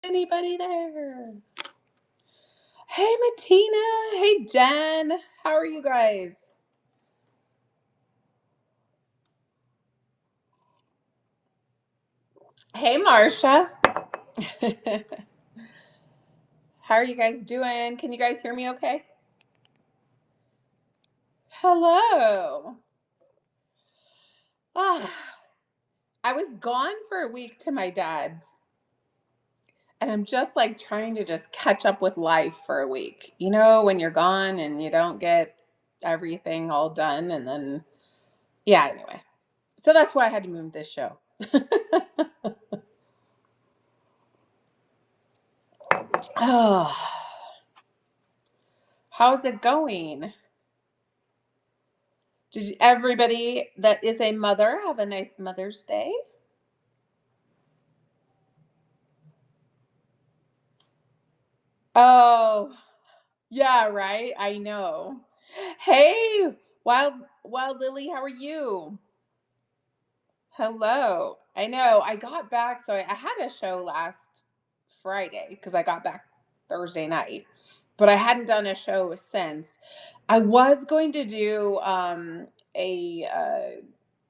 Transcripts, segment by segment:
Anybody there? Hey, Matina. Hey, Jen. How are you guys? Hey, Marcia. How are you guys doing? Can you guys hear me okay? Hello. Ah, I was gone for a week to my dad's, and I'm just like trying to just catch up with life for a week. You know, when you're gone and you don't get everything all done, and then, yeah, anyway. So that's why I had to move this show. Oh, how's it going? Did everybody that is a mother have a nice Mother's Day? Oh, yeah, right. I know. Hey, Wild Lily, how are you? Hello. I know. I got back, so I had a show last Friday because I got back Thursday night, but I hadn't done a show since. I was going to do a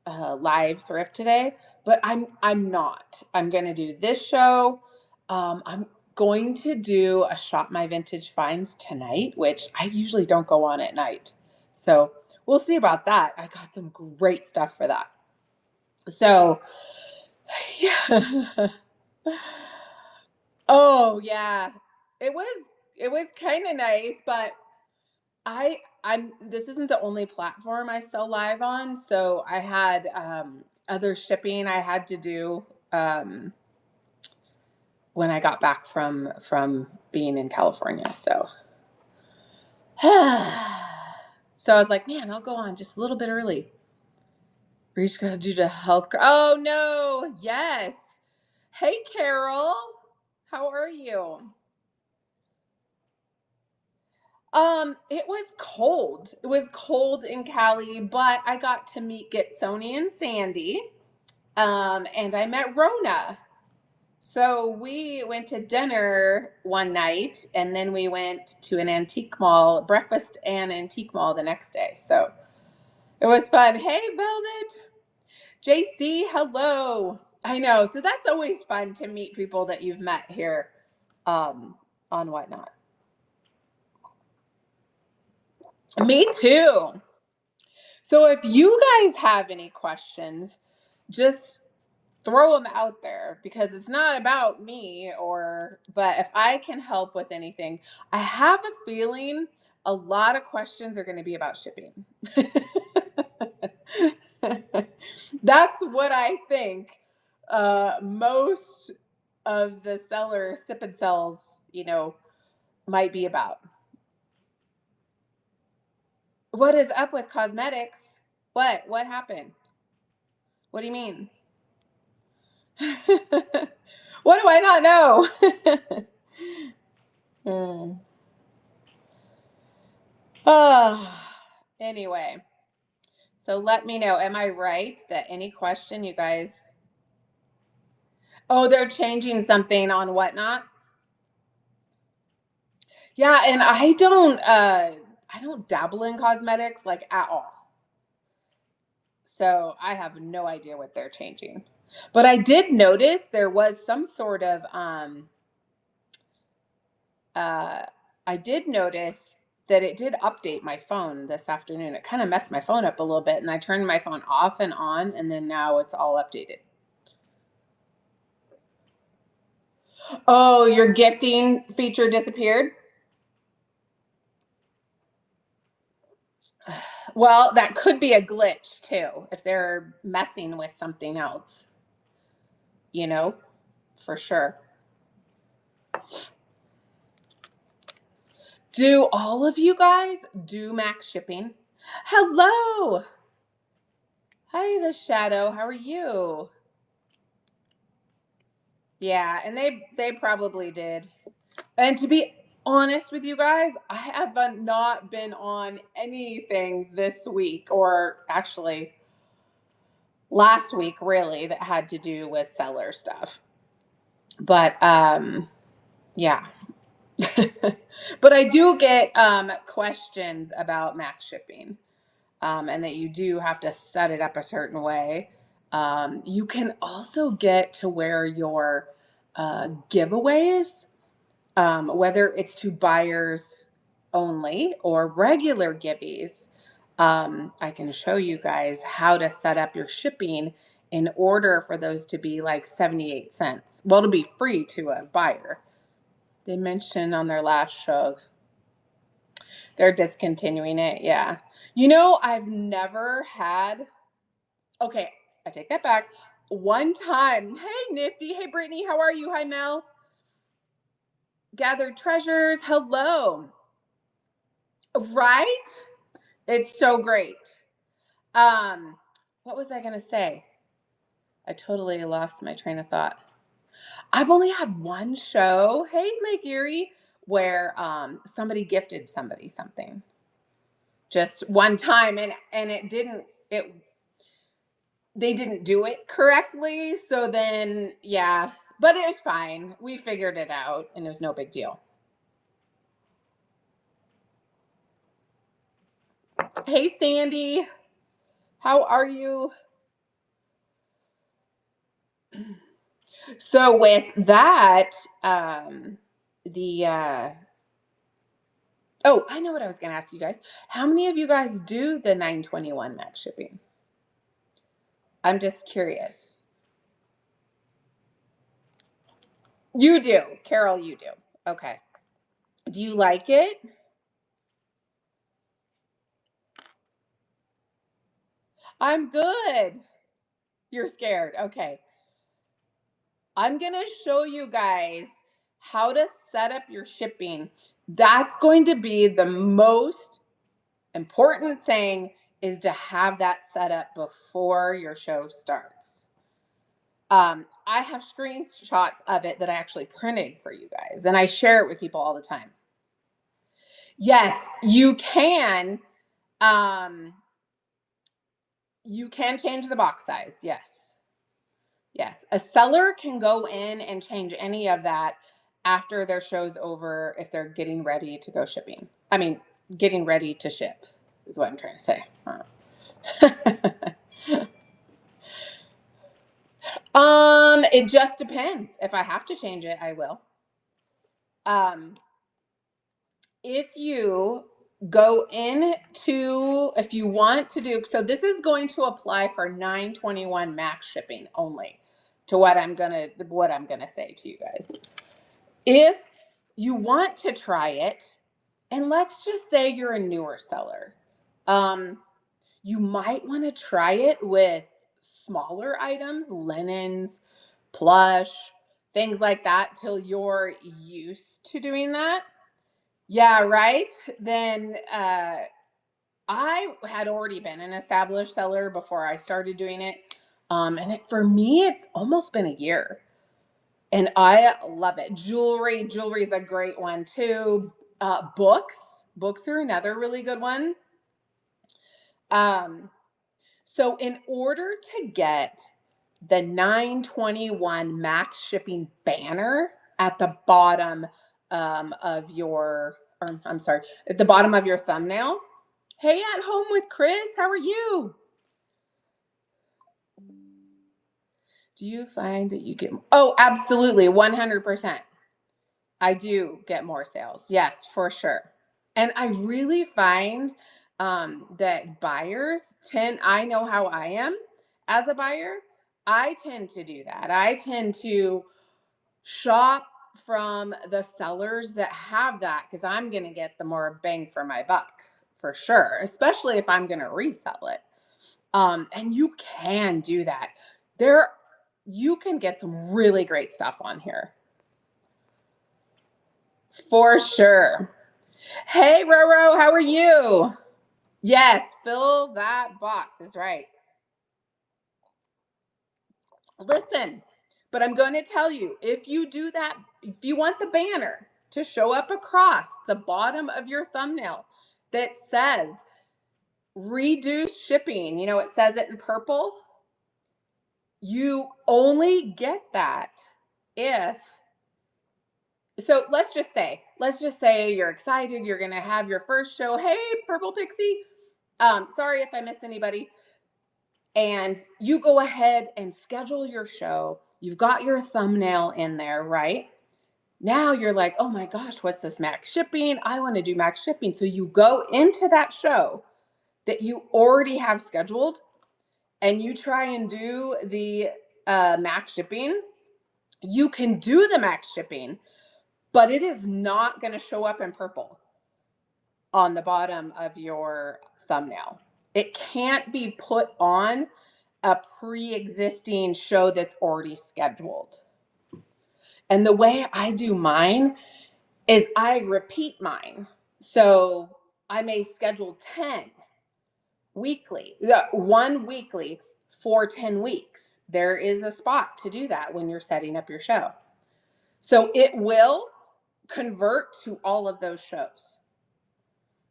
live thrift today, but I'm not. I'm going to do this show. I'm going to do a shop my vintage finds tonight, which I usually don't go on at night. So we'll see about that. I got some great stuff for that. So yeah. Oh yeah. It was it was kind of nice, but I'm this isn't the only platform I sell live on, so I had other shipping I had to do um when I got back from being in California. So so I was like, man, I'll go on just a little bit early. We're just gonna do the health. Oh no, yes. Hey Carol, how are you? It was cold. It was cold in Cali, but I got to meet Getsoni and Sandy. And I met Rona. So we went to dinner one night and then we went to an antique mall, breakfast and antique mall the next day. So it was fun. Hey, Velvet. JC, hello. I know. So that's always fun to meet people that you've met here on Whatnot. Me too. So if you guys have any questions, just throw them out there because it's not about me but if I can help with anything, I have a feeling a lot of questions are going to be about shipping. That's what I think. Most of the seller sip and sells, might be about. What is up with cosmetics? What happened? What do you mean? What do I not know? Hmm. Oh, anyway, so let me know. Am I right that any question you guys? Oh, they're changing something on Whatnot. Yeah, and I don't dabble in cosmetics like at all. So I have no idea what they're changing. But I did notice there was some sort of uh I did notice that it did update my phone this afternoon. It kind of messed my phone up a little bit and I turned my phone off and on and then now it's all updated. Oh, your gifting feature disappeared? Well, that could be a glitch too if they're messing with something else, you know, for sure. Do all of you guys do max shipping? Hello. Hi, the shadow. How are you? Yeah, and they probably did. And to be honest with you guys, I have not been on anything this week or actually last week really that had to do with seller stuff. But Yeah. But I do get questions about max shipping, and that you do have to set it up a certain way. You can also get to where your giveaways, whether it's to buyers only or regular giveies. I can show you guys how to set up your shipping in order for those to be like 78 cents. Well, to be free to a buyer. They mentioned on their last show they're discontinuing it. Yeah. I've never had, okay, I take that back. One time, hey, Nifty. Hey, Brittany. How are you? Hi, Mel. Gathered Treasures. Hello. Right? It's so great. Um, what was I going to say? I totally lost my train of thought. I've only had one show, hey, Lake Erie, where somebody gifted somebody something just one time, and it they didn't do it correctly. So then, yeah, but it was fine. We figured it out and it was no big deal. Hey, Sandy, how are you? So with that, the oh, I know what I was going to ask you guys. How many of you guys do the 921 max shipping? I'm just curious. You do, Carol. You do. Okay. Do you like it? I'm good. You're scared. Okay. I'm going to show you guys how to set up your shipping. That's going to be the most important thing, is to have that set up before your show starts. I have screenshots of it that I actually printed for you guys, and I share it with people all the time. Yes, you can. You can change the box size. Yes. Yes, a seller can go in and change any of that after their show's over if they're getting ready to go shipping. I mean, getting ready to ship is what I'm trying to say. It just depends. If I have to change it, I will. Um, if you go into, if you want to do, so this is going to apply for 921 max shipping only, to what I'm gonna say to you guys. If you want to try it, and let's just say you're a newer seller, you might want to try it with smaller items, linens, plush, things like that, till you're used to doing that. Yeah, right. Then I had already been an established seller before I started doing it. For me, it's almost been a year. And I love it. Jewelry is a great one too. Books are another really good one. Um, so in order to get the 921 max shipping banner at the bottom of your, or I'm sorry, at the bottom of your thumbnail. Hey, at home with Chris, how are you? Do you find that you get, oh, absolutely, 100%. I do get more sales. Yes, for sure. And I really find that buyers tend, I know how I am as a buyer. I tend to do that. I tend to shop from the sellers that have that, because I'm going to get the more bang for my buck for sure, especially if I'm going to resell it. And you can do that. You can get some really great stuff on here. For sure. Hey, Roro, how are you? Yes, fill that box is right. Listen, but I'm going to tell you, if you do that, if you want the banner to show up across the bottom of your thumbnail that says reduce shipping, it says it in purple, you only get that if, So let's just say you're excited. You're going to have your first show. Hey, Purple Pixie. Sorry if I missed anybody. And you go ahead and schedule your show. You've got your thumbnail in there, right? Now you're like, oh my gosh, what's this max shipping? I want to do max shipping. So you go into that show that you already have scheduled and you try and do the max shipping. You can do the max shipping, but it is not going to show up in purple on the bottom of your thumbnail. It can't be put on a pre-existing show that's already scheduled. And the way I do mine is I repeat mine. So I may schedule 10 weekly, one weekly for 10 weeks. There is a spot to do that when you're setting up your show. So it will convert to all of those shows.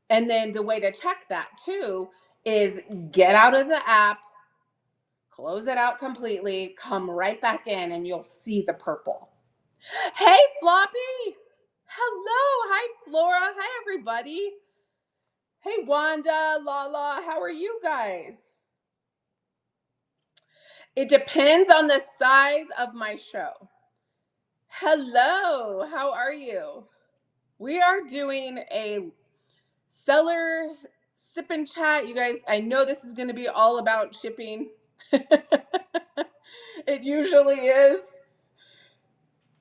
And then the way to check that too is get out of the app, close it out completely, come right back in, and you'll see the purple. Hey, Floppy. Hello. Hi, Flora. Hi, everybody. Hey, Wanda, Lala. How are you guys? It depends on the size of my show. Hello. How are you? We are doing a seller sip and chat. You guys, I know this is going to be all about shipping. It usually is.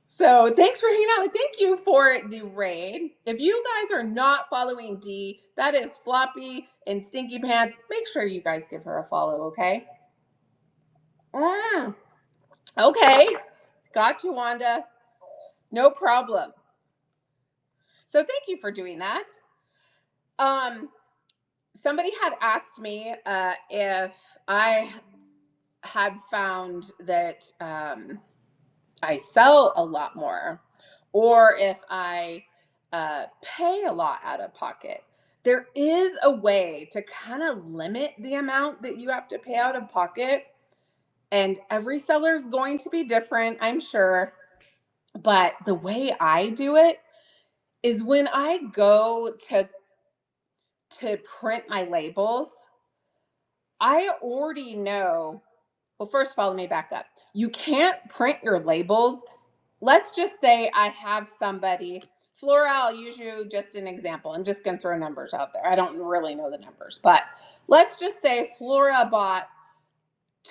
So thanks for hanging out. Thank you for the raid. If you guys are not following Dee, that is Floppy and Stinky Pants. Make sure you guys give her a follow, okay? Okay. Got you, Wanda. No problem. So thank you for doing that. Somebody had asked me if I had found that I sell a lot more, or if I pay a lot out of pocket. There is a way to kind of limit the amount that you have to pay out of pocket. And every seller is going to be different, I'm sure. But the way I do it is when I go to print my labels, I already know. Well, first of all, let me back up. You can't print your labels. Let's just say I have somebody, Flora, I'll use you just an example. I'm just going to throw numbers out there. I don't really know the numbers, but let's just say Flora bought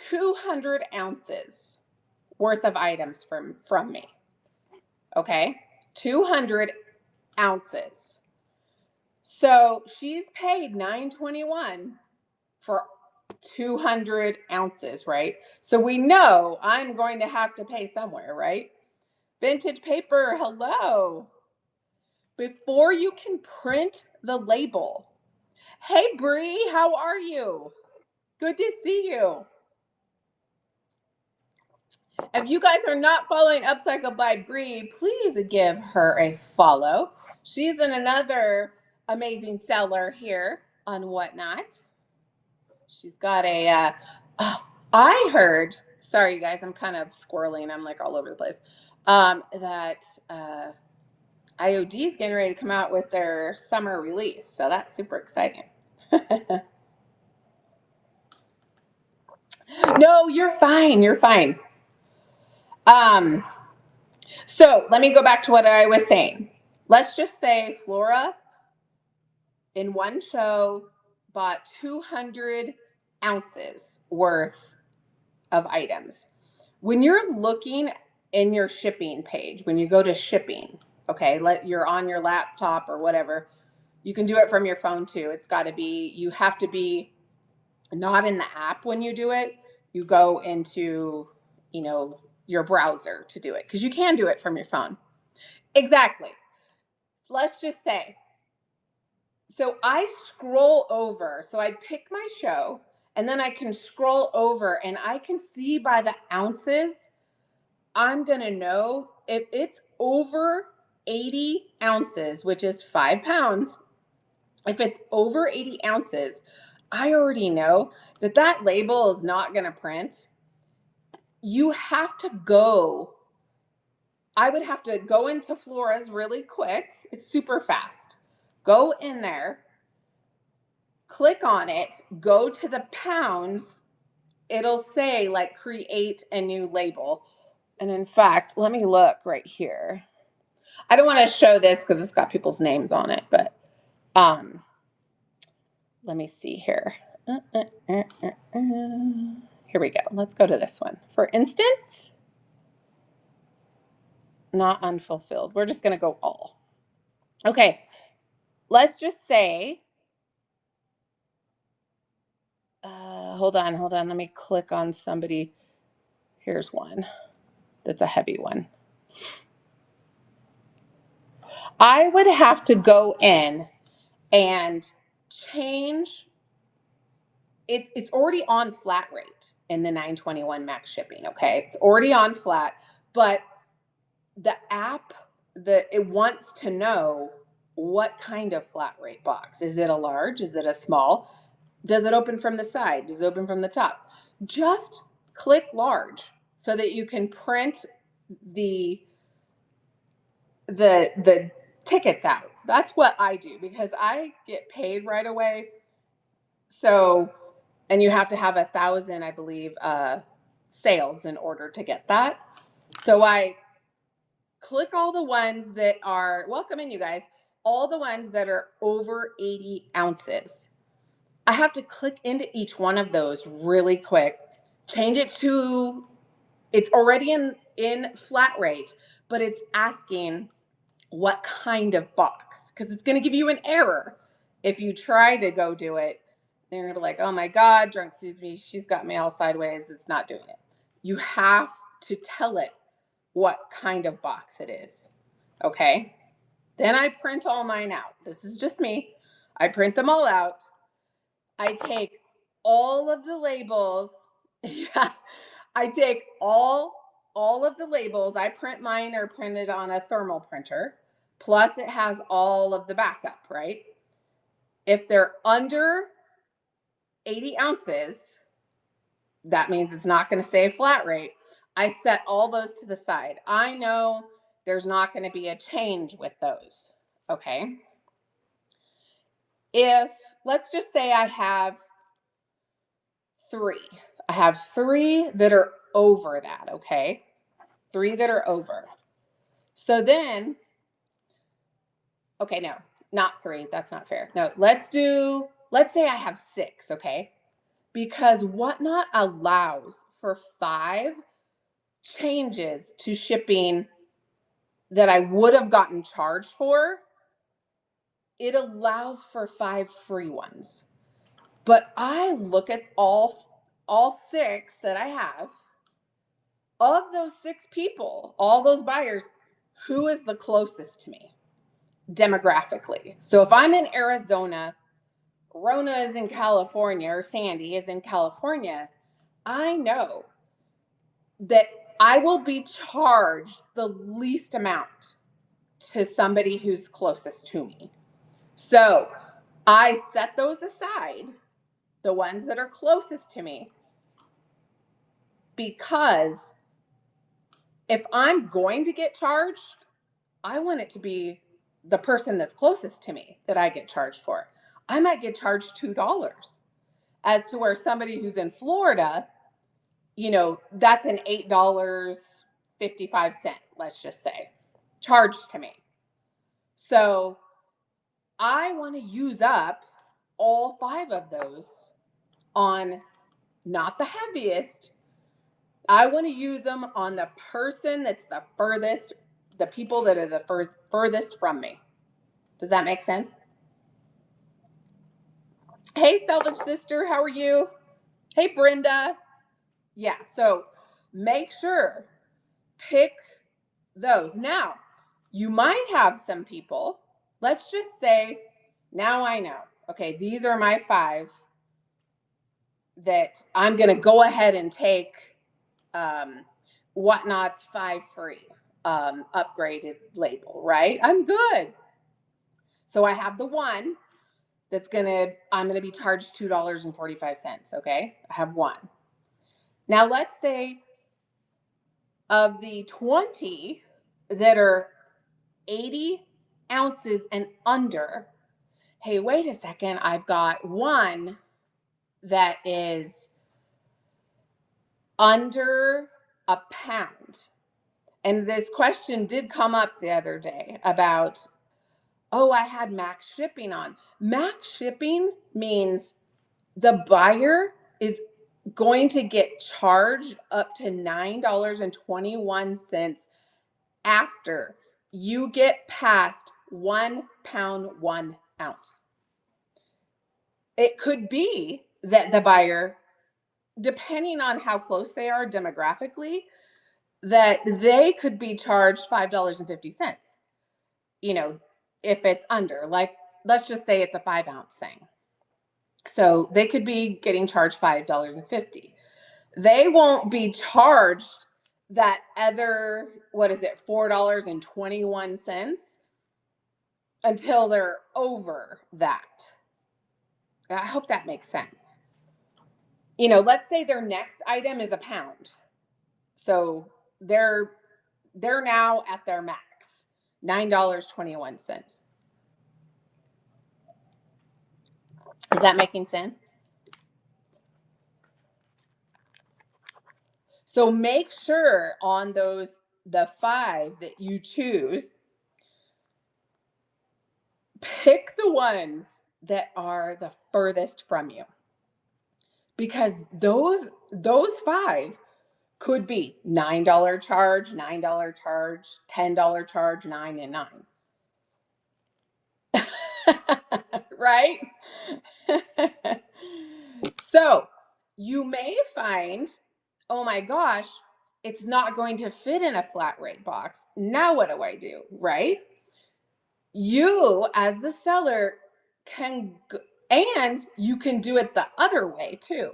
200 ounces worth of items from me. Okay, 200 ounces. So she's paid $9.21 for 200 ounces, right? So we know I'm going to have to pay somewhere, right? Vintage paper, hello. Before you can print the label. Hey, Bree, how are you? Good to see you. If you guys are not following Upcycle by Bree, please give her a follow. She's another amazing seller here on Whatnot. She's got a, I heard, sorry you guys, I'm kind of squirreling. I'm like all over the place. That IOD is getting ready to come out with their summer release. So that's super exciting. No, you're fine. You're fine. So let me go back to what I was saying. Let's just say Flora in one show bought 200 ounces worth of items. When you're looking in your shipping page, when you go to shipping, okay, you're on your laptop or whatever, you can do it from your phone too. It's got to be, you have to be not in the app when you do it. You go into, your browser to do it because you can do it from your phone. Exactly. Let's just say, so I scroll over, so I pick my show and then I can scroll over and I can see by the ounces, I'm going to know if it's over 80 ounces, which is 5 pounds. If it's over 80 ounces, I already know that that label is not going to print. You have to go. I would have to go into Flora's really quick. It's super fast. Go in there, click on it, go to the pounds. It'll say like create a new label. And in fact, let me look right here. I don't want to show this because it's got people's names on it, but let me see here. Here we go. Let's go to this one. For instance, not unfulfilled. We're just going to go all. Okay. Let's just say, hold on. Let me click on somebody. Here's one that's a heavy one. I would have to go in and change. It's already on flat rate in the 921 max shipping. Okay. It's already on flat, but the app, it wants to know what kind of flat rate box. Is it a large? Is it a small? Does it open from the side? Does it open from the top? Just click large so that you can print the tickets out. That's what I do because I get paid right away. So, and you have to have 1,000, I believe, sales in order to get that. So I click all the ones that are, welcome in, you guys, all the ones that are over 80 ounces. I have to click into each one of those really quick, change it to, it's already in flat rate, but it's asking what kind of box, because it's going to give you an error. If you try to go do it, they're going to be like, oh my God, Drunk Susie, she's got me all sideways. It's not doing it. You have to tell it what kind of box it is. Okay. Then I print all mine out. This is just me. I print them all out. I take all of the labels. Yeah. I take all of the labels. I print mine are printed on a thermal printer. Plus it has all of the backup, right? If they're under 80 ounces, that means it's not going to say flat rate. I set all those to the side. I know there's not going to be a change with those. Okay. If, let's just say I have 3. I have 3 that are over that. Okay. 3 that are over. So then, okay, no, not 3. That's not fair. No, let's say I have 6. Okay. Because Whatnot allows for 5 changes to shipping that I would have gotten charged for. It allows for 5 free ones. But I look at all 6 that I have. Of those 6 people, all those buyers, who is the closest to me demographically? So if I'm in Arizona, Rona is in California, or Sandy is in California, I know that I will be charged the least amount to somebody who's closest to me. So I set those aside, the ones that are closest to me, because if I'm going to get charged, I want it to be the person that's closest to me that I get charged for. I might get charged $2, as to where somebody who's in Florida, that's an $8.55, let's just say, charged to me. So I want to use up all 5 of those on not the heaviest. I want to use them on the person that's the furthest, the people that are the furthest from me. Does that make sense? Hey, Selvage Sister, how are you? Hey, Brenda. Yeah, so make sure, pick those. Now, you might have some people, let's just say, now I know, okay, these are my 5 that I'm going to go ahead and take Whatnot's 5 free upgraded label, right? I'm good. So I have the one that's I'm going to be charged $2.45. Okay. I have one. Now let's say of the 20 that are 80 ounces and under. Hey, wait a second. I've got one that is under a pound. And this question did come up the other day about, oh, I had max shipping on. Max shipping means the buyer is going to get charged up to $9.21 after you get past 1 pound, 1 ounce. It could be that the buyer, depending on how close they are demographically, that they could be charged $5.50, if it's under, like, let's just say it's a 5 ounce thing. So they could be getting charged $5.50. They won't be charged that other, what is it, $4.21 until they're over that. I hope that makes sense. Let's say their next item is a pound. So they're now at their max, $9.21. Is that making sense? So make sure on the 5 that you choose, pick the ones that are the furthest from you. Because those 5 could be $9 charge, $9 charge, $10 charge, 9 and 9. Right? So you may find, oh my gosh, it's not going to fit in a flat rate box. Now what do I do? Right? You, as the seller, and you can do it the other way too.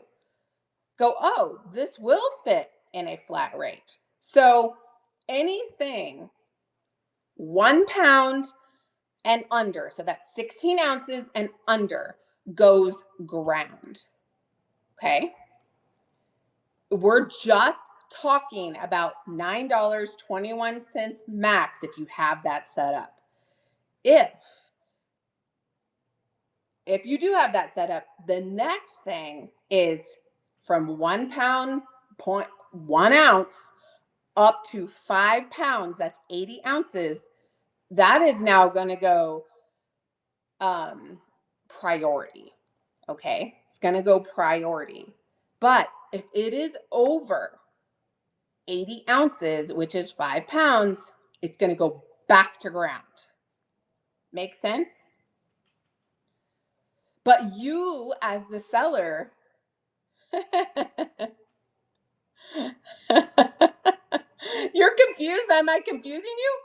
Go, oh, this will fit in a flat rate. So anything 1 pound and under, so that's 16 ounces and under, goes ground. Okay? We're just talking about $9.21 max if you have that set up. If you do have that set up, the next thing is from 1 pound, 0.1 ounce, up to 5 pounds, that's 80 ounces. That is now going to go priority. Okay, it's going to go priority. But if it is over 80 ounces, which is 5 pounds, it's going to go back to ground. Make sense? But you, as the seller, you're confused. Am I confusing you?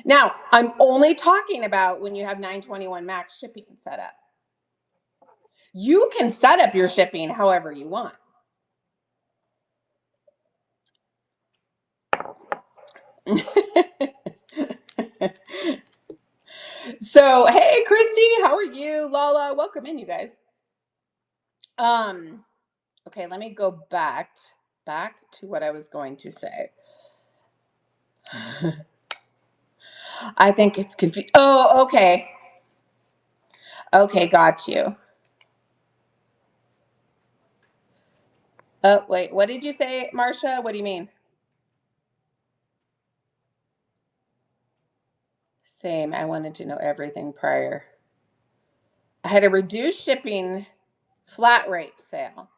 Now, I'm only talking about when you have 921 max shipping set up. You can set up your shipping however you want. So, hey, Christy, how are you? Lala, welcome in, you guys. Okay, let me go back to what I was going to say. I think it's confused. Oh, okay. Okay, got you. Oh, wait, what did you say, Marcia? What do you mean? Same. I wanted to know everything prior. I had a reduced shipping flat rate sale.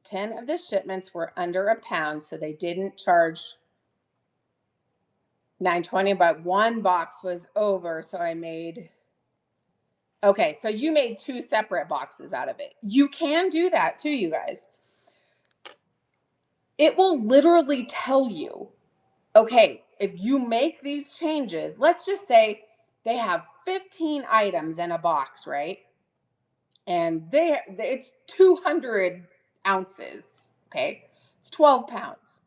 10 of the shipments were under a pound, so they didn't charge $9.20, but one box was over, so I made. Okay, so you made 2 separate boxes out of it. You can do that too, you guys. It will literally tell you, okay, if you make these changes, let's just say they have 15 items in a box, right? And it's 200 ounces, okay? It's 12 pounds.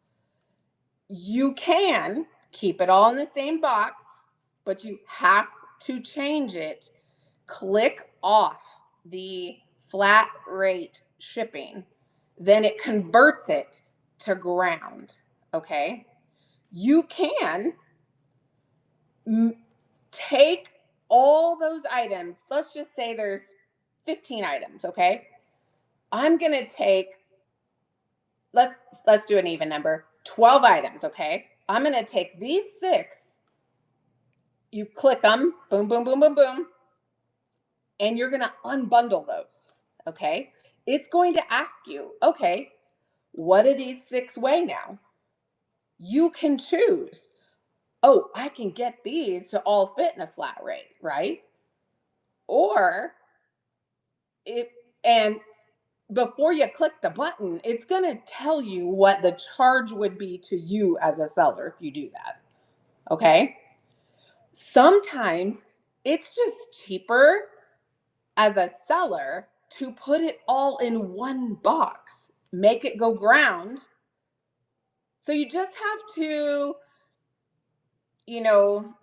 You can keep it all in the same box, but you have to change it. Click off the flat rate shipping, then it converts it to ground, okay? you can take all those items. Let's just say there's 15 items, okay? I'm going to take let's let's do an even number. 12 items, okay? I'm going to take these 6. You click them, boom boom boom boom boom, and you're going to unbundle those, okay? It's going to ask you, okay, what do these 6 weigh now? You can choose. Oh, I can get these to all fit in a flat rate, right? Or it and before you click the button, it's going to tell you what the charge would be to you as a seller if you do that. Okay? Sometimes it's just cheaper as a seller to put it all in one box, make it go ground. So you just have to, you know,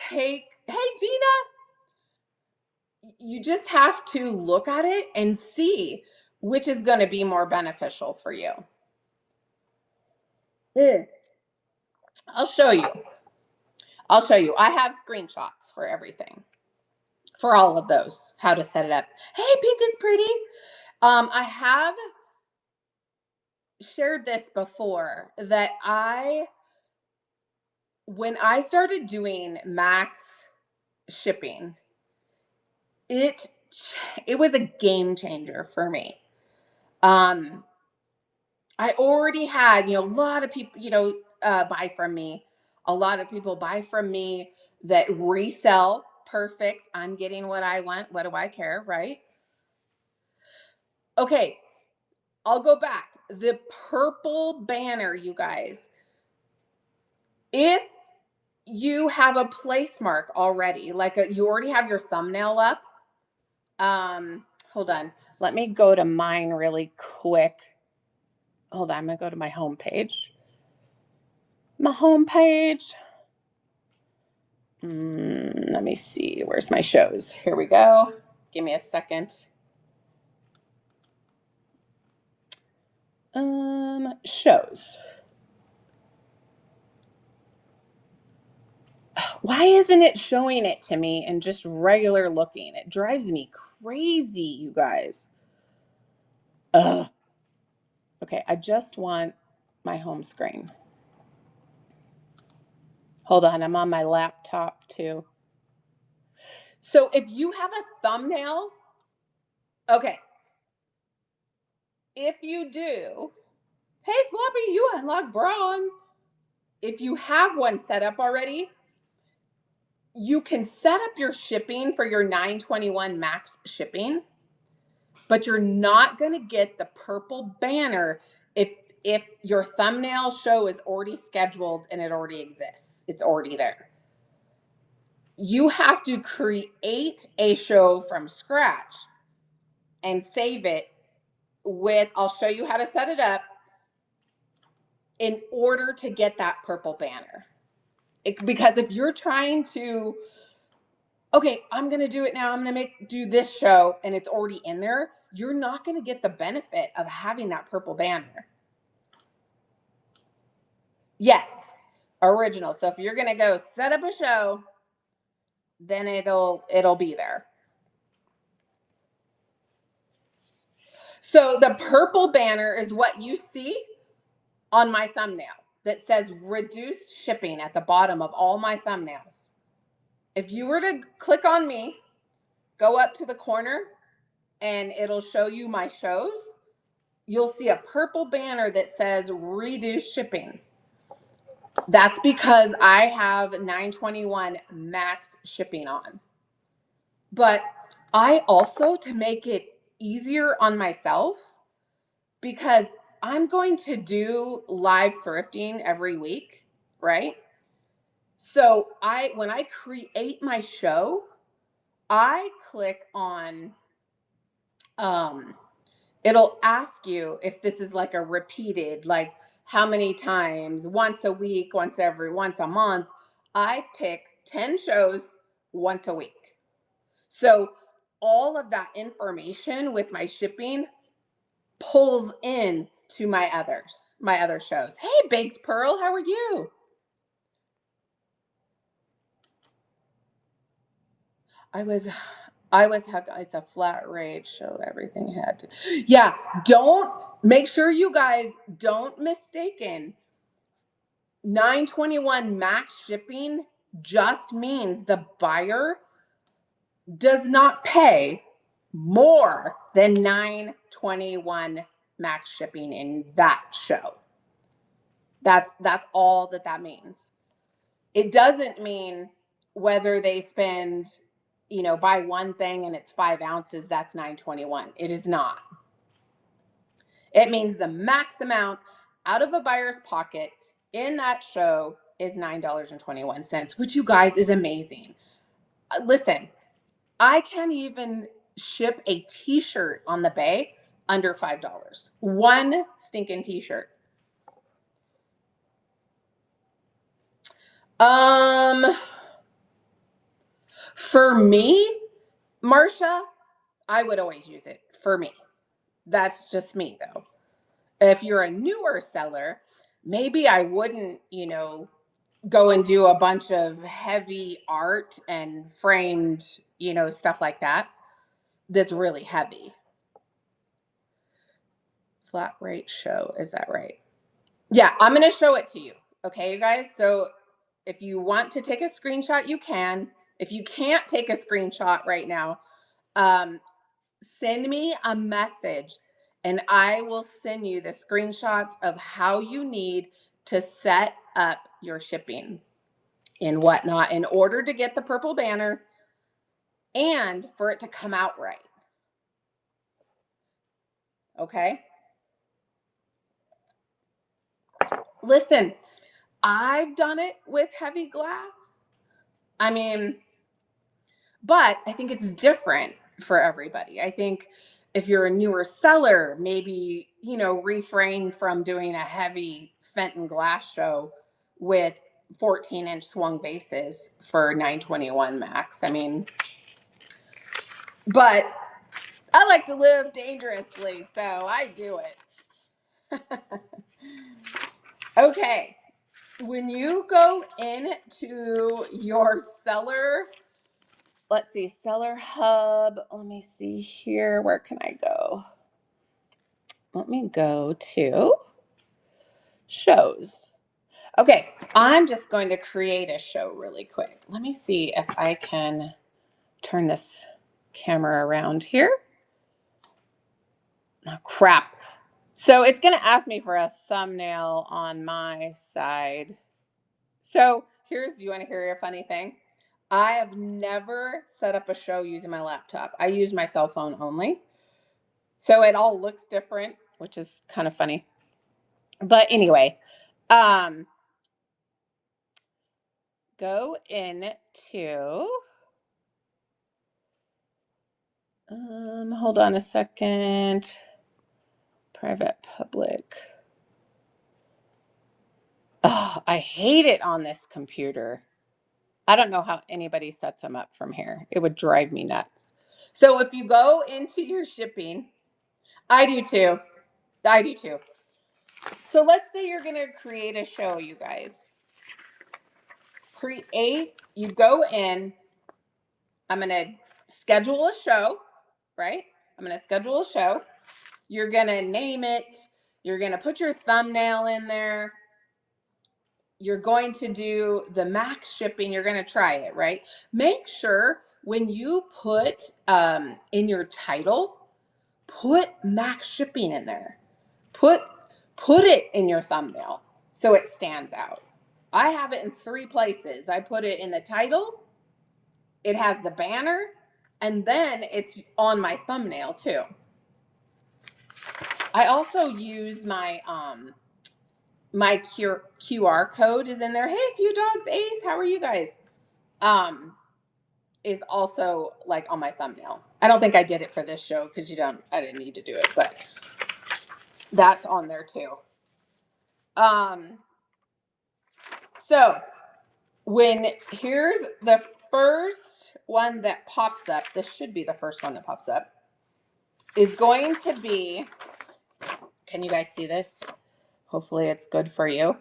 hey, Gina, you just have to look at it and see which is going to be more beneficial for you. I'll show you. I'll show you. I have screenshots for everything, for all of those, how to set it up. Hey, pink is pretty. I have shared this before that when I started doing max shipping, it was a game changer for me. I already had, a lot of people, buy from me. A lot of people buy from me that resell. Perfect. I'm getting what I want. What do I care, right? Okay, I'll go back. The purple banner, you guys. If you have a place mark already, you already have your thumbnail up. Hold on. Let me go to mine really quick. Hold on, I'm gonna go to my home page. My home page. Let me see. Where's my shows? Here we go. Give me a second. Shows. Why isn't it showing it to me in just regular looking? It drives me crazy, you guys. Ugh. Okay, I just want my home screen. Hold on, I'm on my laptop too. So if you have a thumbnail, okay. If you do, hey Floppy, you unlock bronze. If you have one set up already, you can set up your shipping for your 921 max shipping, but you're not going to get the purple banner if your thumbnail show is already scheduled and it already exists. It's already there. You have to create a show from scratch and save it I'll show you how to set it up in order to get that purple banner. Because if you're trying to, okay, I'm going to do it now, I'm going to do this show and it's already in there, you're not going to get the benefit of having that purple banner. Yes, original. So if you're going to go set up a show, then it'll be there. So the purple banner is what you see on my thumbnail that says reduced shipping at the bottom of all my thumbnails. If you were to click on me, go up to the corner and it'll show you my shows. You'll see a purple banner that says reduced shipping. That's because I have 921 max shipping on. But I also, to make it easier on myself, because I'm going to do live thrifting every week, right? So when I create my show, I click on, it'll ask you if this is like a repeated, like how many times, once a week, once a month. I pick 10 shows once a week. So all of that information with my shipping pulls in to my other shows. Hey, Baked Pearl, how are you? I was it's a flat rate show. Everything had to. Yeah, don't make sure you guys don't mistaken. 921 max shipping just means the buyer does not pay more than 921 max shipping in that show. That's all that means. It doesn't mean whether they spend, buy one thing and it's 5 ounces, that's 921. It is not. It means the max amount out of a buyer's pocket in that show is $9.21, which you guys is amazing. Listen, I can't even ship a t-shirt on the Bay under $5. One stinking t-shirt. For me, Marsha, I would always use it for me. That's just me though. If you're a newer seller, maybe I wouldn't, go and do a bunch of heavy art and framed, stuff like that. That's really heavy. Flat rate show, is that right? Yeah, I'm going to show it to you. Okay, you guys? So if you want to take a screenshot, you can. If you can't take a screenshot right now, send me a message and I will send you the screenshots of how you need to set up your shipping and whatnot in order to get the purple banner and for it to come out right. Okay? Listen, I've done it with heavy glass. I mean, but I think it's different for everybody. I think if you're a newer seller, maybe, refrain from doing a heavy Fenton glass show with 14-inch swung bases for 921 max. I mean, but I like to live dangerously, so I do it. Okay. When you go into your seller, let's see, Seller Hub. Let me see here. Where can I go? Let me go to shows. Okay, I'm just going to create a show really quick. Let me see if I can turn this camera around here. Oh, crap. So it's going to ask me for a thumbnail on my side. So do you want to hear a funny thing? I have never set up a show using my laptop. I use my cell phone only. So it all looks different, which is kind of funny. But anyway, go into, hold on a second. Private, public. Oh, I hate it on this computer. I don't know how anybody sets them up from here. It would drive me nuts. So if you go into your shipping, I do too. So let's say you're going to create a show, you guys. You go in, I'm going to schedule a show, right? I'm going to schedule a show. You're going to name it. You're going to put your thumbnail in there. You're going to do the max shipping. You're going to try it, right? Make sure when you put in your title, put max shipping in there. Put it in your thumbnail so it stands out. I have it in 3 places. I put it in the title, it has the banner, and then it's on my thumbnail too. I also use my my QR code is in there. Hey, Few Dogs Ace, how are you guys? Is also like on my thumbnail. I don't think I did it for this show because I didn't need to do it, but that's on there too. So here's the first one that pops up, this should be the first one that pops up, is going to be Can you guys see this? Hopefully it's good for you.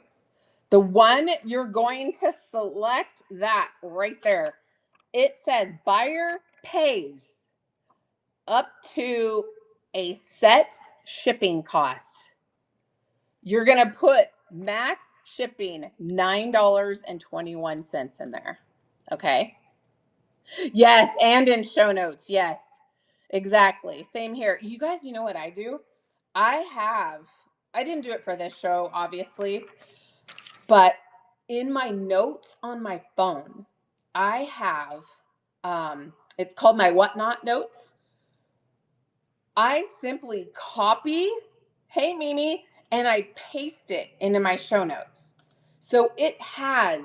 The one you're going to select, that right there. It says buyer pays up to a set shipping cost. You're going to put max shipping $9.21 in there. Okay. Yes. And in show notes. Yes, exactly. Same here. You guys, you know what I do? I didn't do it for this show, obviously, but in my notes on my phone, I have, it's called my Whatnot notes. I simply copy, hey Mimi, and I paste it into my show notes. So it has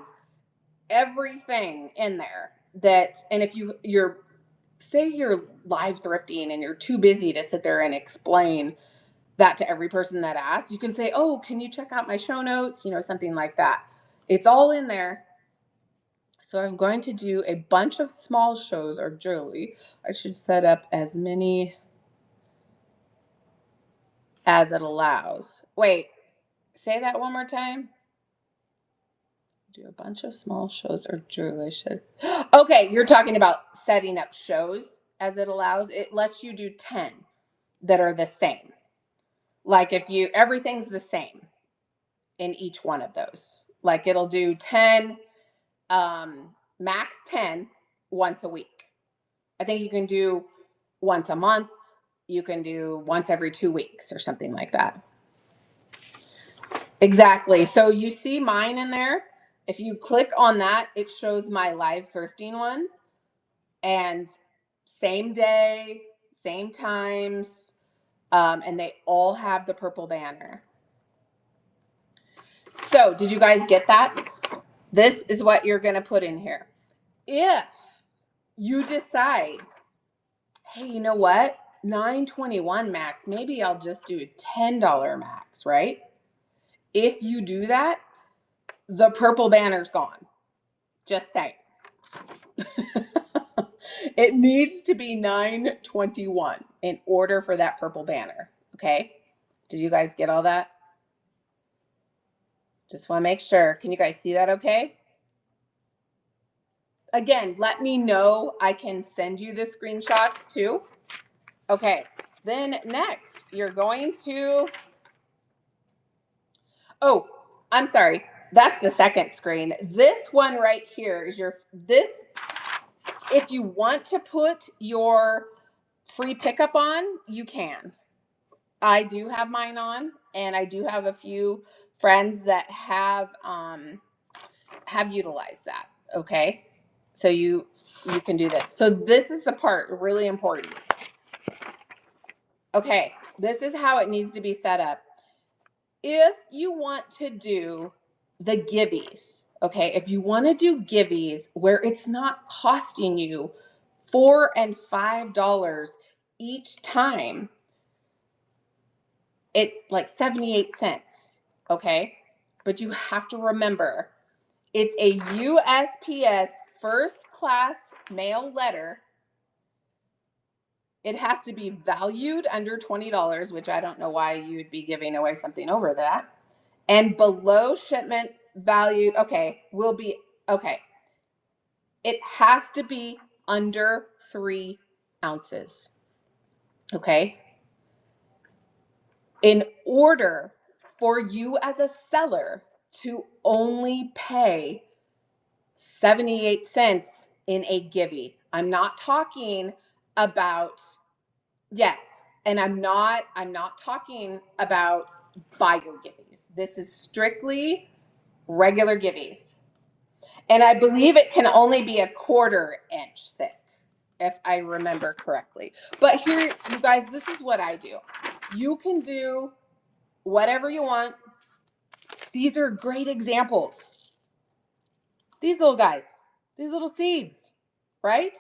everything in there that, and if you're, say you're live thrifting and you're too busy to sit there and explain that to every person that asks, you can say, oh, can you check out my show notes? You know, something like that. It's all in there. So I'm going to do a bunch of small shows, or Julie, I should set up as many as it allows. Wait, say that one more time. Do a bunch of small shows, or Julie should. Okay, you're talking about setting up shows as it allows. It lets you do 10 that are the same. Like if everything's the same in each one of those. Like it'll do 10, max 10 once a week. I think you can do once a month. You can do once every 2 weeks or something like that. Exactly. So you see mine in there. If you click on that, it shows my live thrifting ones, and same day, same times, and they all have the purple banner. So did you guys get that? This is what you're going to put in here. If you decide, hey, you know what? $9.21 max, maybe I'll just do a $10 max, right? If you do that, the purple banner's gone. Just saying. It needs to be $9.21 in order for that purple banner. Okay? Did you guys get all that? Just want to make sure. Can you guys see that okay? Again, let me know. I can send you the screenshots too. Okay. Then next, you're going to, oh, I'm sorry. That's the second screen. This one right here is if you want to put your free pickup on, you can. I do have mine on, and I do have a few friends that have utilized that. Okay, so you can do this. So this is the part really important. Okay, this is how it needs to be set up. If you want to do the givvies, okay, if you want to do givvies where it's not costing you $4 and $5 each time, it's like 78 cents, okay? But you have to remember, it's a USPS first class mail letter. It has to be valued under $20, which I don't know why you would be giving away something over that. And below shipment valued, okay, it has to be under 3 ounces, okay? In order for you as a seller to only pay 78 cents in a givey. I'm not talking about, yes, and I'm not talking about buyer givvies. This is strictly regular givvies. And I believe it can only be a 1/4 inch thick, if I remember correctly. But here, you guys, this is what I do. You can do whatever you want. These are great examples. These little guys, these little seeds, right?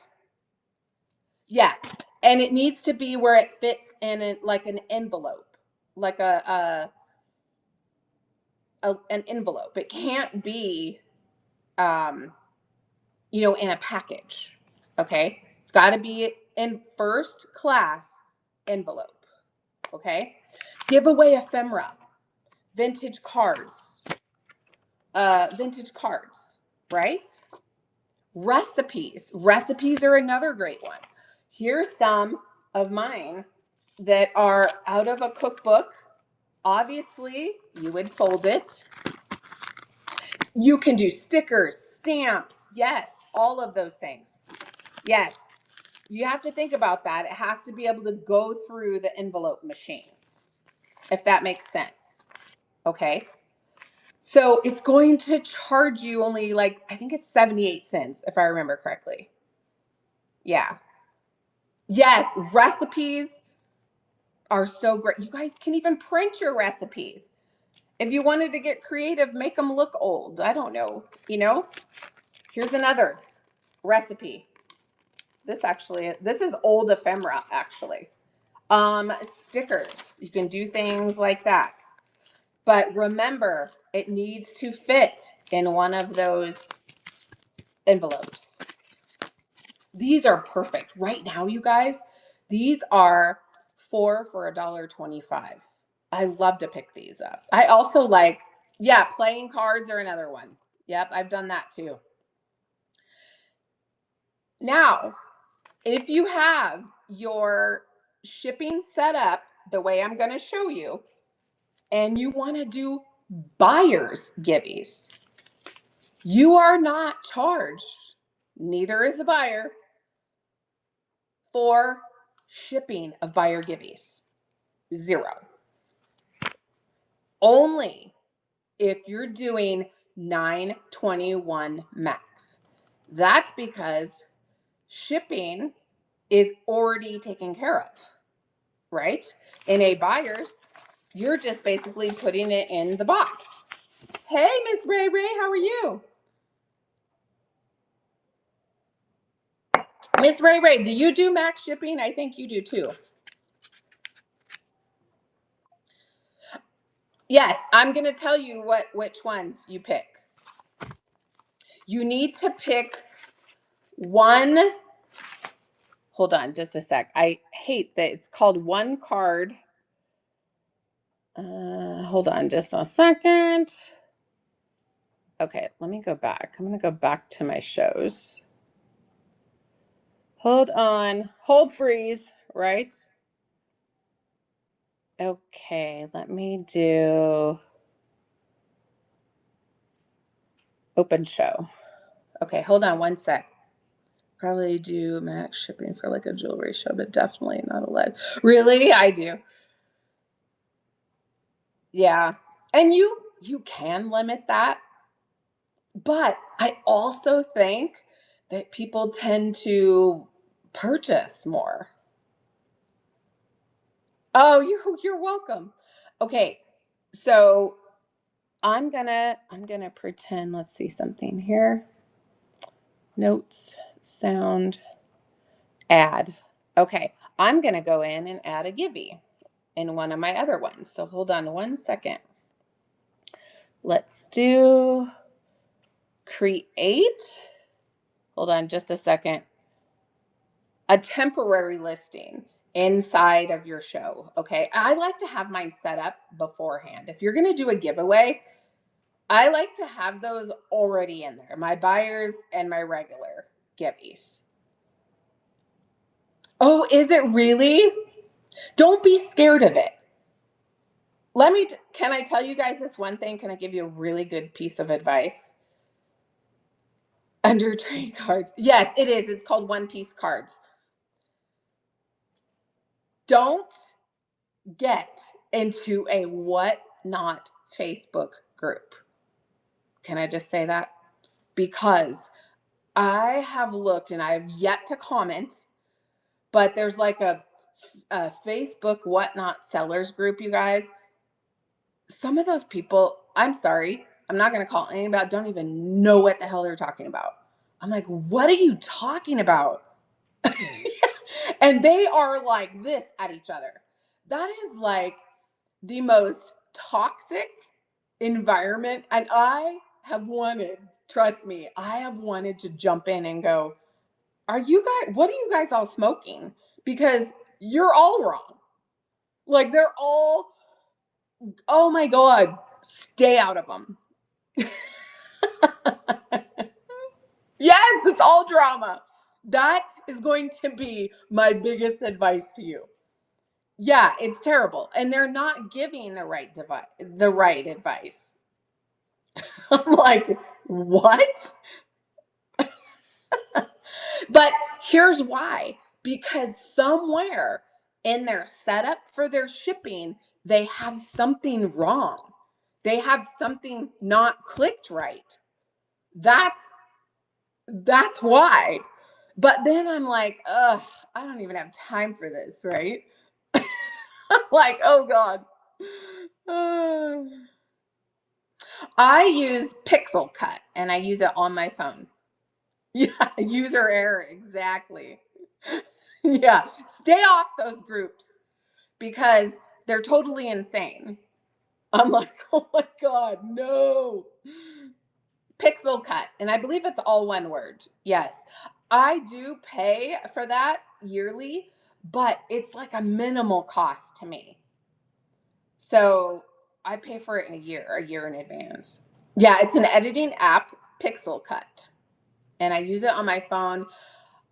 Yeah. And it needs to be where it fits in like an envelope, like an envelope. It can't be, in a package. Okay. It's got to be in first class envelope. Okay. Giveaway ephemera, vintage cards, right? Recipes. Recipes are another great one. Here's some of mine that are out of a cookbook. Obviously, you would fold it. You can do stickers, stamps. Yes, all of those things. Yes. You have to think about that. It has to be able to go through the envelope machine, if that makes sense. Okay. So it's going to charge you only like, I think it's 78 cents, if I remember correctly. Yeah. Yes, recipes are so great. You guys can even print your recipes. If you wanted to get creative, make them look old. I don't know, Here's another recipe. This is old ephemera, actually. Stickers. You can do things like that. But remember, it needs to fit in one of those envelopes. These are perfect. Right now, you guys, these are 4 for $1.25. I love to pick these up. I also like, playing cards are another one. Yep, I've done that too. Now, if you have your shipping set up the way I'm going to show you, and you want to do buyer's givvies, you are not charged, neither is the buyer, for shipping of buyer givvies. 0. Only if you're doing 921 max. That's because shipping is already taken care of, right? In a buyer's, you're just basically putting it in the box. Hey, Miss Ray Ray, how are you? Miss Ray Ray, do you do max shipping? I think you do too. Yes, I'm going to tell you which ones you pick. You need to pick one. Hold on just a sec. I hate that it's called one card. Hold on just a second. Okay, let me go back. I'm going to go back to my shows. Hold on. Hold freeze, right? Okay, let me do open show. Okay, hold on one sec. Probably do max shipping for like a jewelry show, but definitely not a live. Really? I do. Yeah. And you can limit that. But I also think that people tend to purchase more. Oh, you're welcome. Okay. So I'm gonna pretend, let's see something here. Notes, sound, add. Okay, I'm gonna go in and add a Gibby in one of my other ones. So hold on one second. Let's do create. Hold on just a second. A temporary listing inside of your show. Okay, I like to have mine set up beforehand. If you're gonna do a giveaway, I like to have those already in there, my buyers and my regular givvies. Oh, is it really? Don't be scared of it. Can I tell you guys this one thing? Can I give you a really good piece of advice? Under trade cards. Yes, it is. It's called One Piece Cards. Don't get into a Whatnot Facebook group. Can I just say that? Because I have looked and I have yet to comment, but there's like a Facebook Whatnot sellers group, you guys. Some of those people, I'm sorry, I'm not going to call anybody about, don't even know what the hell they're talking about. I'm like, what are you talking about? And they are like this at each other. That is like the most toxic environment. And I have wanted, trust me, I have wanted to jump in and go, what are you guys all smoking? Because you're all wrong. Like they're all Oh my God, stay out of them. Yes, it's all drama. That is going to be my biggest advice to you. Yeah, it's terrible. And they're not giving the right advice. I'm like, what? But here's why. Because somewhere in their setup for their shipping, they have something wrong. They have something not clicked right. That's that's why. But then I'm like, ugh, I don't even have time for this, right? I'm like, oh God. Uh, I use Pixel Cut and I use it on my phone. Yeah, user error, exactly. Yeah, stay off those groups because they're totally insane. I'm like, oh my God, no. Pixel Cut, and I believe it's all one word. Yes. I do pay for that yearly, but it's like a minimal cost to me. So I pay for it in a year in advance. Yeah, it's an editing app, Pixel Cut, and I use it on my phone.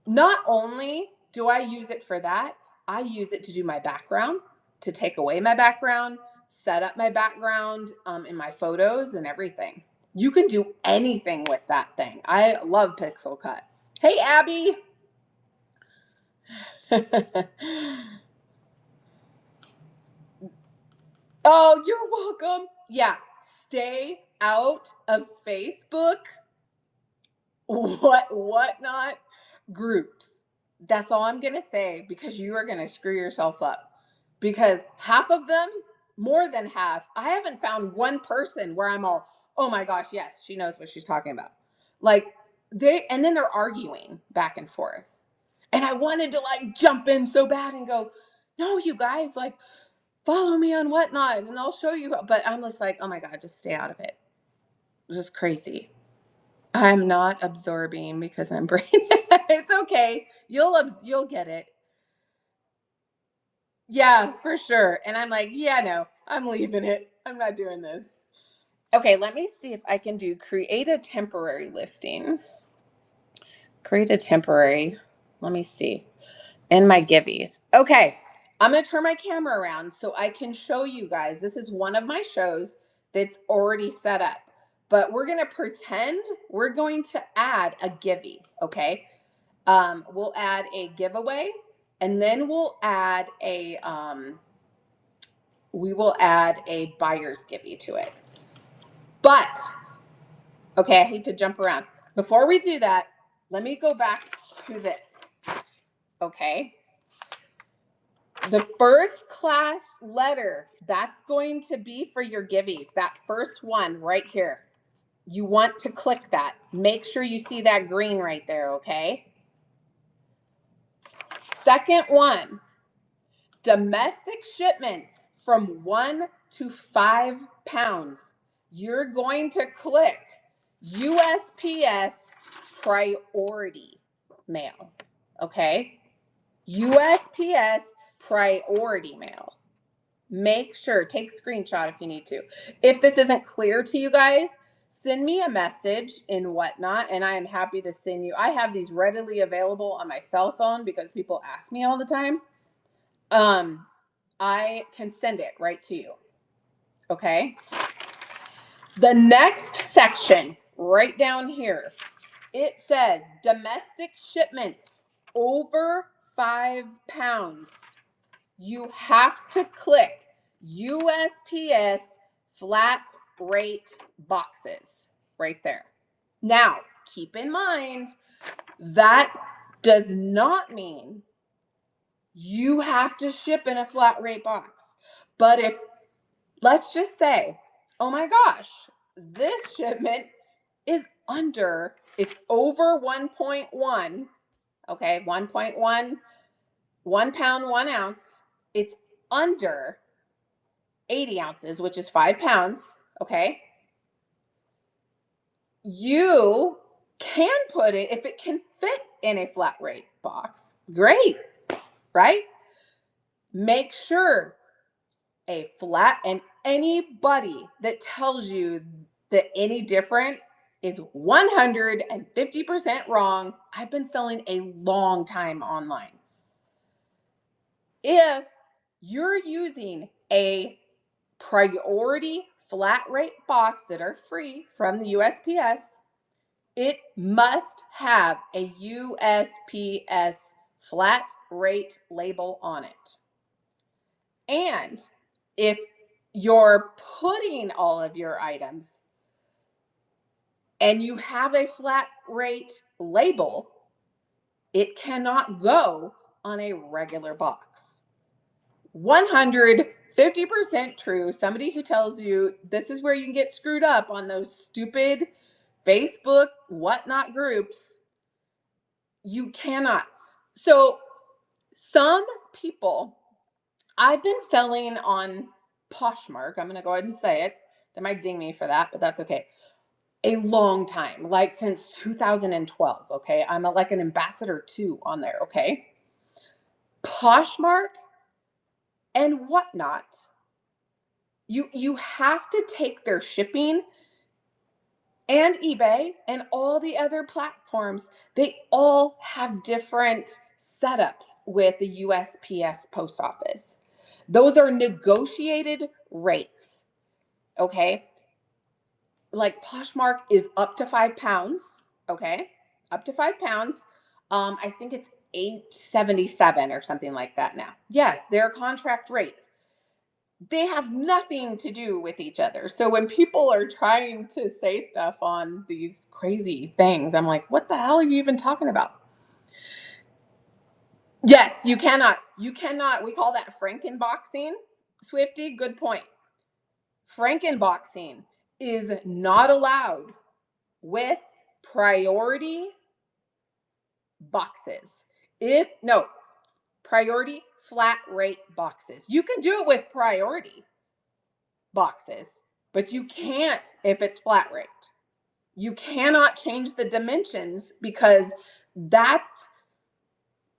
Not only do I use it for that, I use it to do my background, to take away my background, set up my background in my photos and everything. You can do anything with that thing. I love Pixel Cut. Hey, Abby. Oh, you're welcome. Yeah, stay out of Facebook, whatnot groups. That's all I'm gonna say because you are gonna screw yourself up. Because half of them, more than half, I haven't found one person where I'm all, oh my gosh, yes, she knows what she's talking about. Like and then they're arguing back and forth. And I wanted to like jump in so bad and go, no, you guys, like follow me on whatnot and I'll show you. But I'm just like, oh my God, just stay out of it. It's just crazy. I'm not absorbing because I'm brain. It's okay. You'll get it. Yeah, for sure. And I'm like, yeah, no, I'm leaving it. I'm not doing this. Okay, let me see if I can do create a temporary listing. Create a temporary. Let me see. In my Gibbies. Okay, I'm going to turn my camera around so I can show you guys. This is one of my shows that's already set up. But we're going to pretend we're going to add a Gibby, okay? We'll add a giveaway and then we will add a buyer's Gibby to it. But okay, I hate to jump around. Before we do that, let me go back to this. Okay. The first class letter, that's going to be for your Gibbies. That first one right here. You want to click that. Make sure you see that green right there, okay? Second one, domestic shipments from 1 to 5 pounds. You're going to click USPS priority mail. Okay? USPS priority mail. Make sure, take a screenshot if you need to. If this isn't clear to you guys, send me a message in whatnot, and I am happy to send you. I have these readily available on my cell phone because people ask me all the time. I can send it right to you. Okay. The next section, right down here, it says domestic shipments over 5 pounds. You have to click USPS flat rate boxes right there. Now, keep in mind that does not mean you have to ship in a flat rate box. But if, let's just say, oh my gosh, this shipment is it's over 1.1, okay, 1.1, 1 pound, 1 ounce. It's under 80 ounces, which is 5 pounds, okay? You can put it, if it can fit in a flat rate box, great, right? Make sure a flat, and anybody that tells you that any different is 150% wrong. I've been selling a long time online. If you're using a priority flat rate box that are free from the USPS, it must have a USPS flat rate label on it. And if you're putting all of your items and you have a flat rate label, it cannot go on a regular box. 150% true. Somebody who tells you this is where you can get screwed up on those stupid Facebook whatnot groups, you cannot. So some people, I've been selling on Poshmark. I'm going to go ahead and say it. They might ding me for that, but that's okay. A long time, like since 2012. Okay. I'm like an ambassador too on there. Okay. Poshmark and whatnot. You have to take their shipping, and eBay and all the other platforms. They all have different setups with the USPS post office. Those are negotiated rates. Okay. Like Poshmark is up to £5. Okay. Up to £5. I think it's 877 or something like that now. Yes, they're contract rates. They have nothing to do with each other. So when people are trying to say stuff on these crazy things, I'm like, what the hell are you even talking about? Yes, you cannot. You cannot. We call that Frankenboxing. Swifty, good point. Frankenboxing is not allowed with priority boxes. Priority flat rate boxes. You can do it with priority boxes, but you can't if it's flat rate. You cannot change the dimensions because that's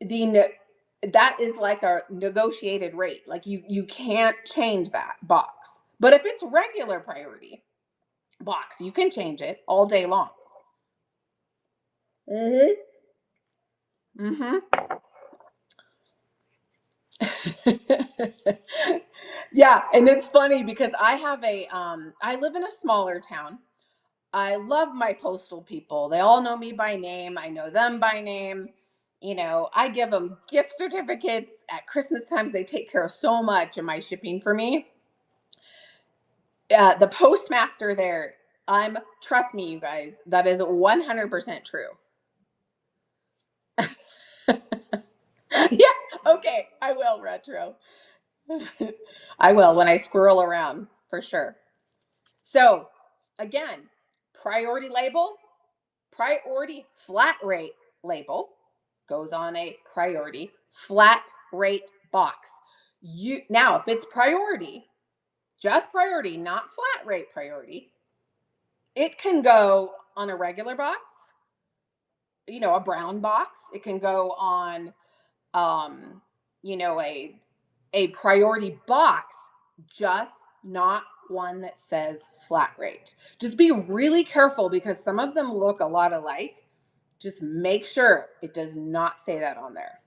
that is like a negotiated rate. Like you can't change that box. But if it's regular priority box, you can change it all day long. Mhm. Mhm. Yeah, and it's funny because I live in a smaller town. I love my postal people. They all know me by name. I know them by name. I give them gift certificates at Christmas times. They take care of so much of my shipping for me. The postmaster there, trust me, you guys, that is 100% true. Yeah, okay, I will, Retro. I will when I squirrel around for sure. So, again, priority label, priority flat rate label goes on a priority flat rate box. Now, if it's priority, just priority, not flat rate priority, it can go on a regular box, a brown box. It can go on um, a priority box, just not one that says flat rate. Just be really careful because some of them look a lot alike. Just make sure it does not say that on there.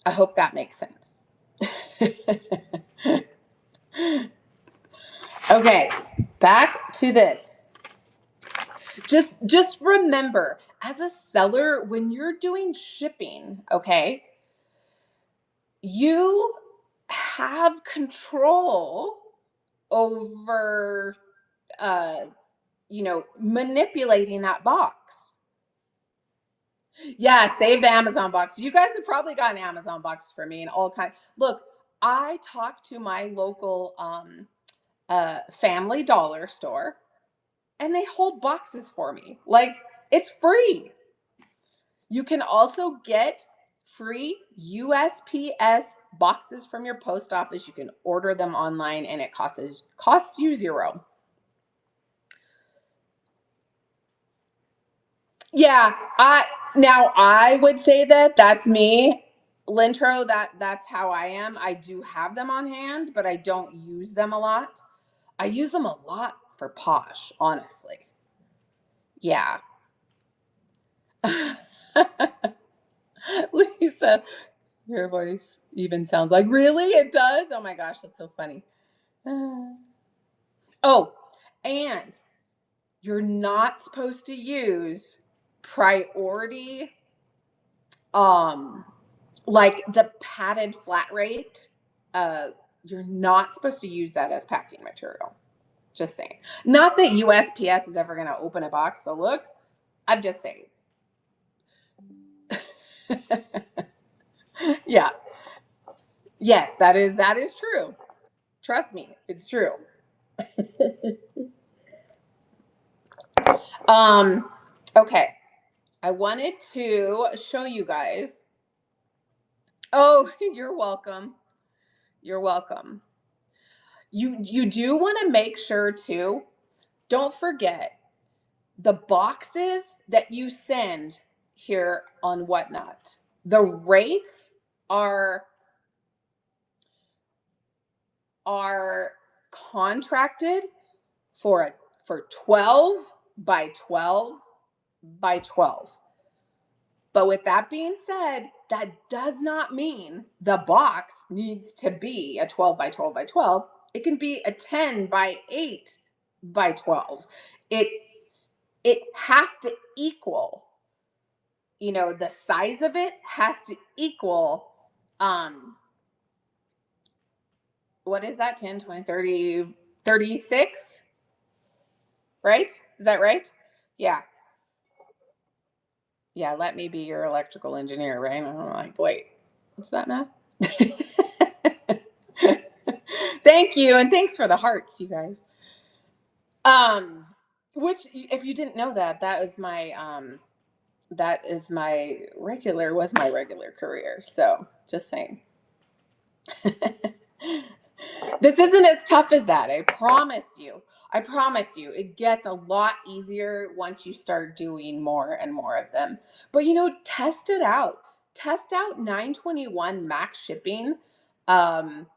I hope that makes sense. Okay, back to this. Just remember, as a seller, when you're doing shipping, okay, you have control over uh manipulating that box. Yeah, save the Amazon box. You guys have probably gotten Amazon boxes for me and all kinds. Look, I talk to my local Family Dollar store, and they hold boxes for me. Like, it's free. You can also get free USPS boxes from your post office. You can order them online and it costs you zero. Yeah, I would say that that's me. Lintro, that's how I am. I do have them on hand, but I don't use them a lot. I use them a lot for Posh, honestly. Yeah. Lisa, your voice even sounds like, really? It does? Oh my gosh, that's so funny. Oh, and you're not supposed to use priority, um, like the padded flat rate. Uh, you're not supposed to use that as packing material. Just saying. Not that USPS is ever going to open a box to look. I'm just saying. Yeah. Yes, that is true. Trust me, it's true. um okay. I wanted to show you guys. Oh, you're welcome. You're welcome. You do want to make sure too. Don't forget the boxes that you send here on Whatnot. The rates are are contracted for 12 by 12 by 12. But with that being said, that does not mean the box needs to be a 12 by 12 by 12. It can be a 10 by 8 by 12. It it has to equal, the size of it has to equal, um what is that, 10, 20, 30, 36, right? Is that right? Yeah. Yeah, let me be your electrical engineer, right? I'm like, wait, what's that math? Thank you, and thanks for the hearts, you guys. Um, which, if you didn't know that, that is my regular career. So just saying. This isn't as tough as that. I promise you. I promise you. It gets a lot easier once you start doing more and more of them. But test it out. Test out 921 max shipping, um,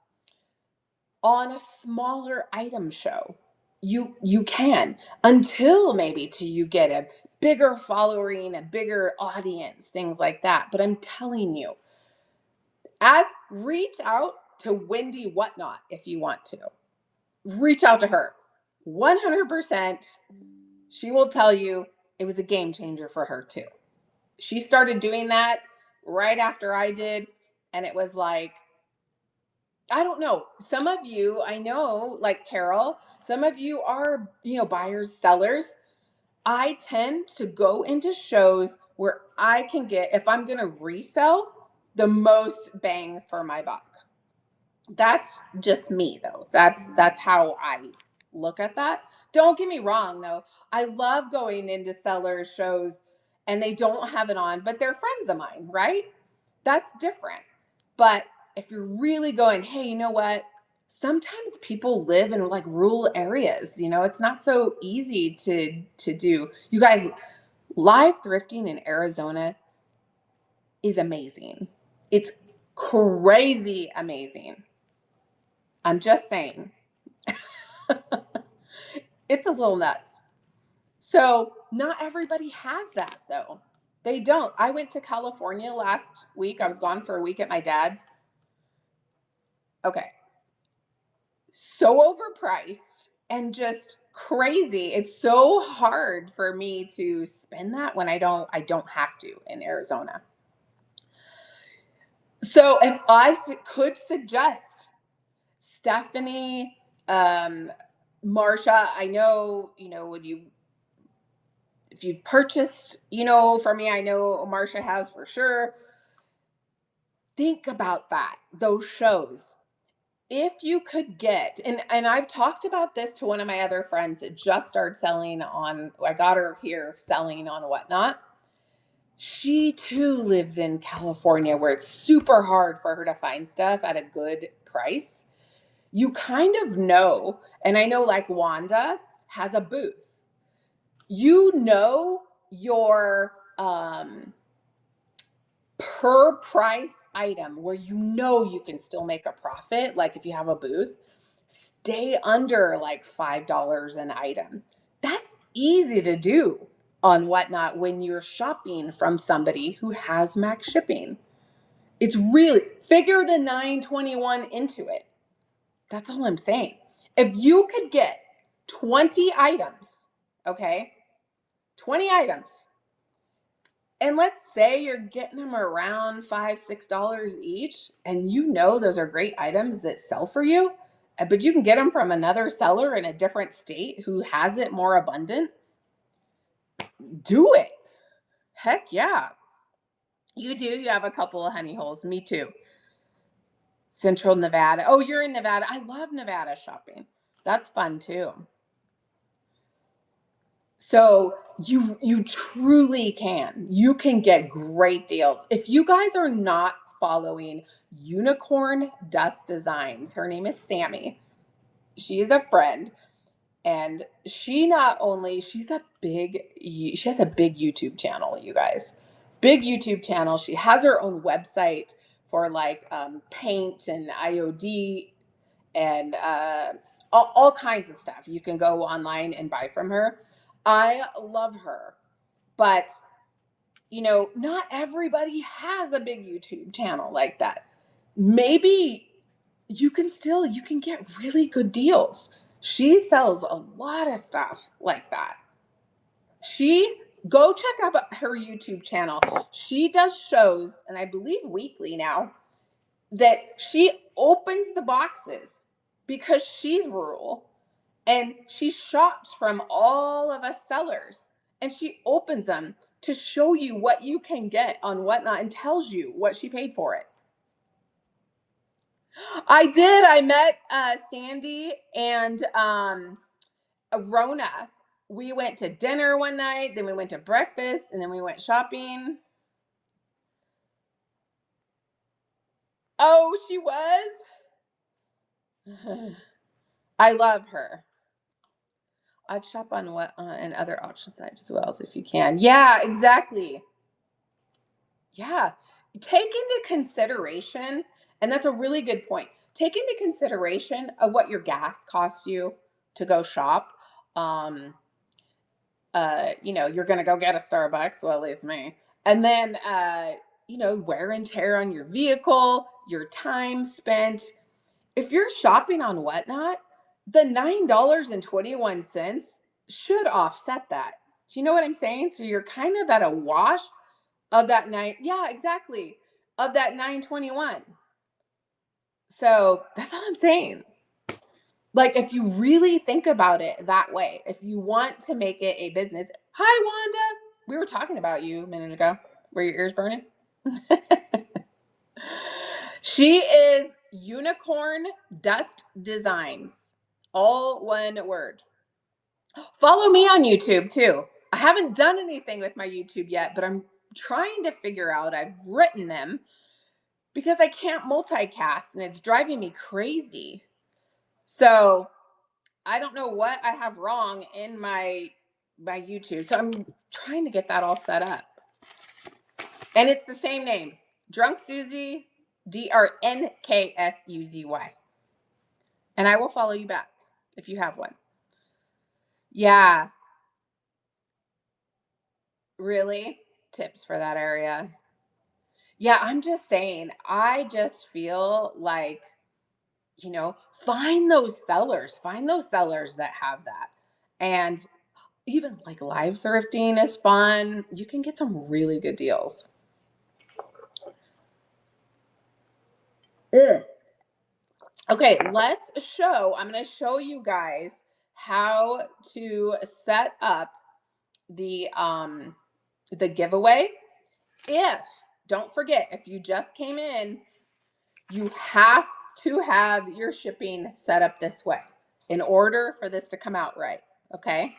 on a smaller item show. You can, until maybe till you get a bigger following, a bigger audience, things like that. But I'm telling you, reach out to Wendy Whatnot if you want to. Reach out to her. 100%. She will tell you it was a game changer for her too. She started doing that right after I did, and it was like, I don't know. Some of you, I know, like Carol, some of you are, buyers, sellers. I tend to go into shows where I can get, if I'm going to resell, the most bang for my buck. That's just me though. That's how I look at that. Don't get me wrong though. I love going into sellers shows and they don't have it on, but they're friends of mine, right? That's different. But if you're really going, hey, you know what? Sometimes people live in like rural areas, it's not so easy to do. You guys, live thrifting in Arizona is amazing. It's crazy amazing. I'm just saying. It's a little nuts. So, not everybody has that though. They don't. I went to California last week. I was gone for a week at my dad's. Okay. So overpriced and just crazy. It's so hard for me to spend that when I don't have to in Arizona. So, if I could suggest Stephanie, Marsha, I know, when if you've purchased, for me, I know Marsha has for sure. Think about that, those shows. If you could get, and I've talked about this to one of my other friends that just started selling on, I got her here selling on Whatnot. She too lives in California where it's super hard for her to find stuff at a good price. You kind of know, and I know like Wanda has a booth. You know your per price item where you know you can still make a profit, like if you have a booth, stay under like $5 an item. That's easy to do on Whatnot when you're shopping from somebody who has max shipping. It's really figure the 921 into it. That's all I'm saying. If you could get 20 items, okay? 20 items. And let's say you're getting them around $5, $6 each, and you know those are great items that sell for you, but you can get them from another seller in a different state who has it more abundant. Do it. Heck yeah. You do. You have a couple of honey holes. Me too. Central Nevada. Oh, you're in Nevada. I love Nevada shopping. That's fun too. So you truly can. You can get great deals. If you guys are not following Unicorn Dust Designs, her name is Sammy. She is a friend, and she not only she has a big YouTube channel, you guys. Big YouTube channel. She has her own website for like paint and IOD and all kinds of stuff. You can go online and buy from her. I love her, but not everybody has a big YouTube channel like that. Maybe you can get really good deals. She sells a lot of stuff like that. She Go check out her YouTube channel. She does shows, and I believe weekly now, that she opens the boxes because she's rural and she shops from all of us sellers and she opens them to show you what you can get on Whatnot and tells you what she paid for it. I did. I met Sandy and Rona. We went to dinner one night, then we went to breakfast, and then we went shopping. Oh, she was? I love her. I'd shop on what and other auction sites as well as if you can. Yeah, exactly. Yeah. Take into consideration, and that's a really good point. Take into consideration of what your gas costs you to go shop. Um, you're gonna go get a Starbucks, well, at least me. And then wear and tear on your vehicle, your time spent. If you're shopping on Whatnot, the $9.21 should offset that. Do you know what I'm saying? So you're kind of at a wash of that nine. Yeah, exactly. Of that 921. So that's what I'm saying. Like, if you really think about it that way, if you want to make it a business. Hi, Wanda. We were talking about you a minute ago. Were your ears burning? She is Unicorn Dust Designs. All one word. Follow me on YouTube too. I haven't done anything with my YouTube yet, but I'm trying to figure out. I've written them because I can't multicast and it's driving me crazy. So I don't know what I have wrong in my YouTube. So I'm trying to get that all set up. And it's the same name. Drunk Susie, DRNKSUZY. And I will follow you back if you have one. Yeah. Really? Tips for that area. Yeah, I'm just saying, I just feel like, find those sellers that have that. And even like live thrifting is fun. You can get some really good deals. Mm. Okay, I'm going to show you guys how to set up the giveaway. Don't forget, if you just came in, you have to have your shipping set up this way in order for this to come out right. Okay.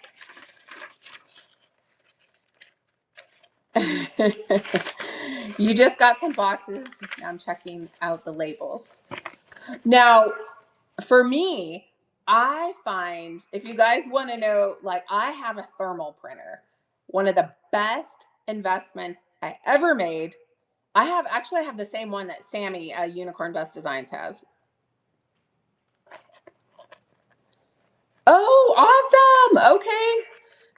You just got some boxes. I'm checking out the labels. Now, for me, I find if you guys want to know, like, I have a thermal printer, one of the best investments I ever made. I have the same one that Sammy, Unicorn Dust Designs has. Oh, awesome. Okay.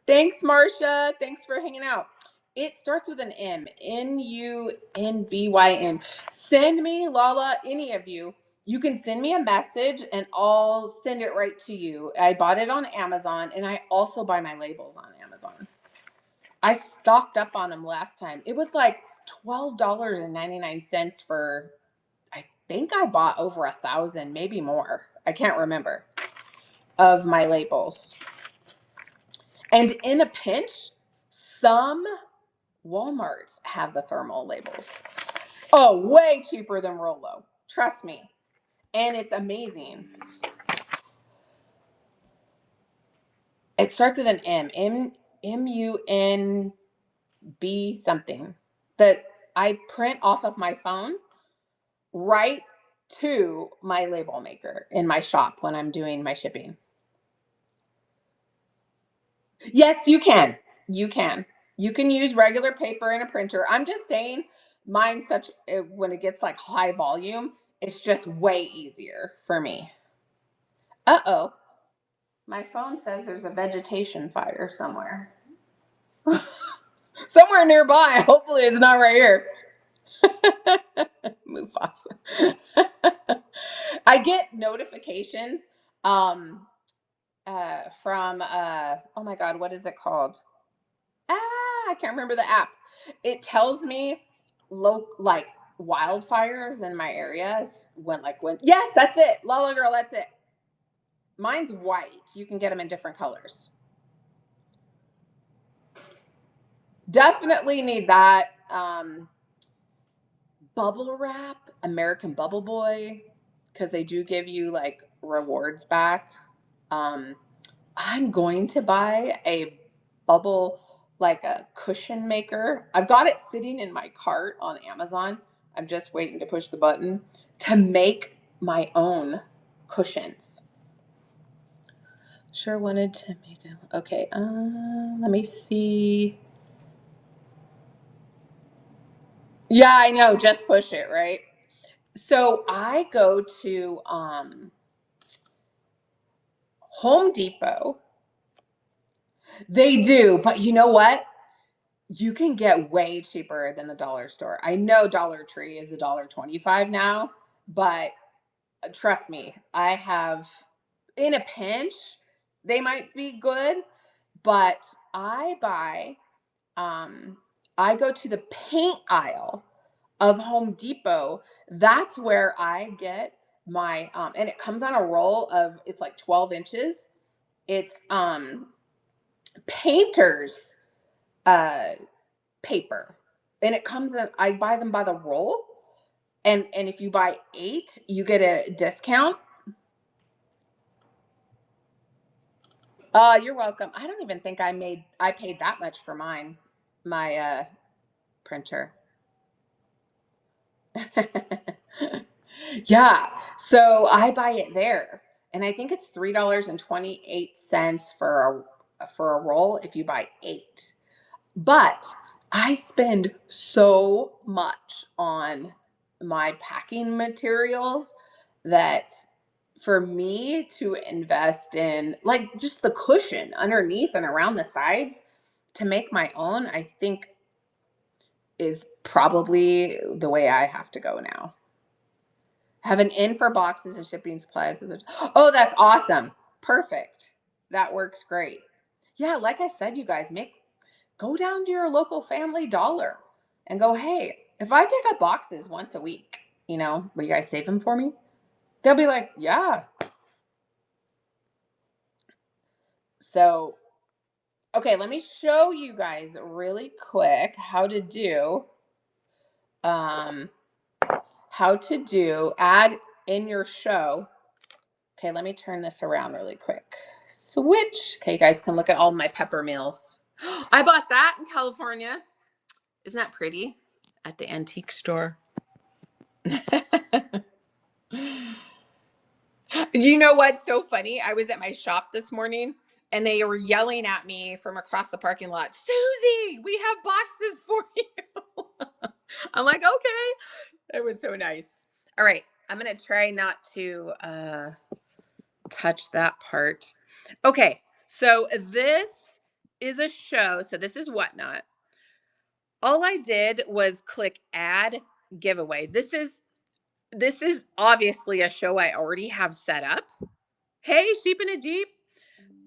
Thanks, Marcia. Thanks for hanging out. It starts with an M. Nunbyn. Send me, Lala, any of you. You can send me a message and I'll send it right to you. I bought it on Amazon and I also buy my labels on Amazon. I stocked up on them last time. It was like $12.99 for, I think I bought over 1,000, maybe more. I can't remember, of my labels. And in a pinch, some Walmarts have the thermal labels. Oh, way cheaper than Rolo. Trust me. And it's amazing. It starts with an M. MUNB something that I print off of my phone right to my label maker in my shop when I'm doing my shipping. Yes, you can. You can. You can use regular paper in a printer. I'm just saying mine's such when it gets like high volume, it's just way easier for me. Uh-oh. My phone says there's a vegetation fire somewhere. Somewhere nearby. Hopefully it's not right here. Mufasa. I get notifications from oh my god, what is it called? I can't remember the app. It tells me like wildfires in my areas when yes, that's it. Lala girl, that's it. Mine's white. You can get them in different colors. Definitely need that. Bubble wrap, American Bubble Boy, because they do give you like rewards back. I'm going to buy a bubble, like a cushion maker. I've got it sitting in my cart on Amazon. I'm just waiting to push the button to make my own cushions. Sure wanted to make it. Okay, let me see. Yeah, I know. Just push it, right? So I go to Home Depot. They do, but you know what? You can get way cheaper than the dollar store. I know Dollar Tree is $1.25 now, but trust me, I have in a pinch, they might be good, but um I go to the paint aisle of Home Depot. That's where I get my and it comes on a roll of it's like 12 inches. It's painters uh paper. And it comes in I buy them by the roll. And if you buy 8, you get a discount. You're welcome. I don't even think I paid that much for mine. My printer. Yeah. So I buy it there. And I think it's $3.28 for a roll if you buy 8. But I spend so much on my packing materials that for me to invest in like just the cushion underneath and around the sides to make my own, I think is probably the way I have to go now. Have an in for boxes and shipping supplies. Oh, that's awesome. Perfect. That works great. Yeah, like I said, you guys go down to your local Family Dollar and go, hey, if I pick up boxes once a week, will you guys save them for me? They'll be like, yeah. So, okay, let me show you guys really quick how to do add in your show. Okay, let me turn this around really quick. Switch. Okay, you guys can look at all my pepper meals. I bought that in California. Isn't that pretty? At the antique store. Do you know what's so funny? I was at my shop this morning and they were yelling at me from across the parking lot, Susie, we have boxes for you. I'm like, okay, That was so nice. All right. I'm going to try not to touch that part. Okay. So this is a show. So this is Whatnot. All I did was click add giveaway. This is obviously a show I already have set up. Hey, sheep in a Jeep.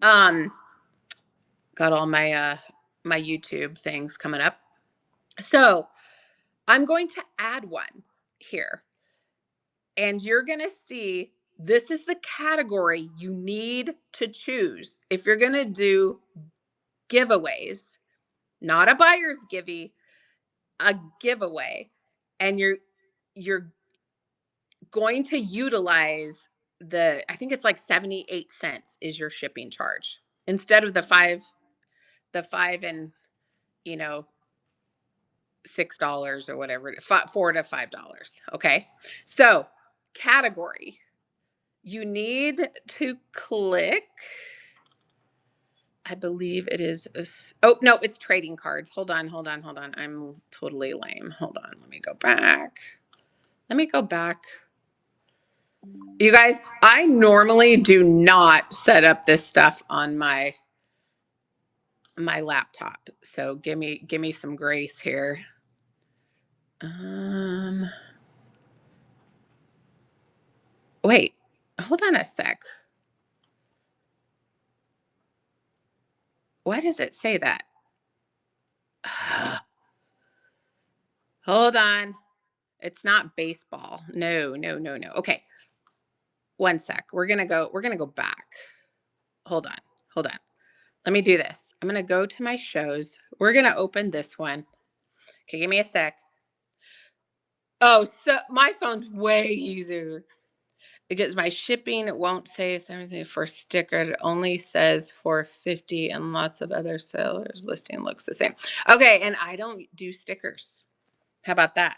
Um, got all my YouTube things coming up. So I'm going to add one here. And you're going to see this is the category you need to choose if you're going to do giveaways, not a buyer's givey, a giveaway. And you're going to utilize I think it's like 78 cents is your shipping charge instead of the five and you know $6 or whatever, $4 to $5. Okay. So category, you need to click, I believe it is, oh no, it's trading cards. Hold on. I'm totally lame. Hold on. Let me go back. You guys, I normally do not set up this stuff on my laptop. So give me some grace here. Wait, hold on a sec. Why does it say that? Hold on. It's not baseball. No. Okay. One sec. We're going to go back. Hold on. Let me do this. I'm going to go to my shows. We're going to open this one. Okay, give me a sec. Oh, so my phone's way easier. Because my shipping, it won't say something for sticker. It only says for 50 and lots of other sellers listing looks the same. Okay, and I don't do stickers. How about that?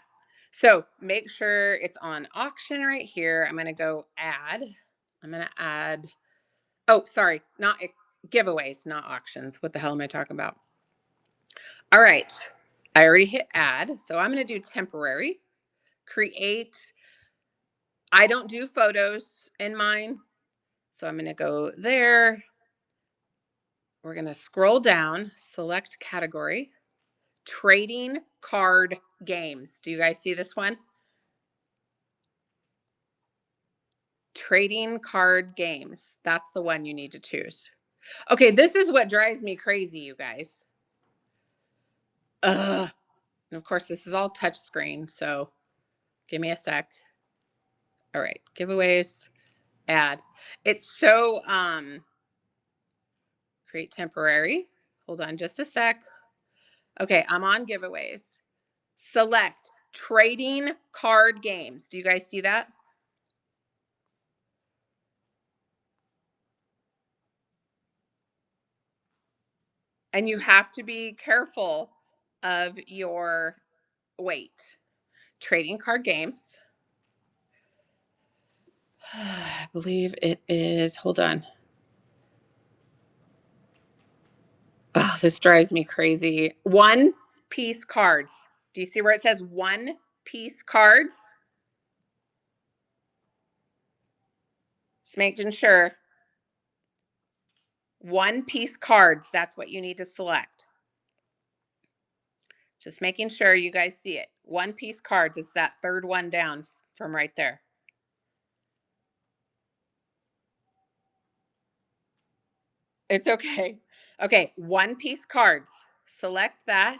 So make sure it's on auction right here. I'm going to go add. I'm going to add. Oh, sorry, not giveaways, not auctions. What the hell am I talking about? All right. I already hit add. So I'm going to do temporary. Create. I don't do photos in mine. So I'm going to go there. We're going to scroll down, select category, trading card games. Do you guys see this one? Trading card games. That's the one you need to choose. Okay, this is what drives me crazy, you guys. Ugh. And of course, this is all touch screen, so give me a sec. All right, giveaways, add. It's so, create temporary. Hold on just a sec. Okay, I'm on giveaways. Select trading card games. Do you guys see that? And you have to be careful of your weight. Trading card games. I believe it is, hold on. Oh, this drives me crazy. One piece cards. Do you see where it says one piece cards? Just making sure. One piece cards. That's what you need to select. Just making sure you guys see it. One piece cards. It's that third one down from right there. It's okay. Okay, one piece cards. Select that.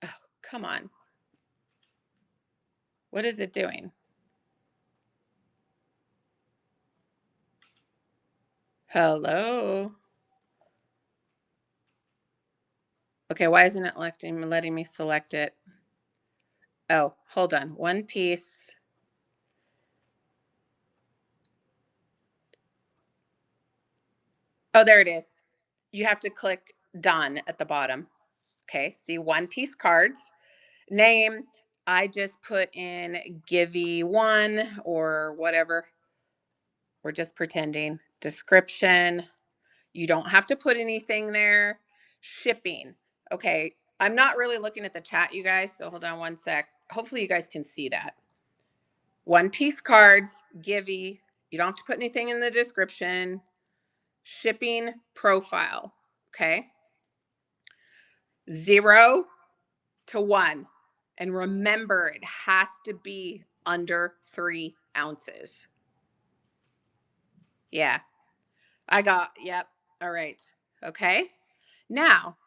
Oh, come on. What is it doing? Hello. Okay, why isn't it letting me select it? Oh, hold on. One piece. Oh, there it is. You have to click done at the bottom. Okay, see one piece cards. Name, I just put in Givey1 or whatever. We're just pretending. Description. You don't have to put anything there. Shipping. Okay, I'm not really looking at the chat, you guys, so hold on one sec. Hopefully you guys can see that. One piece cards, Givey. You don't have to put anything in the description. Shipping profile, okay? 0 to 1. And remember, it has to be under 3 ounces. Yeah, I got, yep. All right. Okay. Now,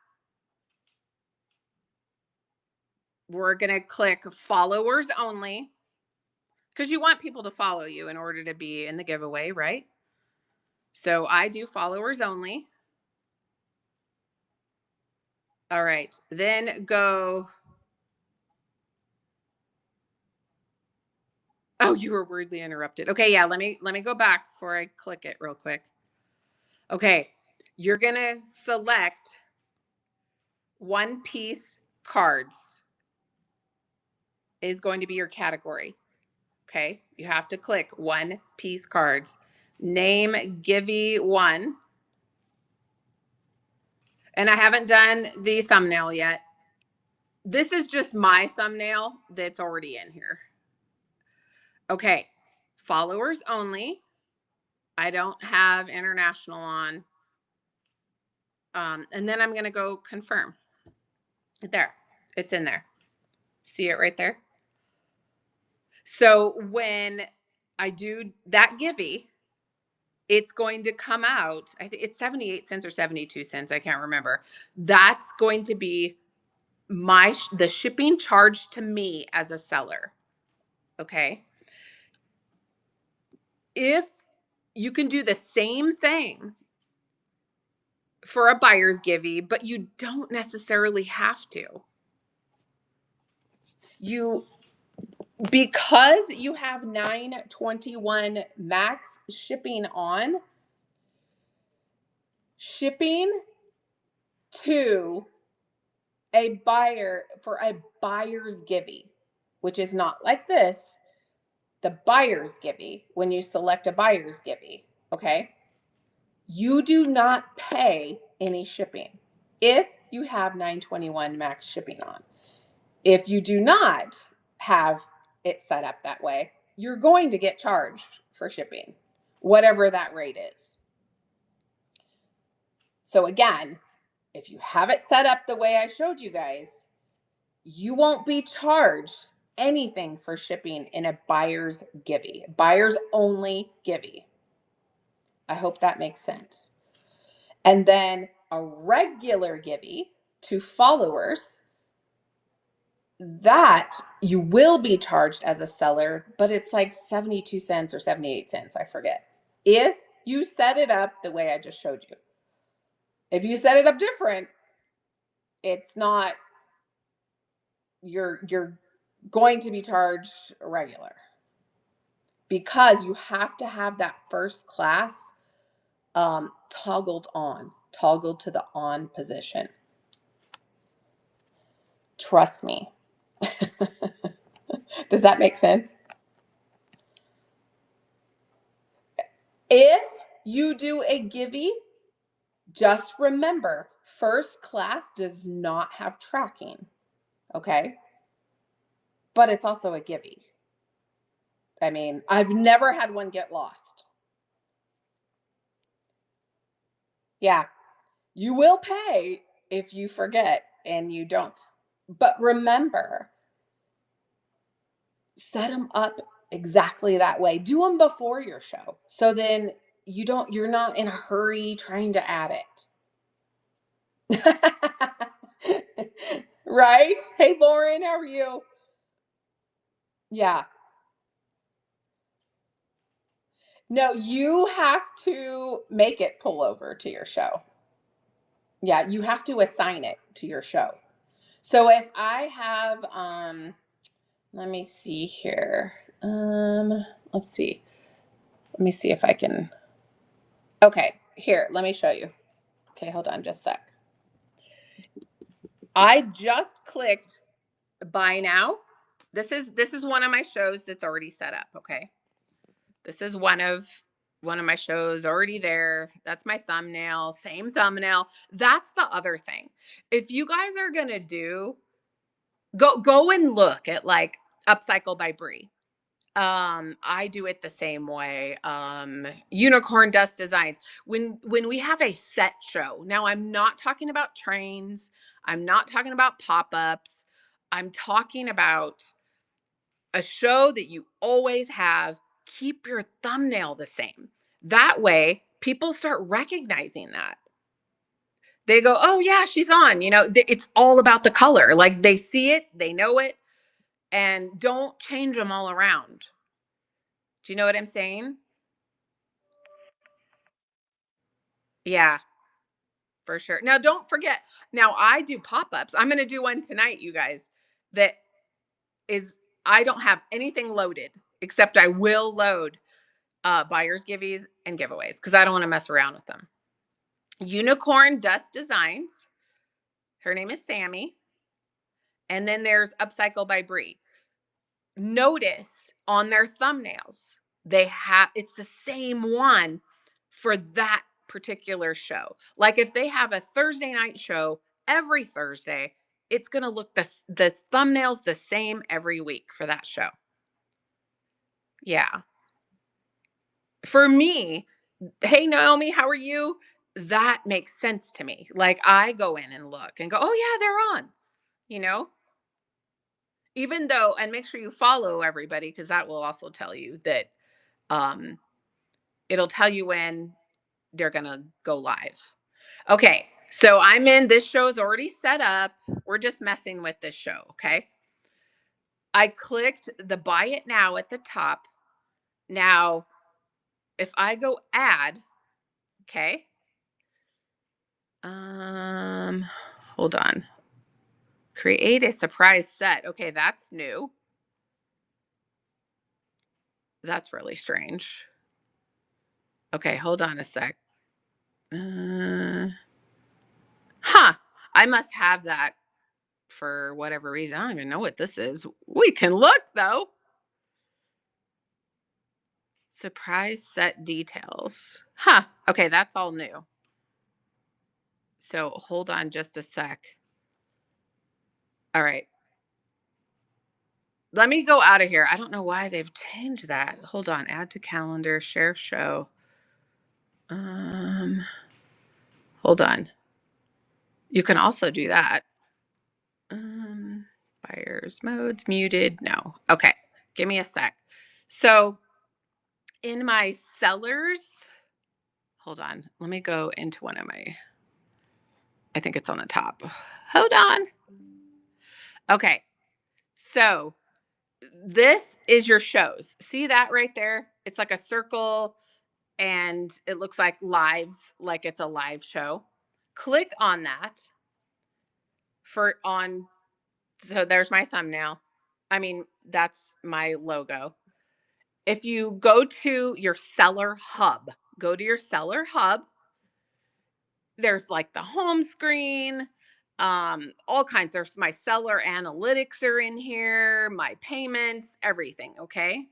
we're going to click followers only because you want people to follow you in order to be in the giveaway, right? So I do followers only. All right. Then go. Oh, you were rudely interrupted. Okay, yeah, let me go back before I click it real quick. Okay. You're going to select one piece cards is going to be your category. Okay. You have to click one piece cards. Name Givey 1. And I haven't done the thumbnail yet. This is just my thumbnail that's already in here. Okay. Followers only. I don't have international on. And then I'm going to go confirm. There. It's in there. See it right there? So when I do that Givey, it's going to come out. I think it's 78 cents or 72 cents. I can't remember. That's going to be the shipping charge to me as a seller. Okay. If you can do the same thing for a buyer's Givey, but you don't necessarily have to. Because you have 921 max shipping on, shipping to a buyer for a buyer's Givey, which is not like this, the buyer's Givey, when you select a buyer's Givey, okay, you do not pay any shipping if you have 921 max shipping on. If you do not have it set up that way, you're going to get charged for shipping, whatever that rate is. So again, if you have it set up the way I showed you guys, you won't be charged anything for shipping in a buyer's Givey, buyer's only Givey. I hope that makes sense. And then a regular Givey to followers, that you will be charged as a seller, but it's like 72 cents or 78 cents, I forget. If you set it up the way I just showed you. If you set it up different, it's not, you're going to be charged regular, because you have to have that first class toggled to the on position. Trust me. Does that make sense? If you do a Givey, just remember, first class does not have tracking, okay? But it's also a Givey. I mean, I've never had one get lost. Yeah, you will pay if you forget and you don't. But remember, set them up exactly that way. Do them before your show. So then you're not in a hurry trying to add it. Right? Hey, Lauren, how are you? Yeah. No, you have to make it pull over to your show. Yeah, you have to assign it to your show. So if I have, let me see here. Let's see. Let me see if I can. Okay, here, let me show you. Okay, hold on just a sec. I just clicked buy now. This is one of my shows that's already set up, okay? This is one of One of my shows already there. That's my thumbnail, same thumbnail. That's the other thing. If you guys are going to do go and look at like Upcycle by Brie. I do it the same way. Unicorn Dust Designs. When we have a set show. Now I'm not talking about trains. I'm not talking about pop-ups. I'm talking about a show that you always have. Keep your thumbnail the same. That way, people start recognizing that. They go, "Oh yeah, she's on." It's all about the color. Like they see it, they know it, and don't change them all around. Do you know what I'm saying? Yeah, for sure. Now, don't forget. Now, I do pop-ups. I'm going to do one tonight, you guys. That is, I don't have anything loaded except I will load buyers giveaways and giveaways because I don't want to mess around with them. Unicorn Dust Designs. Her name is Sammy. And then there's Upcycle by Brie. Notice on their thumbnails, it's the same one for that particular show. Like if they have a Thursday night show every Thursday, it's going to look the thumbnails the same every week for that show. Yeah. For me, hey Naomi, how are you? That makes sense to me. Like I go in and look and go, "Oh yeah, they're on." You know? Even though, and make sure you follow everybody because that will also tell you that um it'll tell you when they're going to go live. Okay. So I'm in, this show's already set up. We're just messing with this show, okay? I clicked the buy it now at the top. Now, if I go add, okay? Um Hold on. Create a surprise set. Okay, that's new. That's really strange. Okay, hold on a sec. Uh, huh. I must have that for whatever reason. I don't even know what this is. We can look though. Surprise set details. Huh. Okay, that's all new. So hold on just a sec. All right. Let me go out of here. I don't know why they've changed that. Hold on. Add to calendar, share show. Um, Hold on. You can also do that. Um, Buyers modes muted. No. Okay. Give me a sec. So in my sellers, hold on. Let me go into one of my, I think it's on the top. Hold on. Okay. So this is your shows. See that right there? It's like a circle and it looks like lives, like it's a live show. Click on that for on. So there's my thumbnail. I mean, that's my logo. If you go to your seller hub, go to your seller hub, there's like the home screen, all kinds. There's my seller analytics are in here, my payments, everything. Okay.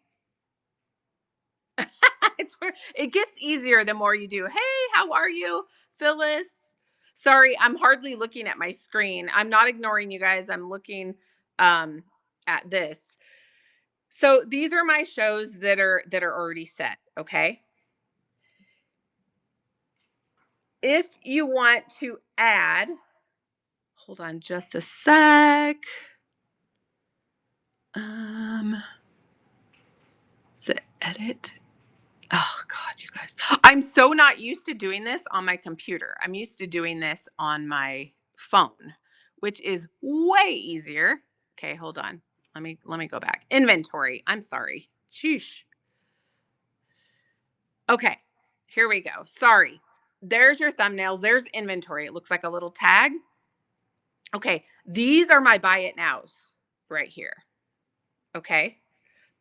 It gets easier the more you do. Hey, how are you, Phyllis? Sorry, I'm hardly looking at my screen. I'm not ignoring you guys. I'm looking um at this. So these are my shows that are already set, okay? If you want to add, hold on just a sec. Is it edit? Oh God, you guys. I'm so not used to doing this on my computer. I'm used to doing this on my phone, which is way easier. Okay, hold on. Let me go back. Inventory. I'm sorry. Sheesh. Okay. Here we go. Sorry. There's your thumbnails. There's inventory. It looks like a little tag. Okay. These are my buy it nows right here. Okay.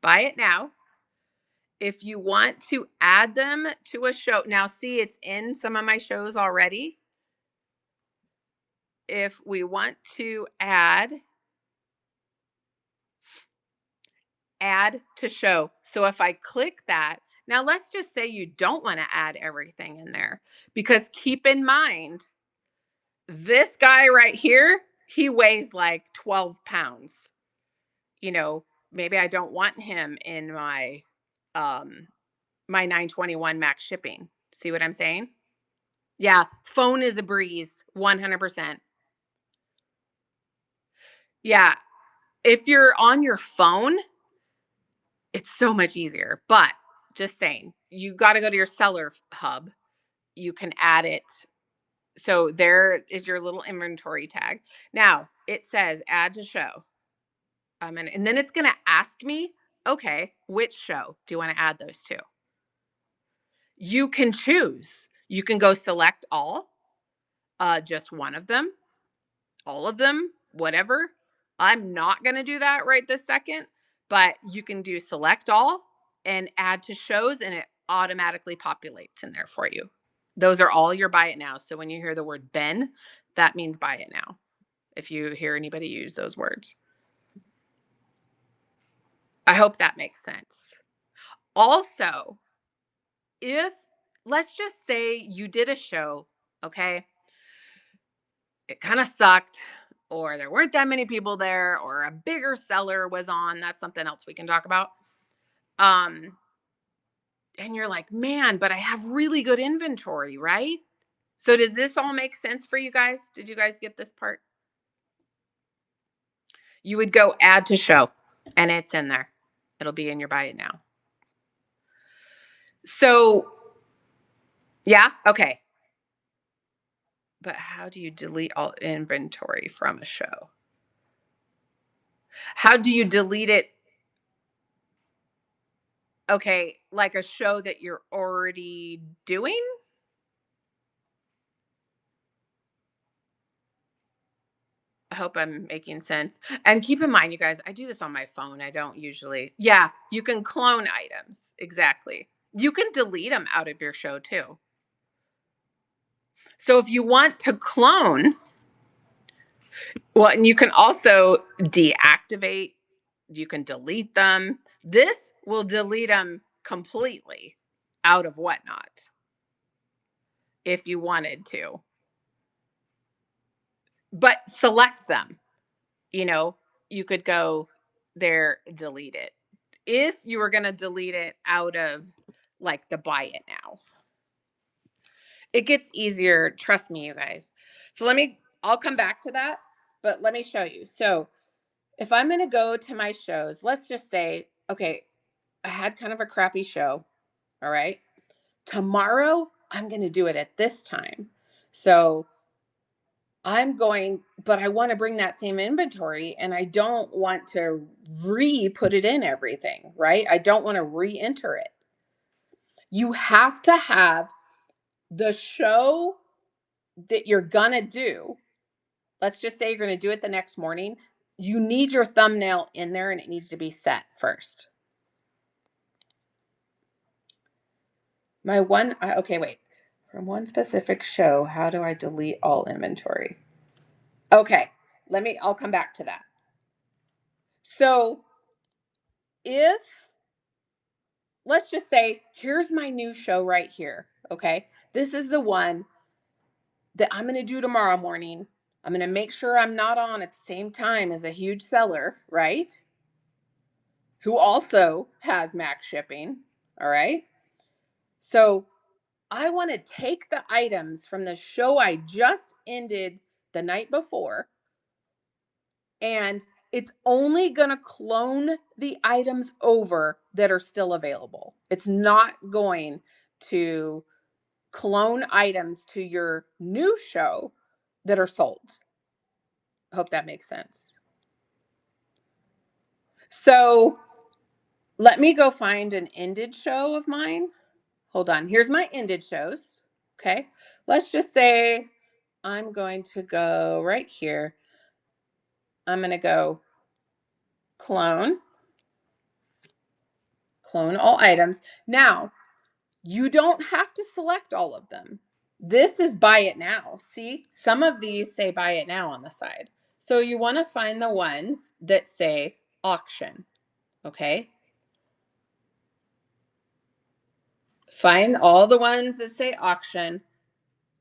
Buy it now. If you want to add them to a show, now see it's in some of my shows already. If we want to add to show. So if I click that, Now, let's just say you don't want to add everything in there because keep in mind, this guy right here, he weighs like 12 pounds. You know, maybe I don't want him in um my 921 max shipping. See what I'm saying? Yeah, phone is a breeze, 100%. Yeah, if you're on your phone, it's so much easier. But just saying, you got to go to your seller hub. You can add it. So there is your little inventory tag. Now it says add to show. And then it's going to ask me, okay, which show do you want to add those to? You can choose. You can go select all, just one of them, all of them, whatever. I'm not going to do that right this second, but you can do select all and add to shows, and it automatically populates in there for you. Those are all your buy it now. So when you hear the word Ben, that means buy it now. If you hear anybody use those words, I hope that makes sense. Also, if let's just say you did a show, okay, it kind of sucked, or there weren't that many people there, or a bigger seller was on. That's something else we can talk about. Um, and you're like, man, but I have really good inventory, right? So does this all make sense for you guys? Did you guys get this part? You would go add to show, and it's in there. It'll be in your buy it now. So, yeah, okay. But how do you delete all inventory from a show? How do you delete it? Okay, like a show that you're already doing? I hope I'm making sense. And keep in mind, you guys, I do this on my phone. I don't usually. Yeah, you can clone items. Exactly. You can delete them out of your show too. So if you want to clone, well, and you can also deactivate, you can delete them. This will delete them completely out of Whatnot if you wanted to, but select them. You know, you could go there, delete it. If you were going to delete it out of like the buy it now, it gets easier. Trust me, you guys. So I'll come back to that, but let me show you. So if I'm going to go to my shows, let's just say, okay, I had kind of a crappy show. All right. Tomorrow, I'm going to do it at this time. So but I want to bring that same inventory and I don't want to put it in everything, right? I don't want to re enter it. You have to have the show that you're going to do. Let's just say you're going to do it the next morning. You need your thumbnail in there and it needs to be set first. Okay, wait. From one specific show, how do I delete all inventory? Okay, I'll come back to that. So if, let's just say, here's my new show right here. Okay, this is the one that I'm going to do tomorrow morning. I'm going to make sure I'm not on at the same time as a huge seller, right? Who also has max shipping. All right. So I want to take the items from the show I just ended the night before, and it's only going to clone the items over that are still available. It's not going to clone items to your new show that are sold. I hope that makes sense. So let me go find an ended show of mine. Hold on. Here's my ended shows. Okay. Let's just say I'm going to go right here. I'm going to go clone all items. Now, you don't have to select all of them. This is buy it now. See, some of these say buy it now on the side. So you want to find the ones that say auction. Okay. Find all the ones that say auction.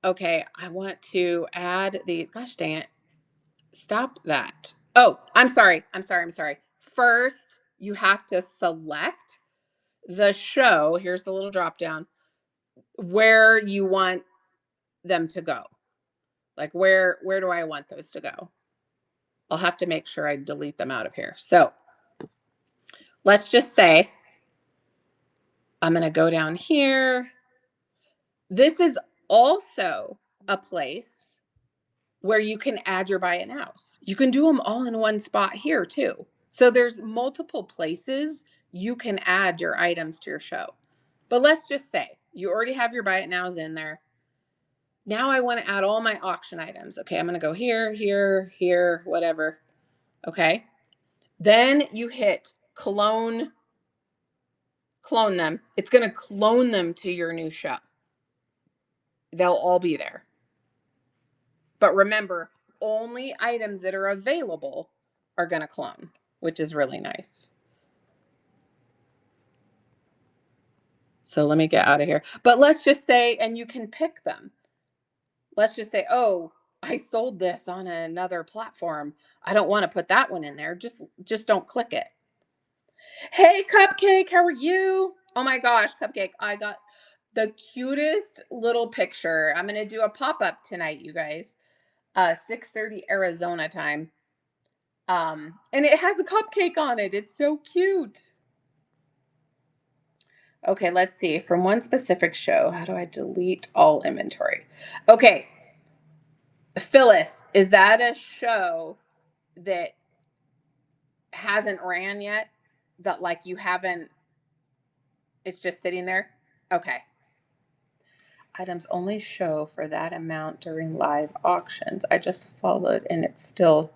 Okay, I want to add these. Gosh dang it. Stop that. Oh, I'm sorry. I'm sorry. First, you have to select the show. Here's the little drop down where you want them to go. Like where do I want those to go? I'll have to make sure I delete them out of here. So, let's just say I'm going to go down here. This is also a place where you can add your buy it nows. You can do them all in one spot here too. So there's multiple places you can add your items to your show. But let's just say you already have your buy it nows in there. Now I want to add all my auction items. Okay, I'm going to go here, here, here, whatever. Okay. Then you hit clone them. It's going to clone them to your new show. They'll all be there. But remember, only items that are available are going to clone, which is really nice. So let me get out of here. But let's just say, and you can pick them. Let's just say, oh, I sold this on another platform. I don't want to put that one in there. Just don't click it. Hey, Cupcake, how are you? Oh my gosh, Cupcake, I got the cutest little picture. I'm going to do a pop-up tonight, you guys. 6:30 Arizona time. And it has a cupcake on it. It's so cute. Okay, let's see. From one specific show, how do I delete all inventory? Okay. Phyllis, is that a show that hasn't ran yet? That like you haven't, it's just sitting there? Okay. Items only show for that amount during live auctions. I just followed and it's still.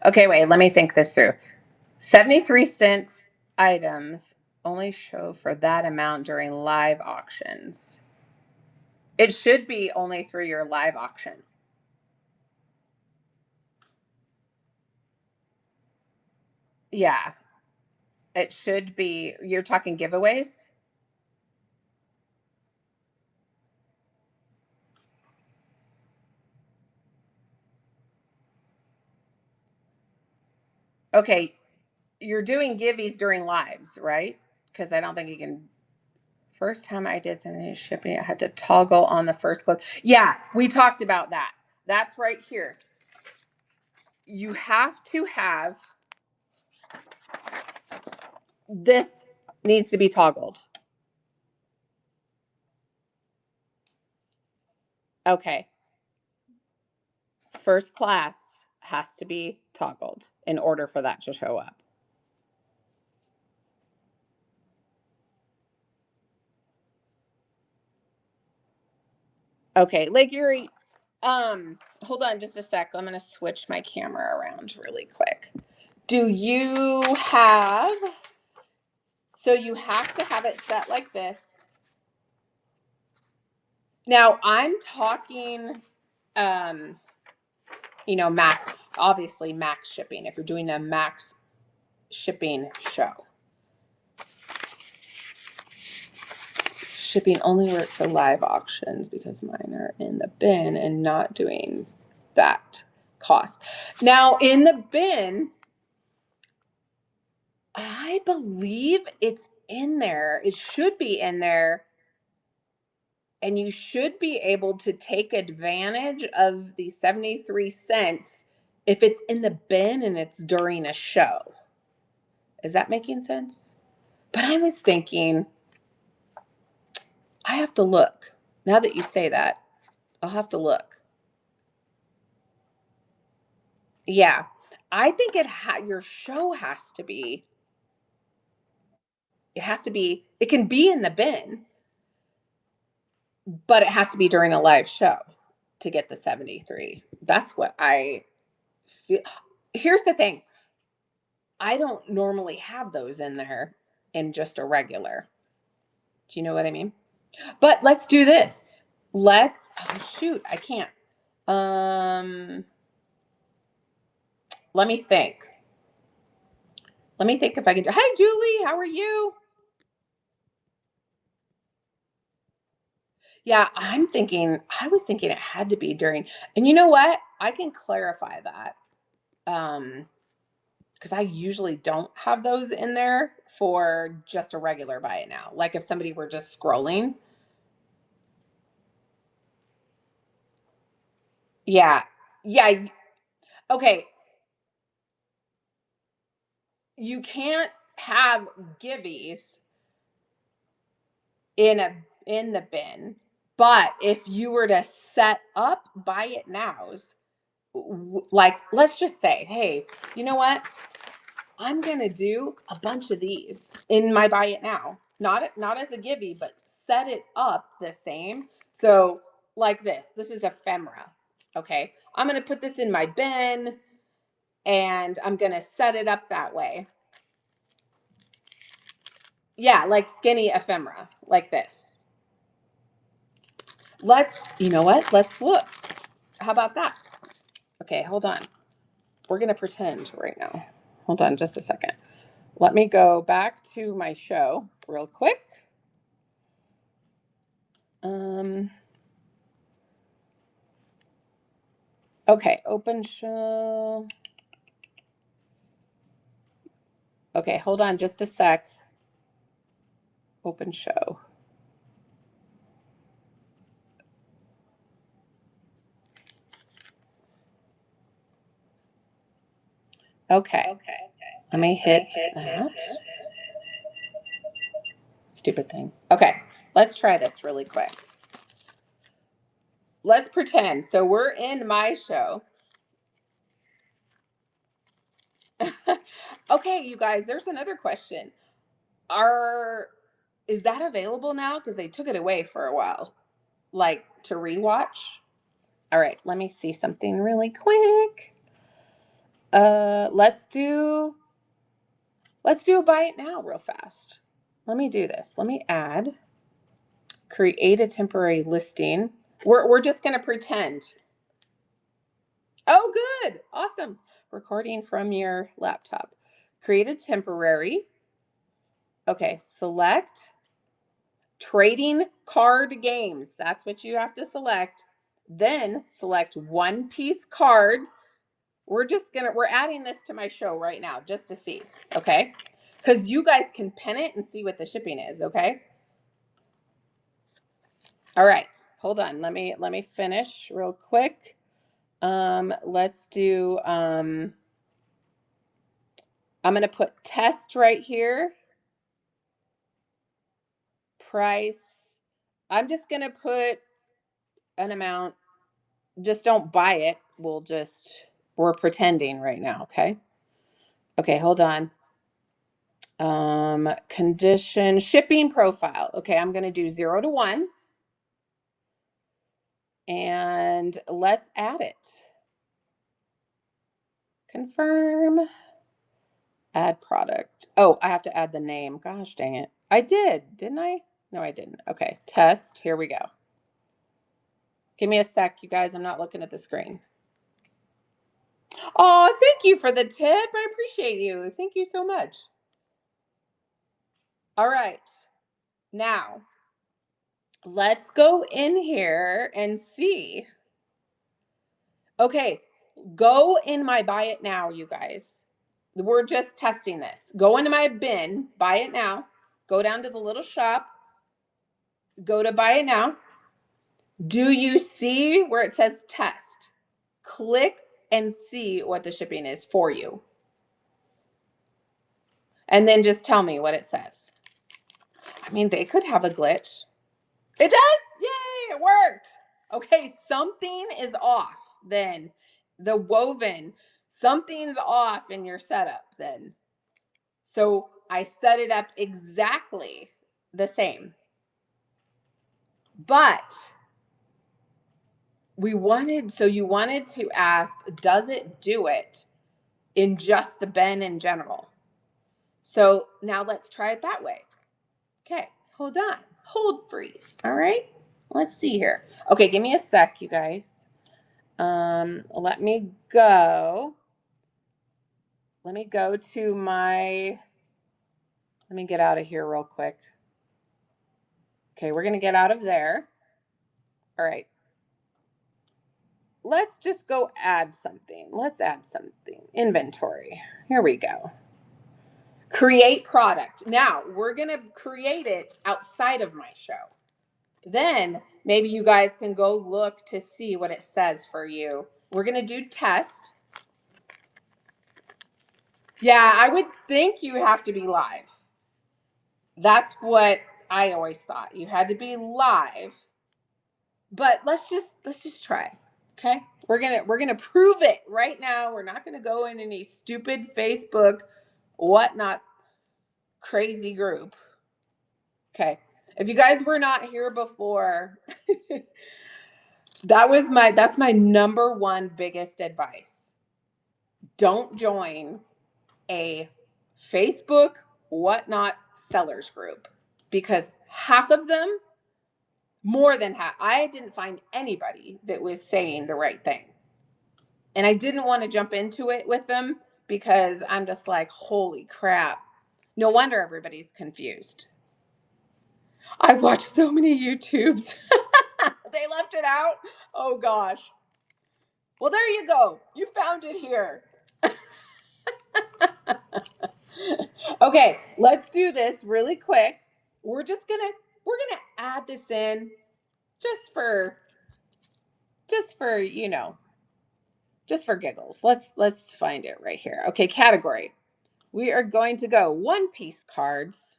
Okay, wait, let me think this through. 73 cents items only show for that amount during live auctions. It should be only through your live auction. Yeah, it should be. You're talking giveaways? Okay, you're doing giveaways during lives, right? Because I don't think you can. First time I did something shipping, I had to toggle on the first close. Yeah, we talked about that. That's right here. You have to have this needs to be toggled. Okay. First class has to be toggled in order for that to show up. Okay, Lake Erie. Hold on just a sec. I'm gonna switch my camera around really quick. Do you have, so you have to have it set like this. Now I'm talking max, obviously max shipping if you're doing a max shipping show. Shipping only work for live auctions because mine are in the bin and not doing that cost. Now in the bin, I believe it's in there. It should be in there. And you should be able to take advantage of the 73 cents if it's in the bin and it's during a show. Is that making sense? But I was thinking, I have to look. Now that you say that, I'll have to look. Yeah. I think your show has to be, it can be in the bin, but it has to be during a live show to get the 73. That's what I feel. Here's the thing. I don't normally have those in there in just a regular. Do you know what I mean? But let's do this. Oh shoot, I can't. Let me think. Let me think if I can do. Hi Julie, how are you? Yeah, I was thinking it had to be during, and you know what? I can clarify that. Because I usually don't have those in there for just a regular buy it now. Like if somebody were just scrolling. Yeah. Yeah. Okay. You can't have giveies in the bin, but if you were to set up buy it nows, like let's just say, hey, you know what? I'm gonna do a bunch of these in my buy it now. Not as a givey, but set it up the same. So like this. This is ephemera. Okay. I'm gonna put this in my bin and I'm gonna set it up that way. Yeah, like skinny ephemera, like this. You know what? Let's look. How about that? Okay, hold on. We're gonna pretend right now. Hold on just a second. Let me go back to my show real quick. Um, okay, open show. Okay, hold on just a sec. Open show. Okay. Let me hit that. Stupid thing. Okay, let's try this really quick. Let's pretend. So we're in my show. Okay, you guys, there's another question. Are is that available now? Because they took it away for a while. Like to rewatch? All right, let me see something really quick. Let's do a buy it now real fast. Let me do this. Let me create a temporary listing. We're just gonna pretend. Oh, good. Awesome. Recording from your laptop. Create a temporary. Okay, select trading card games. That's what you have to select. Then select one piece cards. We're adding this to my show right now just to see. Okay. Because you guys can pin it and see what the shipping is. Okay. All right. Hold on. Let me finish real quick. Let's do I'm gonna put test right here. Price. I'm just gonna put an amount. Just don't buy it. We're pretending right now, okay? Okay, hold on. Condition shipping profile. Okay, I'm going to do 0 to 1 and let's add it. Confirm. Add product. Oh, I have to add the name. Gosh, dang it. I did, didn't I? No, I didn't. Okay, test. Here we go. Give me a sec, you guys. I'm not looking at the screen. Oh, thank you for the tip. I appreciate you. Thank you so much. All right. Now, let's go in here and see. Okay, go in my buy it now, you guys. We're just testing this. Go into my bin, buy it now. Go down to the little shop, go to buy it now. Do you see where it says test? Click and see what the shipping is for you. And then just tell me what it says. I mean, they could have a glitch. It does? Yay, it worked. Okay, something is off then. The woven, something's off in your setup then. So I set it up exactly the same. But you wanted to ask, does it do it in just the bin in general? So now let's try it that way. Okay, hold on. Hold freeze. All right. Let's see here. Okay, give me a sec, you guys. Let me go. Let me go to my, let me get out of here real quick. Okay, we're going to get out of there. All right. Let's just go add something. Let's add something. Inventory. Here we go. Create product. Now, we're going to create it outside of my show. Then maybe you guys can go look to see what it says for you. We're going to do test. Yeah, I would think you have to be live. That's what I always thought. You had to be live. But let's just try. Okay? We're going to prove it right now. We're not going to go in any stupid Facebook whatnot crazy group. Okay. If you guys were not here before, that's my number one biggest advice. Don't join a Facebook whatnot sellers group, because half of them, more than half, I didn't find anybody that was saying the right thing. And I didn't want to jump into it with them because I'm just like, holy crap. No wonder everybody's confused. I've watched so many YouTubes. They left it out. Oh gosh. Well, there you go. You found it here. Okay, let's do this really quick. We're gonna add this in just for just for giggles. Let's find it right here. Okay, category. We are going to go One Piece cards.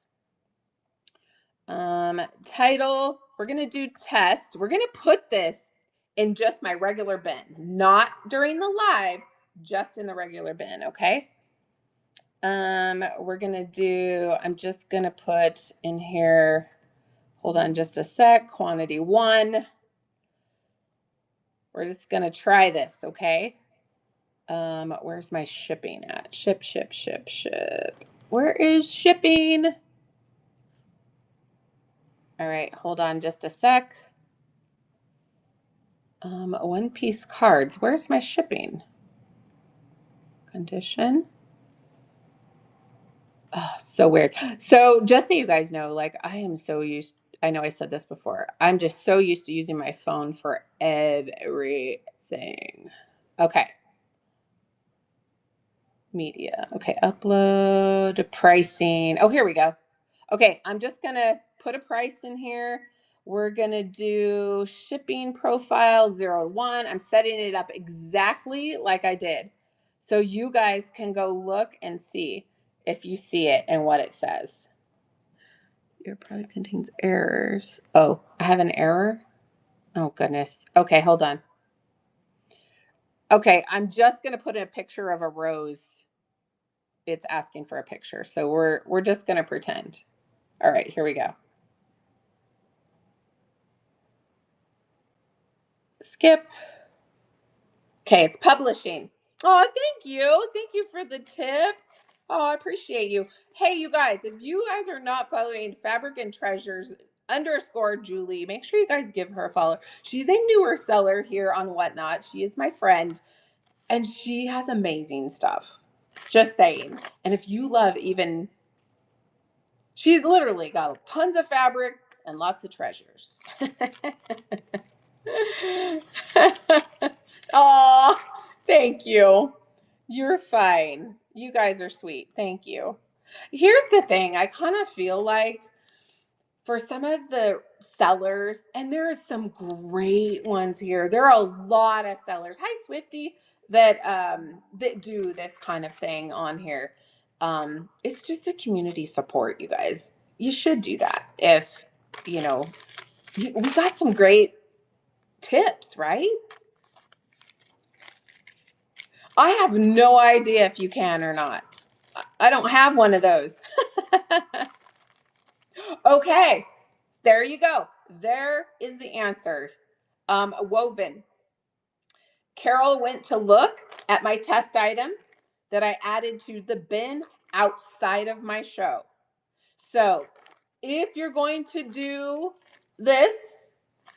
Title, we're going to do test. We're going to put this in just my regular bin, not during the live, just in the regular bin, okay? We're going to do, I'm just going to put in here, hold on just a sec, quantity 1. We're just going to try this, okay? Where's my shipping at? Ship. Where is shipping? All right, hold on just a sec. One Piece cards. Where's my shipping? Condition. Oh, so weird. So just so you guys know, like I am so used, I know I said this before. I'm just so used to using my phone for everything. Okay. Media. Okay, upload, pricing. Oh, here we go. Okay, I'm just going to put a price in here. We're going to do shipping profile 01. I'm setting it up exactly like I did. So you guys can go look and see if you see it and what it says. Your product contains errors. Oh, I have an error? Oh, goodness. Okay, hold on. Okay, I'm just going to put in a picture of a rose. It's asking for a picture. So we're just going to pretend. All right, here we go. Skip. Okay, it's publishing. Oh, thank you. Thank you for the tip. Oh, I appreciate you. Hey, you guys, if you guys are not following Fabric and Treasures _ Julie, make sure you guys give her a follow. She's a newer seller here on Whatnot. She is my friend, and she has amazing stuff. Just saying. And if you love even, she's literally got tons of fabric and lots of treasures. Oh, thank you. You're fine. You guys are sweet. Thank you. Here's the thing. I kind of feel like for some of the sellers, and there are some great ones here. There are a lot of sellers. Hi, Swifty, that do this kind of thing on here. It's just a community support, you guys. You should do that if we got some great tips, right? I have no idea if you can or not. I don't have one of those. Okay, there you go. There is the answer. Woven. Carol went to look at my test item that I added to the bin outside of my show. So if you're going to do this,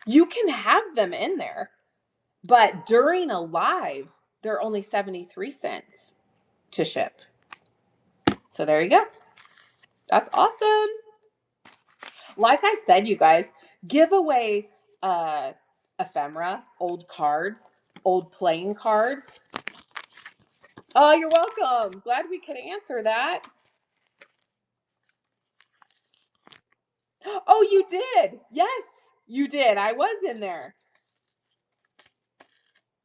you can have them in there. But during a live, they're only 73 cents to ship. So there you go. That's awesome. Like I said, you guys, give away ephemera, old cards, old playing cards. Oh, you're welcome. Glad we could answer that. Oh, you did. Yes, you did. I was in there.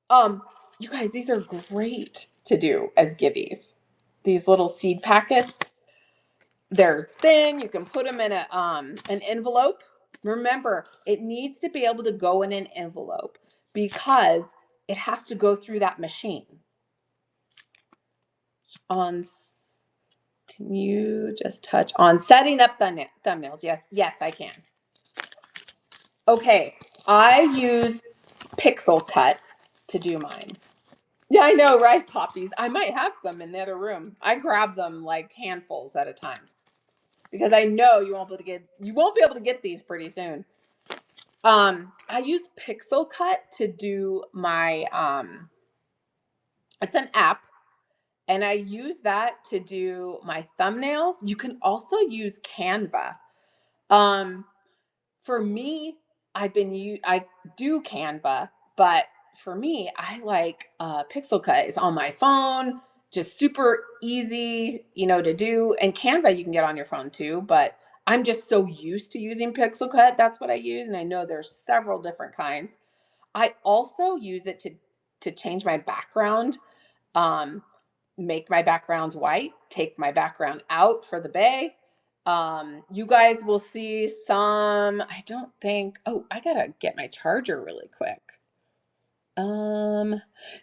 Um, you guys, these are great to do as giveies. These little seed packets. They're thin. You can put them in an envelope. Remember, it needs to be able to go in an envelope because it has to go through that machine. Can you just touch on setting up thumbnails? Yes, yes, I can. Okay, I use Pixelcut to do mine. Yeah, I know, right, poppies? I might have some in the other room. I grab them like handfuls at a time because I know you won't be able to get these pretty soon. I use Pixelcut to do my it's an app, and I use that to do my thumbnails. You can also use Canva. Um, for me, I do Canva, but for me, I like Pixelcut. It's on my phone, just super easy, to do. And Canva you can get on your phone too, but I'm just so used to using Pixelcut. That's what I use, and I know there's several different kinds. I also use it to change my background. Um, Make my background white, take my background out for the bay. You guys will see some, I don't think, oh, I gotta get my charger really quick.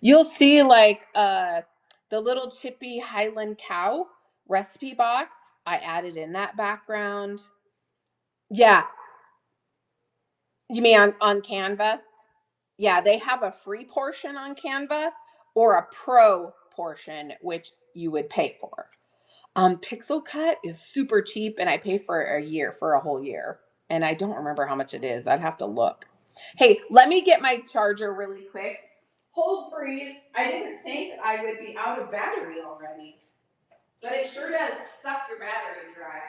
You'll see like the little chippy Highland cow recipe box. I added in that background. Yeah, you mean on Canva? Yeah, they have a free portion on Canva or a pro portion, which you would pay for. Pixelcut is super cheap, and I pay for a whole year. And I don't remember how much it is. I'd have to look. Hey, let me get my charger really quick. Hold freeze. I didn't think I would be out of battery already, but it sure does suck your battery dry.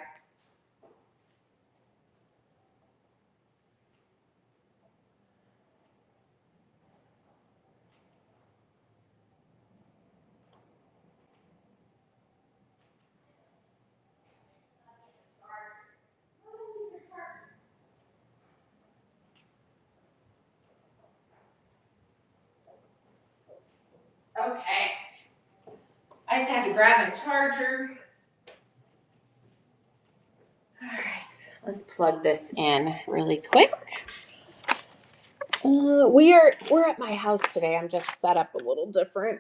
Okay. I just had to grab my charger. All right, let's plug this in really quick. We're at my house today. I'm just set up a little different.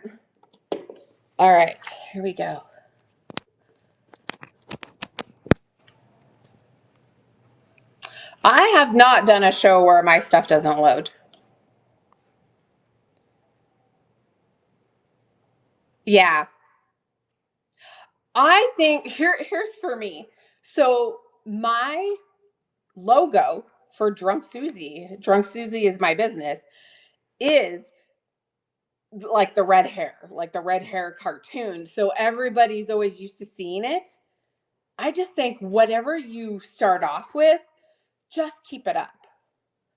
All right, here we go. I have not done a show where my stuff doesn't load. Yeah. I think here's for me. So my logo for Drunk Susie is my business, is like the red hair cartoon. So everybody's always used to seeing it. I just think whatever you start off with, just keep it up.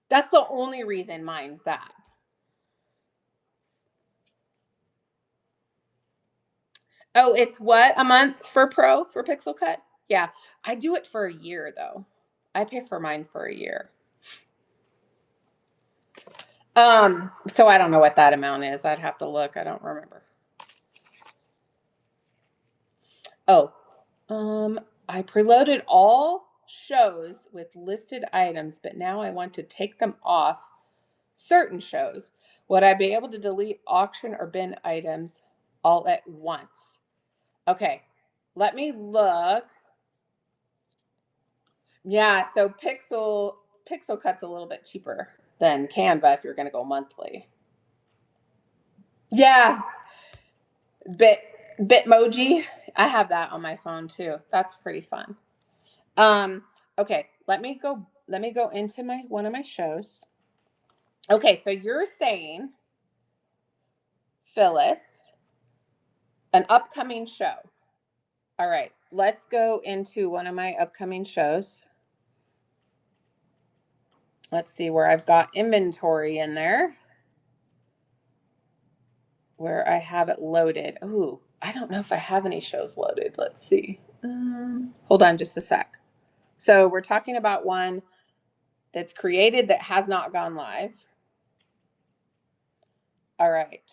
That's the only reason mine's that. Oh, it's what, a month for Pro for Pixelcut? Yeah. I do it for a year though. I pay for mine for a year. So I don't know what that amount is. I'd have to look. I don't remember. Oh, I preloaded all shows with listed items, but now I want to take them off certain shows. Would I be able to delete auction or bin items all at once? Okay, let me look. Yeah, so Pixelcut's a little bit cheaper than Canva if you're going to go monthly. Yeah, Bit Bitmoji. I have that on my phone too. That's pretty fun. Um, okay, let me go into my one of my shows. Okay, so you're saying, Phyllis, an upcoming show. All right, let's go into one of my upcoming shows. Let's see where I've got inventory in there, where I have it loaded. Ooh, I don't know if I have any shows loaded. Let's see. Hold on just a sec. So we're talking about one that's created that has not gone live. All right.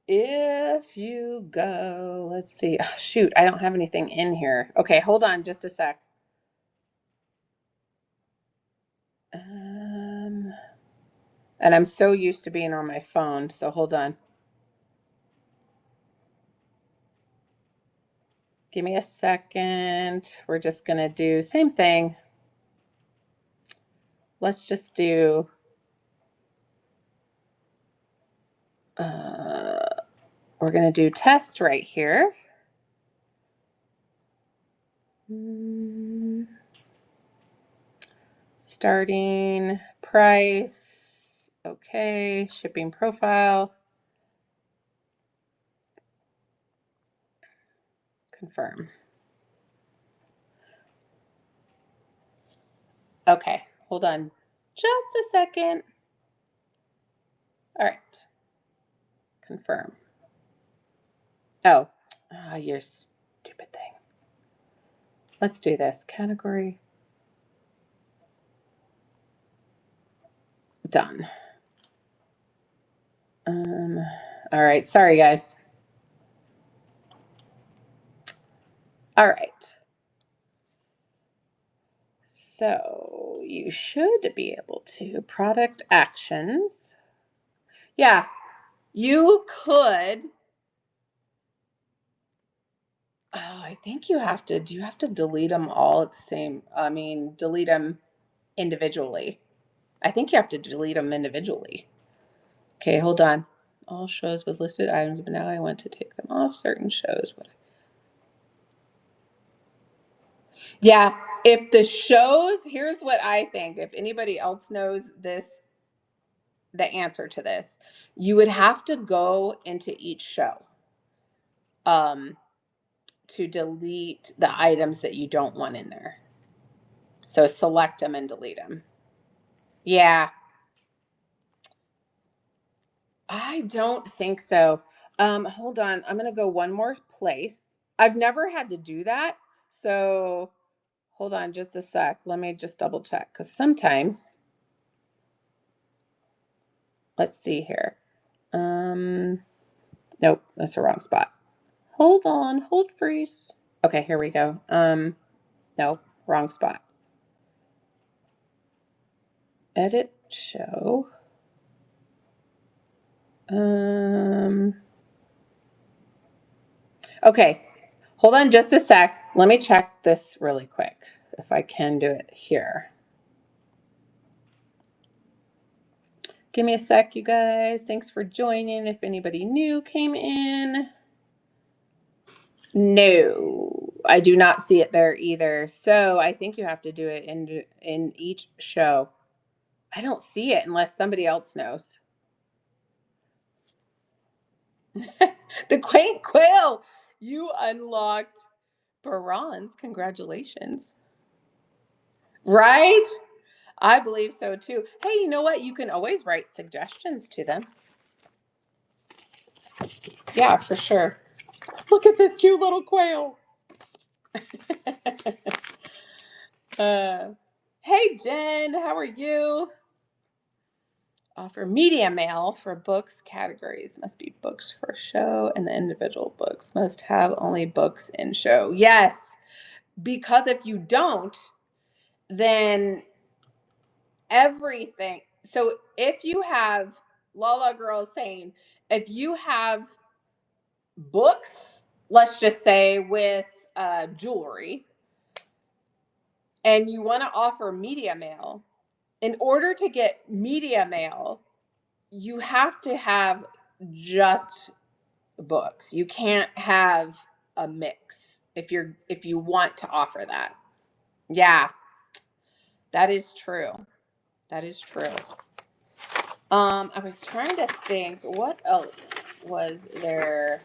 If you go, let's see. Oh, shoot, I don't have anything in here. Okay, hold on just a sec. And I'm so used to being on my phone, so hold on. Give me a second. We're just gonna do same thing. Let's just do we're gonna do test right here. Starting price. Okay, shipping profile. Confirm. Okay, hold on just a second. All right. Confirm. Oh, your stupid thing. Let's do this. Category. Done. All right. Sorry, guys. All right. So you should be able to product actions. Yeah, you could. Oh, I think you have to. Do you have to delete them all at the same? I mean, delete them individually. I think you have to delete them individually. Okay, hold on. All shows with listed items, but now I want to take them off certain shows. Yeah, if the shows, here's what I think. If anybody else knows this, the answer to this, you would have to go into each show um, to delete the items that you don't want in there. So select them and delete them. Yeah, I don't think so. Hold on. I'm going to go one more place. I've never had to do that. So hold on just a sec. Let me just double check because sometimes, let's see here. Nope, that's the wrong spot. Hold on, hold freeze. Okay, here we go. No, wrong spot. Edit show. Okay, hold on just a sec. Let me check this really quick if I can do it here. Give me a sec, you guys. Thanks for joining. If anybody new came in. No, I do not see it there either. So I think you have to do it in each show. I don't see it unless somebody else knows. The quaint quail, you unlocked bronze. Congratulations. Right? I believe so too. Hey, you know what? You can always write suggestions to them. Yeah, for sure. Look at this cute little quail. Hey, Jen, how are you? Offer media mail for books categories. Must be books for show, and the individual books must have only books in show. Yes, because if you don't, then everything. So if you have, Lala Girl is saying, if you have books, let's just say with jewelry, and you want to offer media mail, in order to get media mail, you have to have just books. You can't have a mix if you want to offer that. Yeah, that is true. That is true. I was trying to think what else was there.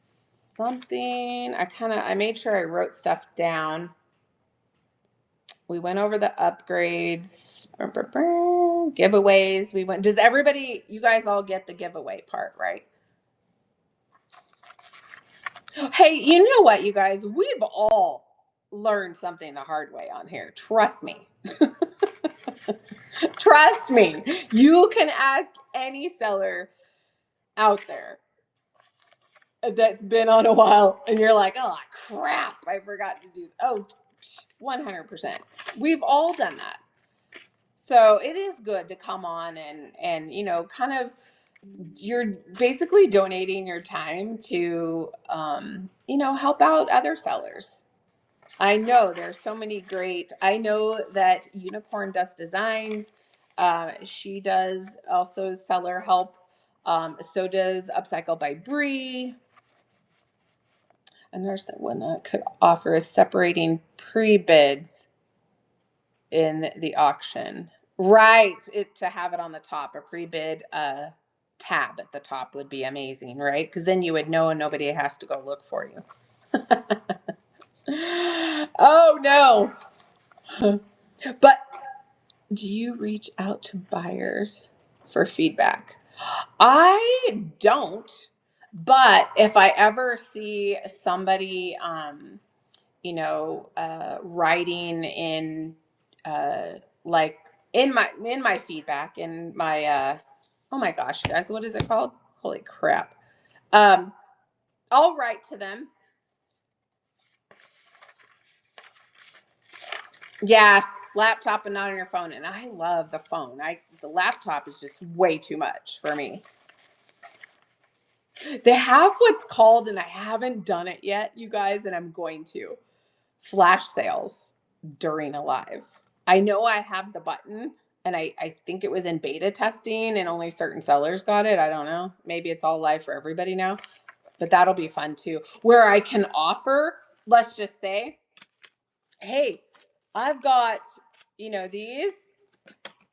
Something I made sure I wrote stuff down. We went over the upgrades, giveaways. Does everybody, you guys all get the giveaway part, right? Hey, you know what, you guys? We've all learned something the hard way on here. Trust me. Trust me. You can ask any seller out there that's been on a while and you're like, oh crap, I forgot to do. Oh, 100%. We've all done that. So it is good to come on and kind of, you're basically donating your time to help out other sellers. I know there's so many great. I know that Unicorn Dust Designs, she does also seller help. So does Upcycle by Bree. And there's that one that could offer is separating pre-bids in the auction. Right. To have it on the top, a pre-bid tab at the top would be amazing, right? Because then you would know and nobody has to go look for you. Oh no. But do you reach out to buyers for feedback? I don't, but if I ever see somebody writing in like in my feedback in my oh my gosh, guys, what is it called? Holy crap. I'll write to them. Yeah, laptop and not on your phone. And I love the phone. The laptop is just way too much for me. They have what's called, and I haven't done it yet, you guys, and I'm going to, flash sales during a live. I know I have the button, and I think it was in beta testing and only certain sellers got it. I don't know. Maybe it's all live for everybody now, but that'll be fun too. Where I can offer, let's just say, hey, I've got, these,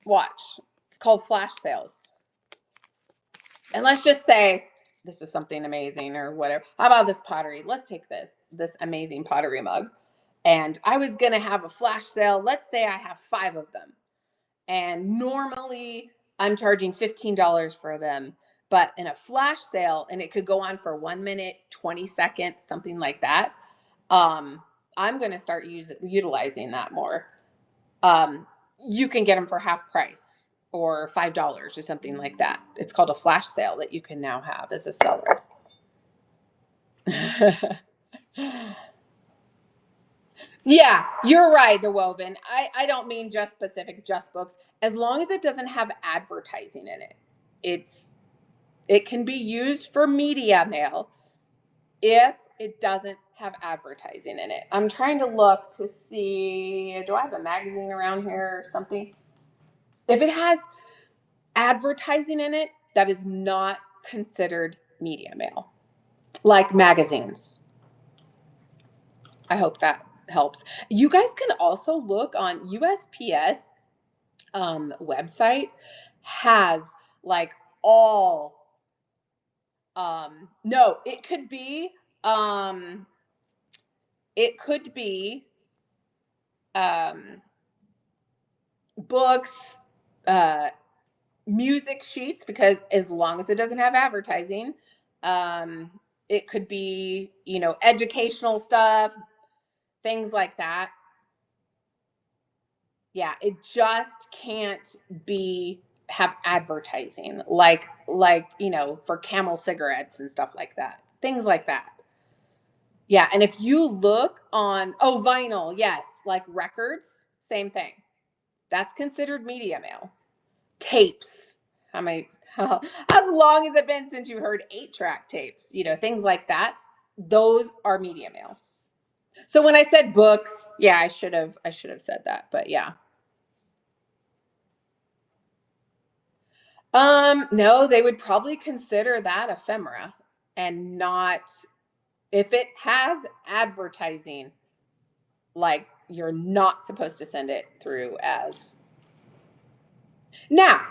watch. It's called flash sales. And let's just say this was something amazing or whatever. How about this pottery? Let's take this amazing pottery mug. And I was going to have a flash sale. Let's say I have 5 of them. And normally I'm charging $15 for them. But in a flash sale, and it could go on for 1 minute, 20 seconds, something like that, I'm going to start utilizing that more. You can get them for half price or $5 or something like that. It's called a flash sale that you can now have as a seller. Yeah, you're right, the woven. I don't mean just specific just books. As long as it doesn't have advertising in it. It can be used for media mail if it doesn't have advertising in it. I'm trying to look to see, do I have a magazine around here or something? If it has advertising in it, that is not considered media mail, like magazines. I hope that helps. You guys can also look on USPS website has like all no, it could be books, music sheets, because as long as it doesn't have advertising, it could be, educational stuff, things like that. Yeah, it just can't have advertising like for Camel cigarettes and stuff like that. Things like that. Yeah, and if you look on vinyl, yes, like records, same thing. That's considered media mail. Tapes. How many how long has it been since you heard 8-track tapes? Things like that. Those are media mail. So when I said books, yeah, I should have said that, but yeah. No, they would probably consider that ephemera and not if it has advertising, like you're not supposed to send it through as. Now,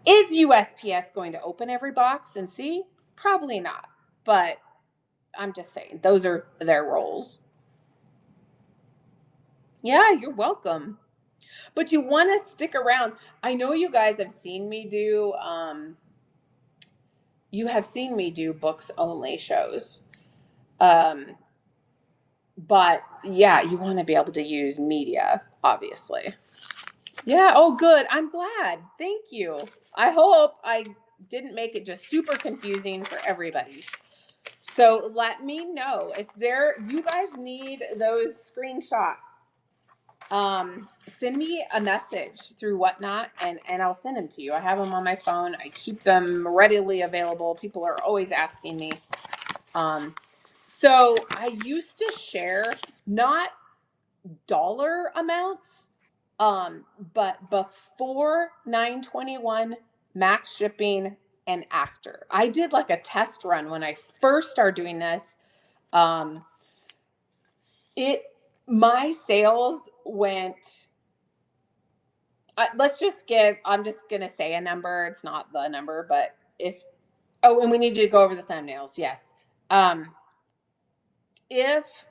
is USPS going to open every box and see? Probably not. But I'm just saying, those are their roles. Yeah, you're welcome. But you want to stick around. I know you guys have seen me do, you have seen me do books only shows. Um, but yeah, you want to be able to use media, obviously. Yeah. Oh, good. I'm glad. Thank you. I hope I didn't make it just super confusing for everybody. So let me know if you guys need those screenshots. Send me a message through Whatnot, and I'll send them to you. I have them on my phone. I keep them readily available. People are always asking me. So I used to share not dollar amounts, but before 921 max shipping and after. I did like a test run when I first started doing this. Um, it my sales went. I'm just gonna say a number. It's not the number, but if oh, and we need to go over the thumbnails. Yes. Um, if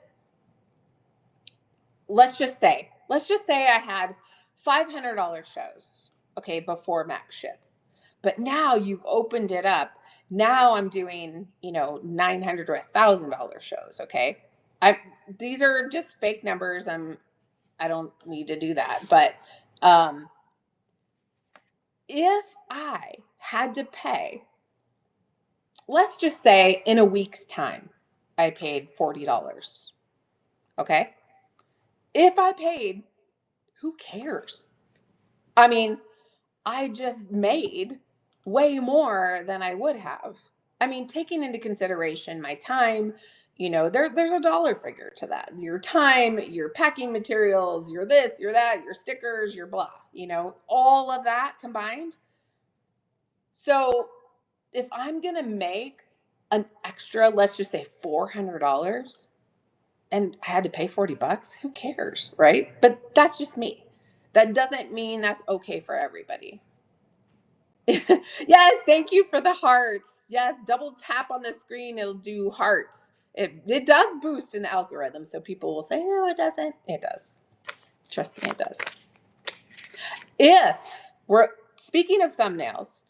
let's just say I had $500 shows, okay, before max ship. But now you've opened it up. Now I'm doing, 900 or $1,000 shows, okay? I These are just fake numbers. I don't need to do that. But um if I had to pay, let's just say in a week's time, I paid $40, okay? If I paid, who cares? I mean, I just made way more than I would have. I mean, taking into consideration my time, there's a dollar figure to that. Your time, your packing materials, your this, your that, your stickers, your blah, all of that combined. So if I'm going to make an extra, let's just say $400 and I had to pay $40, who cares, right? But that's just me. That doesn't mean that's okay for everybody. Yes, thank you for the hearts. Yes, double tap on the screen, it'll do hearts. It does boost in the algorithm, so people will say, no, it doesn't. It does. Trust me, it does. If we're speaking of thumbnails,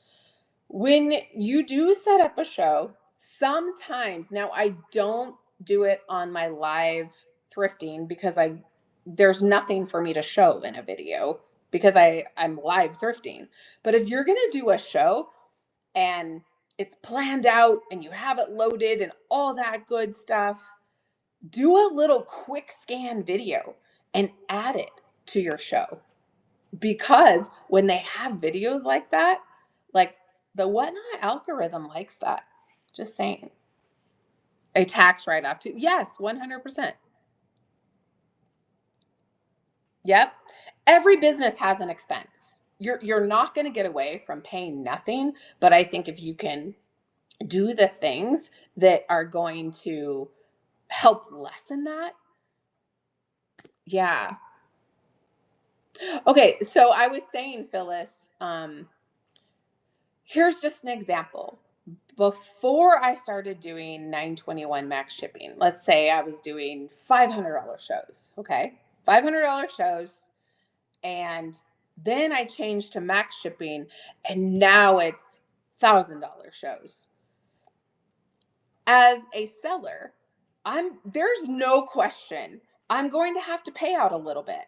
when you do set up a show, sometimes now I don't do it on my live thrifting because there's nothing for me to show in a video because I'm live thrifting. But if you're going to do a show and it's planned out and you have it loaded and all that good stuff, do a little quick scan video and add it to your show. Because when they have videos like that, like the Whatnot algorithm likes that. Just saying. A tax write off too. Yes, 100%. Yep. Every business has an expense. You're not going to get away from paying nothing, but I think if you can do the things that are going to help lessen that. Yeah. Okay, so I was saying, Phyllis, here's just an example. Before I started doing 921 max shipping, let's say I was doing $500 shows, okay? $500 shows, and then I changed to max shipping, and now it's $1,000 shows. As a seller, there's no question I'm going to have to pay out a little bit.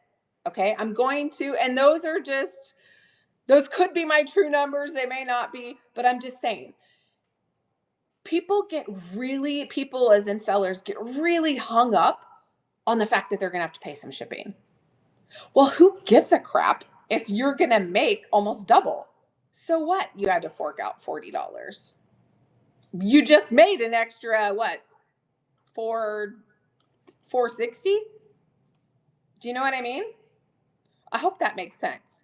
Okay? I'm going to, and those could be my true numbers, they may not be, but I'm just saying. People as in sellers get really hung up on the fact that they're going to have to pay some shipping. Well, who gives a crap if you're going to make almost double? So what? You had to fork out $40. You just made an extra what? 460? Do you know what I mean? I hope that makes sense.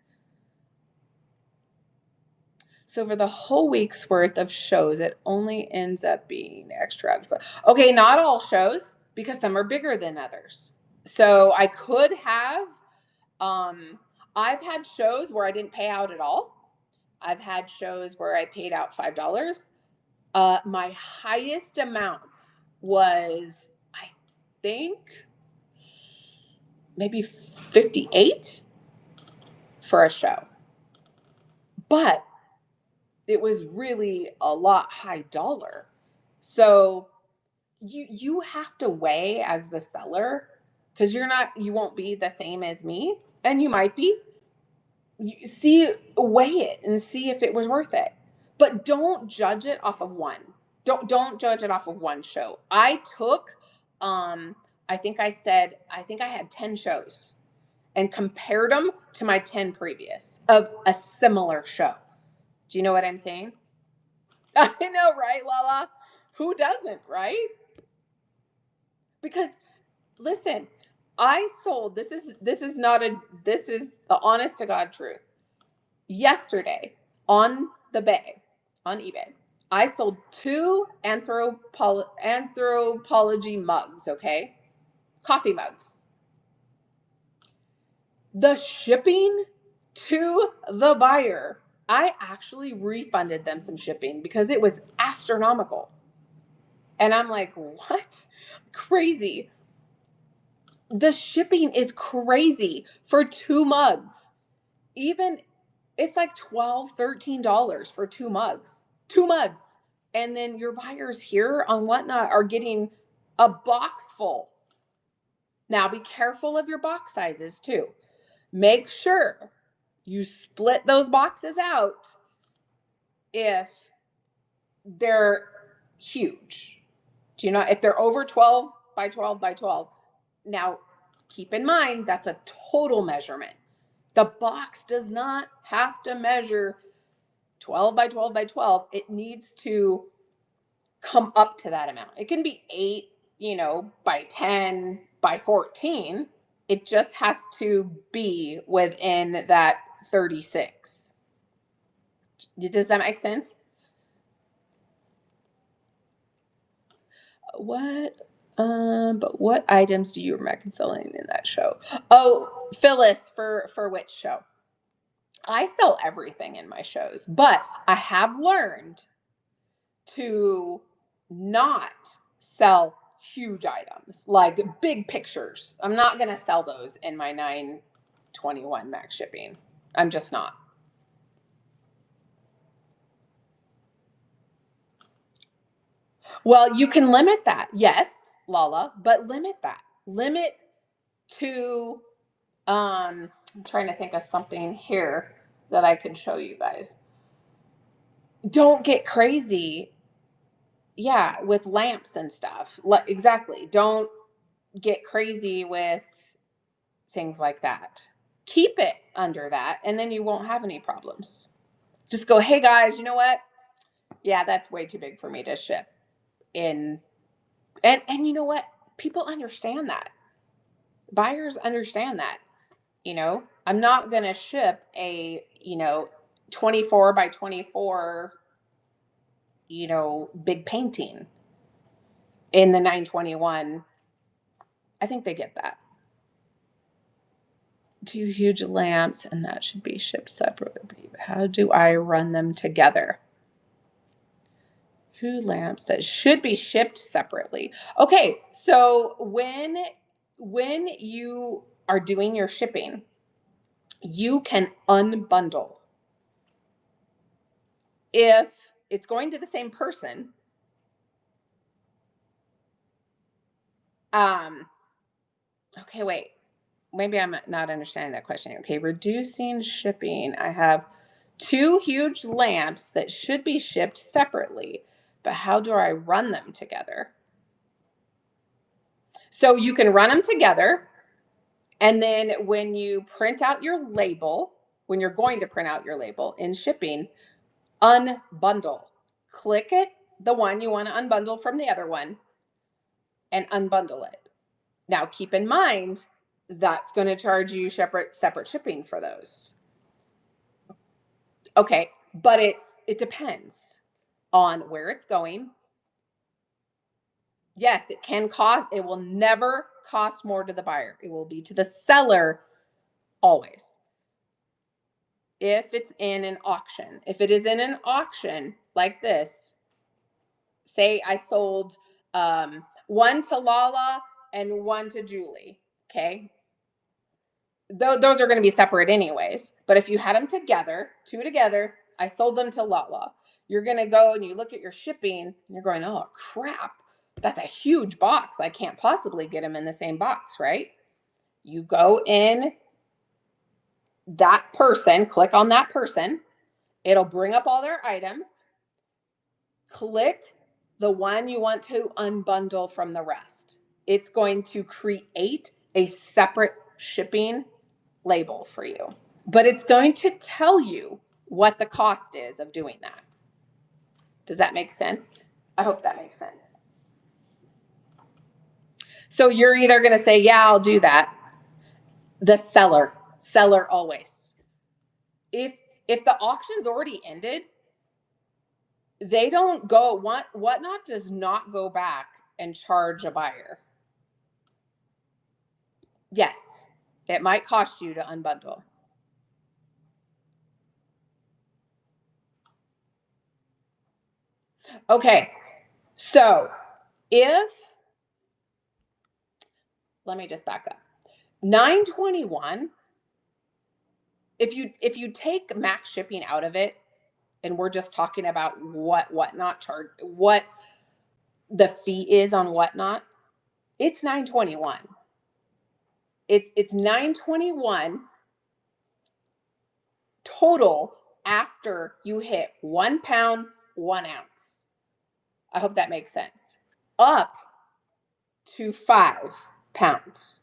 So for the whole week's worth of shows, it only ends up being extra. Okay, not all shows because some are bigger than others. So I could have I've had shows where I didn't pay out at all. I've had shows where I paid out $5. My highest amount was, I think, maybe 58. for a show. But it was really a lot high dollar. So you have to weigh as the seller, because you won't be the same as me, and you might be. Weigh it and see if it was worth it. But don't judge it off of one. Don't judge it off of one show. I took I think I had 10 shows and compared them to my 10 previous of a similar show. Do you know what I'm saying? I know, right, Lala? Who doesn't, right? Because listen, I sold this is the honest to God truth. Yesterday on the bay, on eBay, I sold 2 anthropology mugs, okay? Coffee mugs. The shipping to the buyer, I actually refunded them some shipping because it was astronomical. And I'm like, what? Crazy. The shipping is crazy for 2 mugs. Even it's like $12, $13 for 2 mugs. 2 mugs. And then your buyers here on Whatnot are getting a box full. Now be careful of your box sizes too. Make sure you split those boxes out if they're huge. Do you know if they're over 12 by 12 by 12? Now, keep in mind that's a total measurement. The box does not have to measure 12 by 12 by 12. It needs to come up to that amount. It can be 8, by 10 by 14. It just has to be within that 36. Does that make sense? But what items do you reconciling in that show? Oh, Phyllis, for which show? I sell everything in my shows, but I have learned to not sell huge items like big pictures. I'm not going to sell those in my 921 max shipping. I'm just not. Well, you can limit that. Yes, Lala, but limit that. Limit to I'm trying to think of something here that I could show you guys. Don't get crazy. Yeah, with lamps and stuff. Exactly. Don't get crazy with things like that. Keep it under that, and then you won't have any problems. Just go, hey guys, you know what? Yeah, that's way too big for me to ship in. And you know what? People understand that. Buyers understand that. I'm not going to ship a, 24 by 24, big painting in the 921. I think they get that. 2 huge lamps, and that should be shipped separately. How do I run them together? 2 lamps that should be shipped separately. Okay, so when you are doing your shipping, you can unbundle. If it's going to the same person, okay, wait. Maybe I'm not understanding that question. Okay, reducing shipping. I have 2 huge lamps that should be shipped separately, but how do I run them together? So you can run them together, and then when you print out your label, when you're going to print out your label in shipping, unbundle. Click it, the one you want to unbundle from the other one, and unbundle it. Now, keep in mind, that's going to charge you separate shipping for those. Okay, but it depends on where it's going. Yes, it can cost, it will never cost more to the buyer. It will be to the seller always. If it's in an auction. If it is in an auction like this, say I sold one to Lala and one to Julie, okay? those are going to be separate anyways. But if you had them together, two together, I sold them to Lala. You're going to go and you look at your shipping and you're going, oh crap, that's a huge box. I can't possibly get them in the same box, right? You go in that person, click on that person. It'll bring up all their items. Click the one you want to unbundle from the rest. It's going to create a separate shipping label for you, but it's going to tell you what the cost is of doing that. Does that make sense? I hope that makes sense. So you're either going to say, yeah, I'll do that. The seller always. If the auction's already ended, they don't go, Whatnot does not go back and charge a buyer. Yes, it might cost you to unbundle. Okay, so let me just back up. 921, if you take max shipping out of it, and we're just talking about Whatnot charge, what the fee is on Whatnot, it's 921. It's 921 total after you hit 1 pound, 1 ounce. I hope that makes sense. Up to 5 pounds.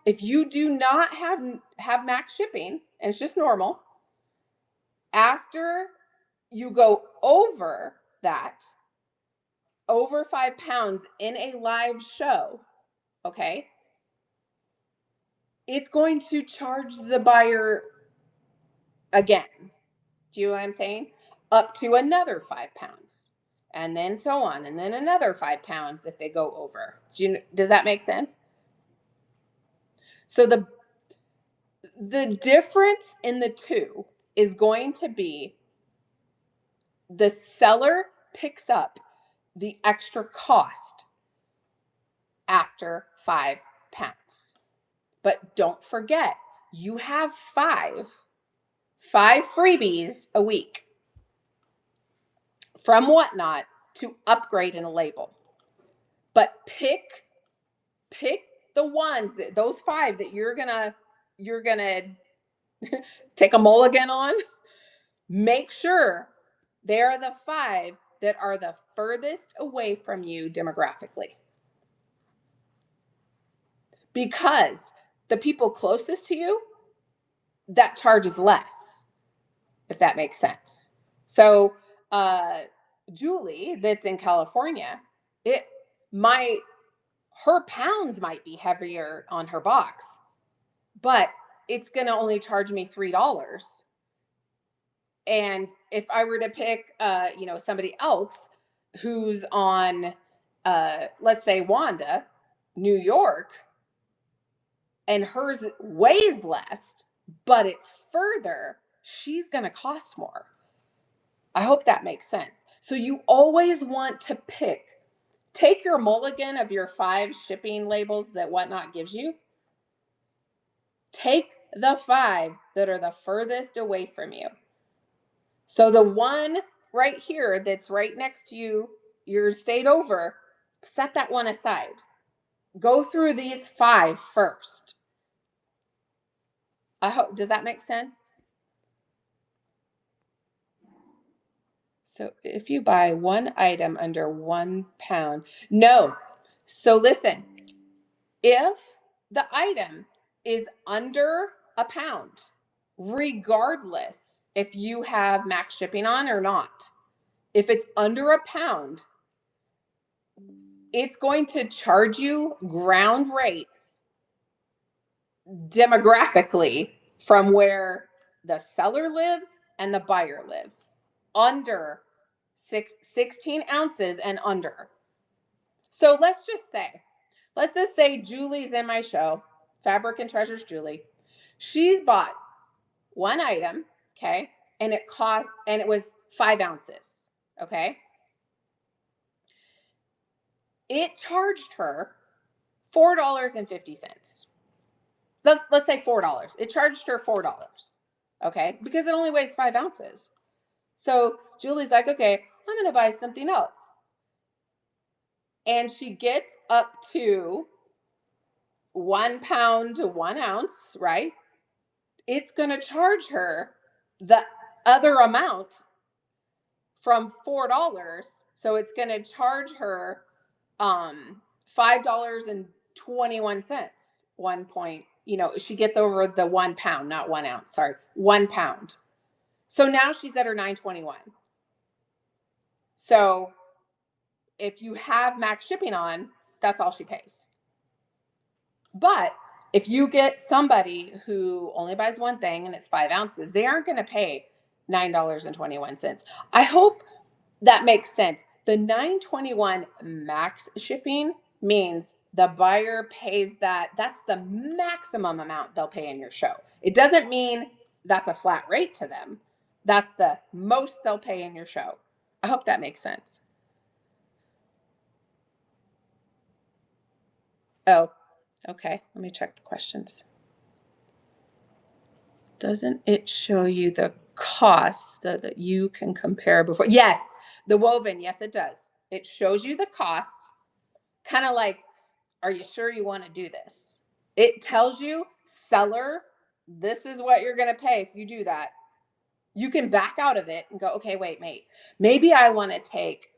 If you do not have max shipping, and it's just normal, after you go over that, over 5 pounds in a live show, okay, it's going to charge the buyer again. Do you know what I'm saying? Up to another 5 pounds. And then so on. And then another 5 pounds if they go over. Does that make sense? So the difference in the two is going to be the seller picks up the extra cost after 5 pounds. But don't forget, you have five freebies a week from Whatnot to upgrade in a label. But pick the ones those 5 that you're gonna take a mulligan on. Make sure they're the 5 that are the furthest away from you demographically. Because the people closest to you, that charges less, if that makes sense. So Julie, that's in California, her pounds might be heavier on her box, but it's going to only charge me $3. And if I were to pick, somebody else who's on, let's say Wanda, New York, and hers weighs less, but it's further, she's going to cost more. I hope that makes sense. So you always want to take your mulligan of your 5 shipping labels that Whatnot gives you. Take the 5 that are the furthest away from you. So the one right here that's right next to you, your state over, set that one aside. Go through these 5 first. Does that make sense? So if you buy one item under 1 pound, no. So listen, if the item is under a pound, regardless if you have max shipping on or not, if it's under a pound, it's going to charge you ground rates demographically from where the seller lives and the buyer lives, under 16 ounces and under. So let's just say Julie's in my show, Fabric and Treasures Julie. She's bought one item, okay, and it was 5 ounces, okay. It charged her $4.50. let's say $4. It charged her $4. Okay. Because it only weighs 5 ounces. So Julie's like, okay, I'm going to buy something else. And she gets up to 1 pound to 1 ounce, right? It's going to charge her the other amount from $4. So it's going to charge her $5.21. 1 point, she gets over the 1 pound, not 1 ounce, sorry, 1 pound. So now she's at her 921. So if you have max shipping on, that's all she pays. But if you get somebody who only buys one thing and it's 5 ounces, they aren't going to pay $9.21. I hope that makes sense. The $9.21 max shipping means the buyer pays that. That's the maximum amount they'll pay in your show. It doesn't mean that's a flat rate to them. That's the most they'll pay in your show. I hope that makes sense. Oh, okay. Let me check the questions. Doesn't it show you the cost so that you can compare before? Yes, the woven. Yes, it does. It shows you the costs, kind of like, are you sure you want to do this? It tells you, seller, this is what you're going to pay if you do that. You can back out of it and go, okay, wait, maybe I want to take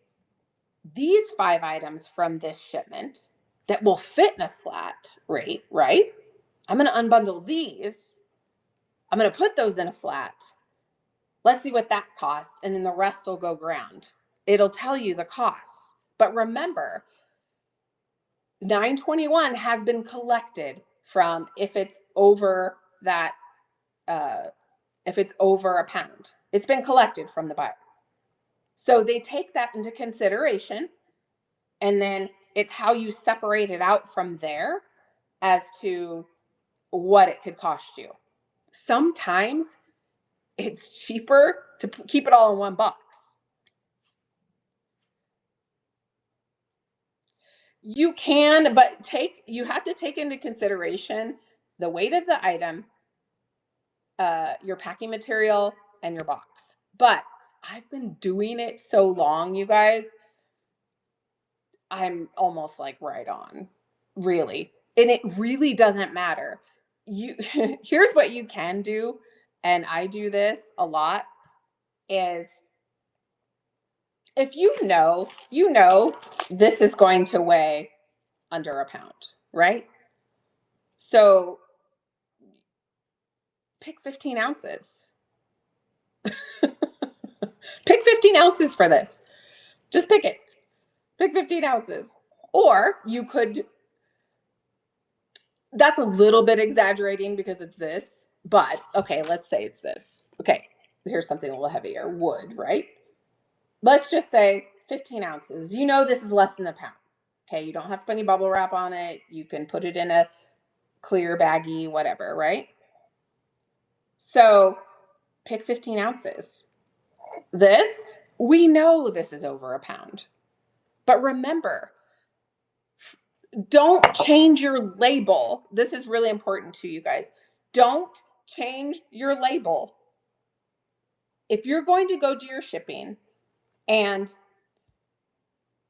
these 5 items from this shipment that will fit in a flat rate, right? I'm going to unbundle these. I'm going to put those in a flat. Let's see what that costs. And then the rest will go ground. It'll tell you the costs. But remember, 921 has been collected from if it's over that, if it's over a pound. It's been collected from the buyer. So they take that into consideration. And then it's how you separate it out from there as to what it could cost you. Sometimes it's cheaper to keep it all in one box. You can, but you have to take into consideration the weight of the item, your packing material, and your box. But I've been doing it so long, you guys, I'm almost like right on, really. And it really doesn't matter. Here's what you can do, and I do this a lot, is if you know this is going to weigh under a pound, right? So pick 15 ounces. Pick 15 ounces for this. Just pick it. Pick 15 ounces. Or you could, that's a little bit exaggerating because it's this, but okay, let's say it's this. Okay, here's something a little heavier, wood, right? Let's just say 15 ounces. You know this is less than a pound. Okay, you don't have to put any bubble wrap on it. You can put it in a clear baggie, whatever, right? So pick 15 ounces. This, we know this is over a pound. But remember, don't change your label. This is really important to you guys. Don't change your label. If you're going to go do your shipping and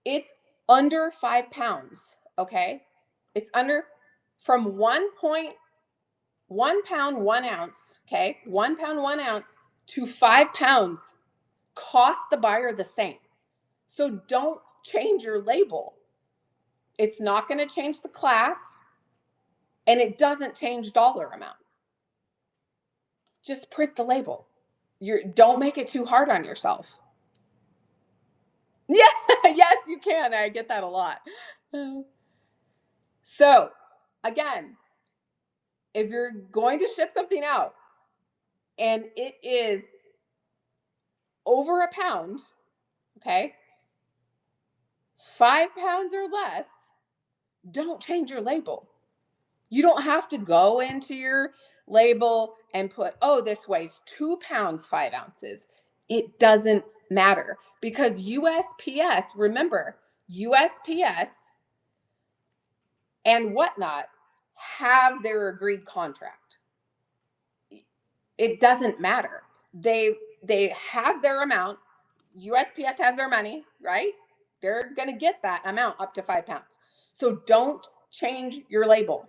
it's under 5 pounds, okay? It's under from 1 pound, 1 ounce, okay? 1 pound, 1 ounce to 5 pounds cost the buyer the same. So don't change your label. It's not going to change the class, and it doesn't change dollar amount. Just print the label. Don't make it too hard on yourself. Yeah, yes, you can. I get that a lot. So, again, if you're going to ship something out and it is over a pound, okay, 5 pounds or less, don't change your label. You don't have to go into your label and put, oh, this weighs 2 pounds, 5 ounces. It doesn't matter because USPS, remember, USPS and whatnot have their agreed contract. It doesn't matter. They have their amount. USPS has their money, right? They're going to get that amount up to 5 pounds. So don't change your label.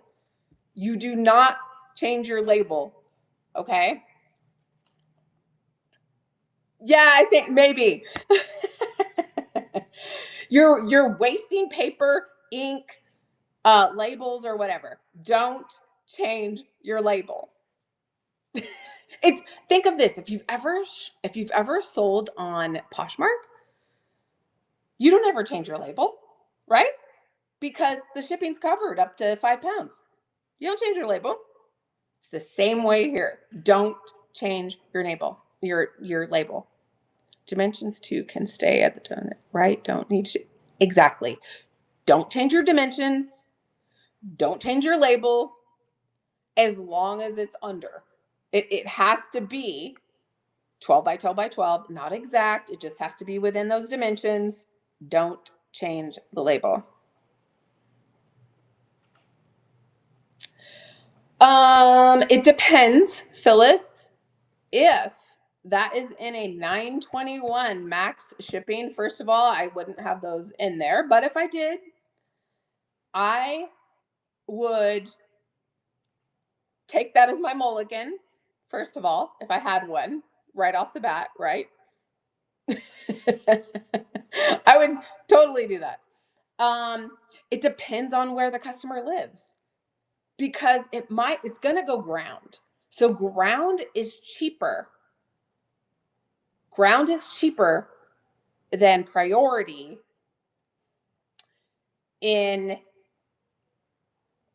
You do not change your label. Okay. Yeah, I think maybe. You're wasting paper, ink, labels or whatever. Don't change your label. It's think of this, if you've ever sold on Poshmark, you don't ever change your label, right? Because the shipping's covered up to 5 pounds. You don't change your label. It's the same way here. Don't change your label. Your label. Dimensions too can stay at the donut, right? Don't need to. Exactly. Don't change your dimensions. Don't change your label as long as it's under. It has to be 12 by 12 by 12, not exact. It just has to be within those dimensions. Don't change the label. It depends, Phyllis. If that is in a 921 max shipping, first of all, I wouldn't have those in there. But if I did, I would take that as my mulligan, first of all, if I had one right off the bat, right? I would totally do that. It depends on where the customer lives because it's going to go ground. So ground is cheaper. Ground is cheaper than priority in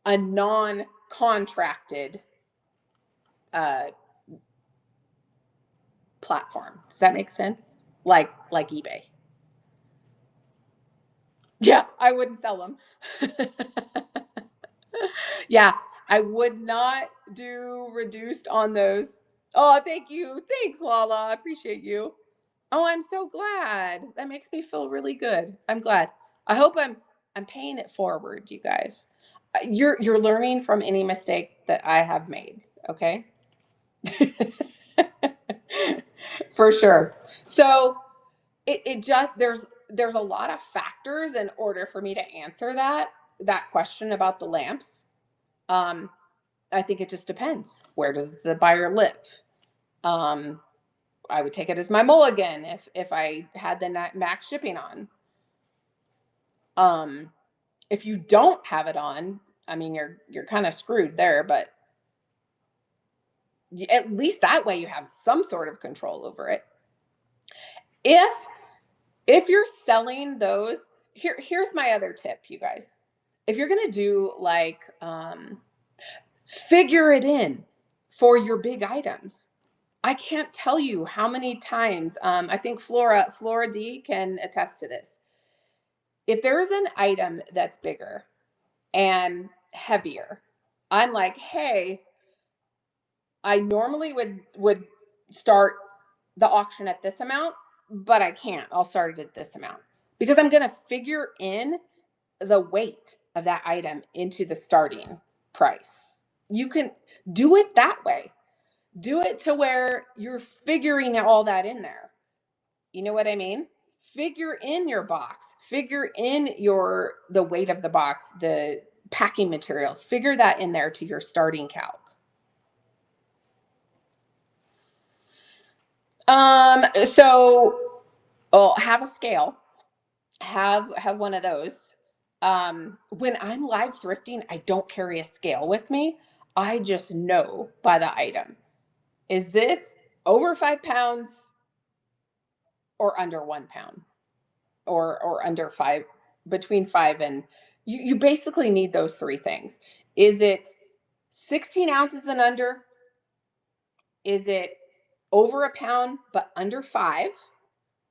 a non-contracted platform. Does that make sense? Like eBay. Yeah, I wouldn't sell them. Yeah, I would not do reduced on those. Oh, thank you. Thanks, Lala. I appreciate you. Oh, I'm so glad. That makes me feel really good. I'm glad. I hope I'm paying it forward, you guys. You're learning from any mistake that I have made, okay? For sure. So it just there's a lot of factors in order for me to answer that question about the lamps. Um, I think it just depends. Where does the buyer live? Um, I would take it as my mulligan if I had the max shipping on. Um, if you don't have it on, I mean you're kind of screwed there, but at least that way you have some sort of control over it. If you're selling those, here's my other tip, you guys. If you're gonna do like figure it in for your big items. I can't tell you how many times. I think Flora D can attest to this. If there is an item that's bigger and heavier, I'm like, hey, I normally would start the auction at this amount, but I can't. I'll start it at this amount because I'm going to figure in the weight of that item into the starting price. You can do it that way. Do it to where you're figuring all that in there. You know what I mean? Figure in your box. Figure in the weight of the box, the packing materials. Figure that in there to your starting calc. So have a scale. Have one of those. When I'm live thrifting, I don't carry a scale with me. I just know by the item. Is this over 5 pounds or under 1 pound? Or under five, between five and you basically need those three things. Is it 16 ounces and under? Is it over a pound but under 5?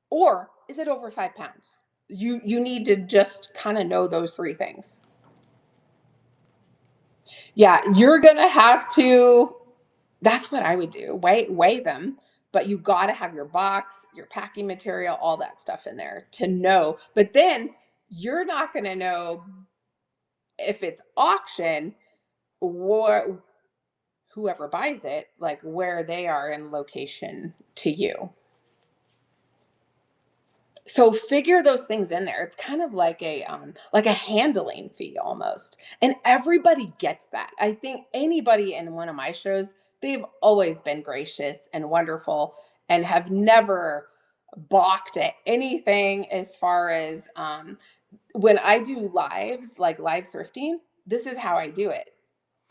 Or is it over 5 pounds? You need to just kind of know those three things. Yeah, you're gonna have to. That's what I would do. Weigh them, but you got to have your box, your packing material, all that stuff in there to know. But then you're not going to know if it's auction whoever buys it, like where they are in location to you. So figure those things in there. It's kind of like a handling fee almost. And everybody gets that. I think anybody in one of my shows, they've always been gracious and wonderful and have never balked at anything as far as when I do lives, like live thrifting, this is how I do it.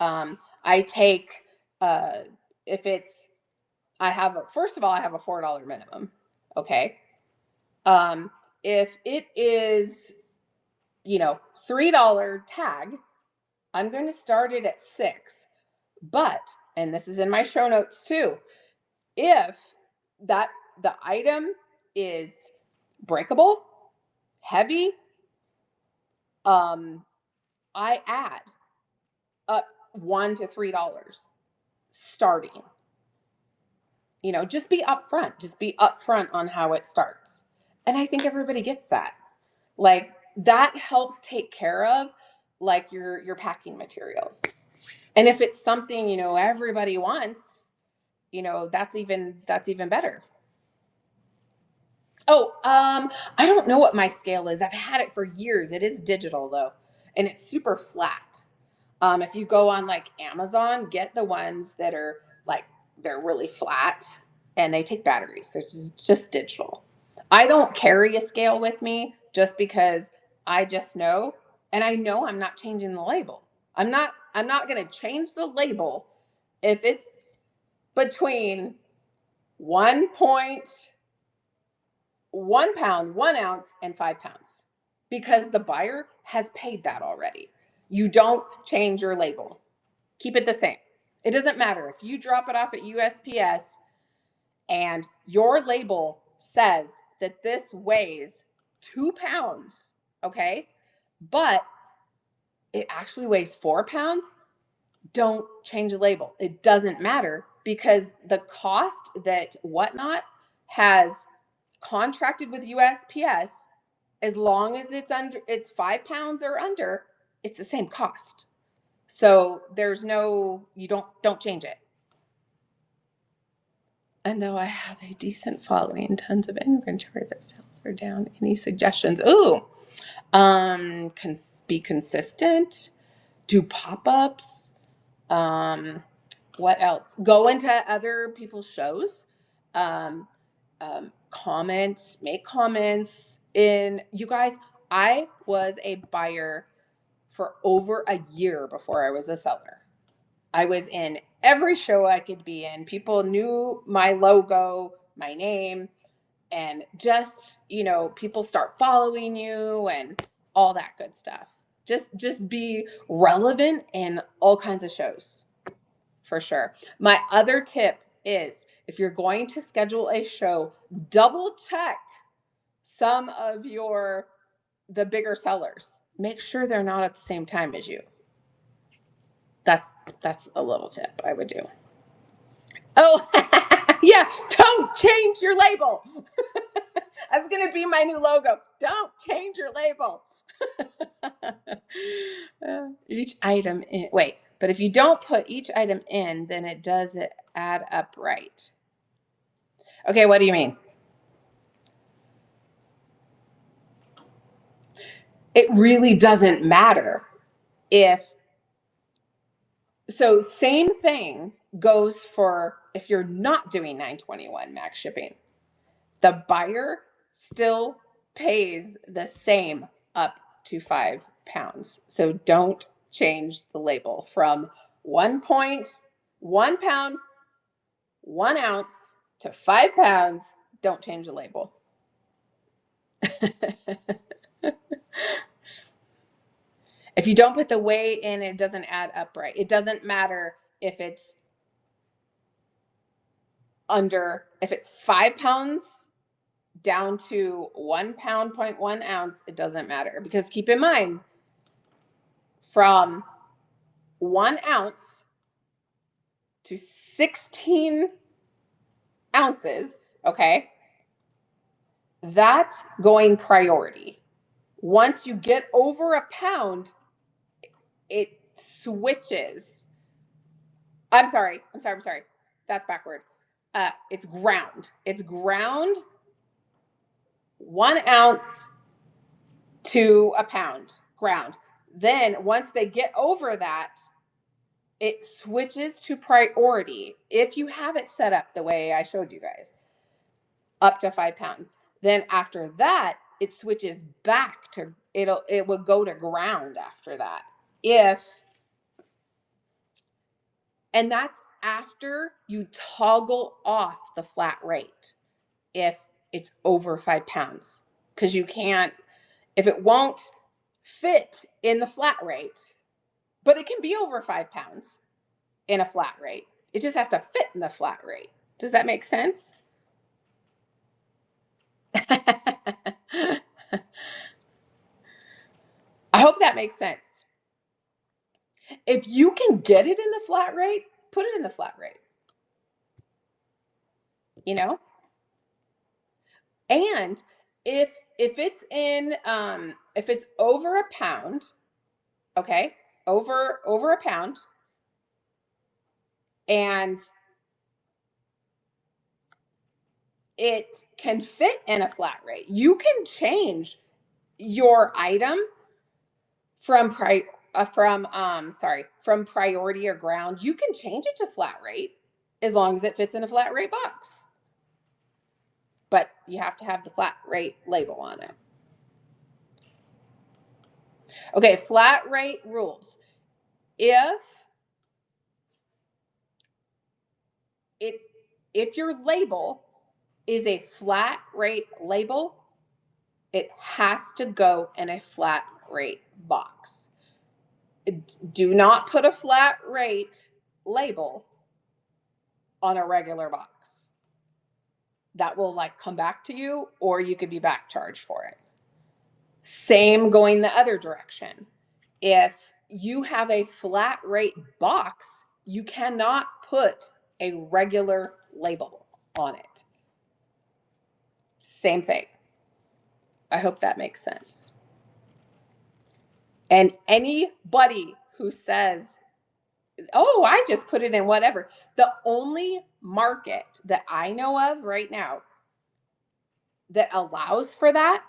I take uh if it's first of all, I have a $4 minimum. Okay. Um, if it is, $3 tag, I'm going to start it at 6. But, and this is in my show notes too, if that the item is breakable, heavy, I add up $1 to $3 starting. Just be upfront. Just be upfront on how it starts. And I think everybody gets that. Like that helps take care of like your packing materials. And if it's something, everybody wants, that's even better. Oh, I don't know what my scale is. I've had it for years. It is digital though, and it's super flat. If you go on like Amazon, get the ones that are like they're really flat and they take batteries. So it's just digital. I don't carry a scale with me just because I just know, and I know I'm not changing the label. I'm not going to change the label if it's between 1.1 pound, 1 ounce, and 5 pounds because the buyer has paid that already. You don't change your label. Keep it the same. It doesn't matter if you drop it off at USPS and your label says that this weighs 2 pounds, okay? But it actually weighs 4 pounds. Don't change the label. It doesn't matter because the cost that Whatnot has contracted with USPS, as long as it's 5 pounds or under, it's the same cost. So you don't change it. And though I have a decent following, tons of inventory, but sales are down. Any suggestions? Ooh, be consistent. Do pop-ups. What else? Go into other people's shows. Comment, make comments. You guys, I was a buyer for over a year before I was a seller. I was in every show I could be in. People knew my logo, my name, and just, people start following you and all that good stuff. Just be relevant in all kinds of shows. For sure. My other tip is if you're going to schedule a show, double check some of the bigger sellers. Make sure they're not at the same time as you. That's a little tip I would do. Oh, yeah, don't change your label. That's going to be my new logo. Don't change your label. Each item in, wait, but if you don't put each item in, then it doesn't add up right. Okay, what do you mean? It really doesn't matter so same thing goes for if you're not doing 921 max shipping. The buyer still pays the same up to 5 pounds. So don't change the label from 1.1 pound, 1 ounce to 5 pounds. Don't change the label. If you don't put the weight in, it doesn't add up right. It doesn't matter if it's if it's 5 pounds down to 1 pound, 0.1 ounce, it doesn't matter. Because keep in mind, from 1 ounce to 16 ounces, okay, that's going priority. Once you get over a pound, it switches. I'm sorry. That's backward. It's ground. It's ground 1 ounce to a pound ground. Then once they get over that, it switches to priority. If you have it set up the way I showed you guys, up to 5 pounds. Then after that, it switches back to it will go to ground after that. And that's after you toggle off the flat rate if it's over 5 pounds. Because you can't, if it won't fit in the flat rate, but it can be over 5 pounds in a flat rate. It just has to fit in the flat rate. Does that make sense? I hope that makes sense. If you can get it in the flat rate, put it in the flat rate. You know? And if it's in if it's over a pound, okay? Over a pound, and it can fit in a flat rate, you can change your item from priority or ground. You can change it to flat rate as long as it fits in a flat rate box. But you have to have the flat rate label on it. Okay, flat rate rules. If your label is a flat rate label, it has to go in a flat rate box. Do not put a flat rate label on a regular box. That will like come back to you, or you could be back charged for it. Same going the other direction. If you have a flat rate box, you cannot put a regular label on it. Same thing. I hope that makes sense. And anybody who says, oh, I just put it in whatever. The only market that I know of right now that allows for that,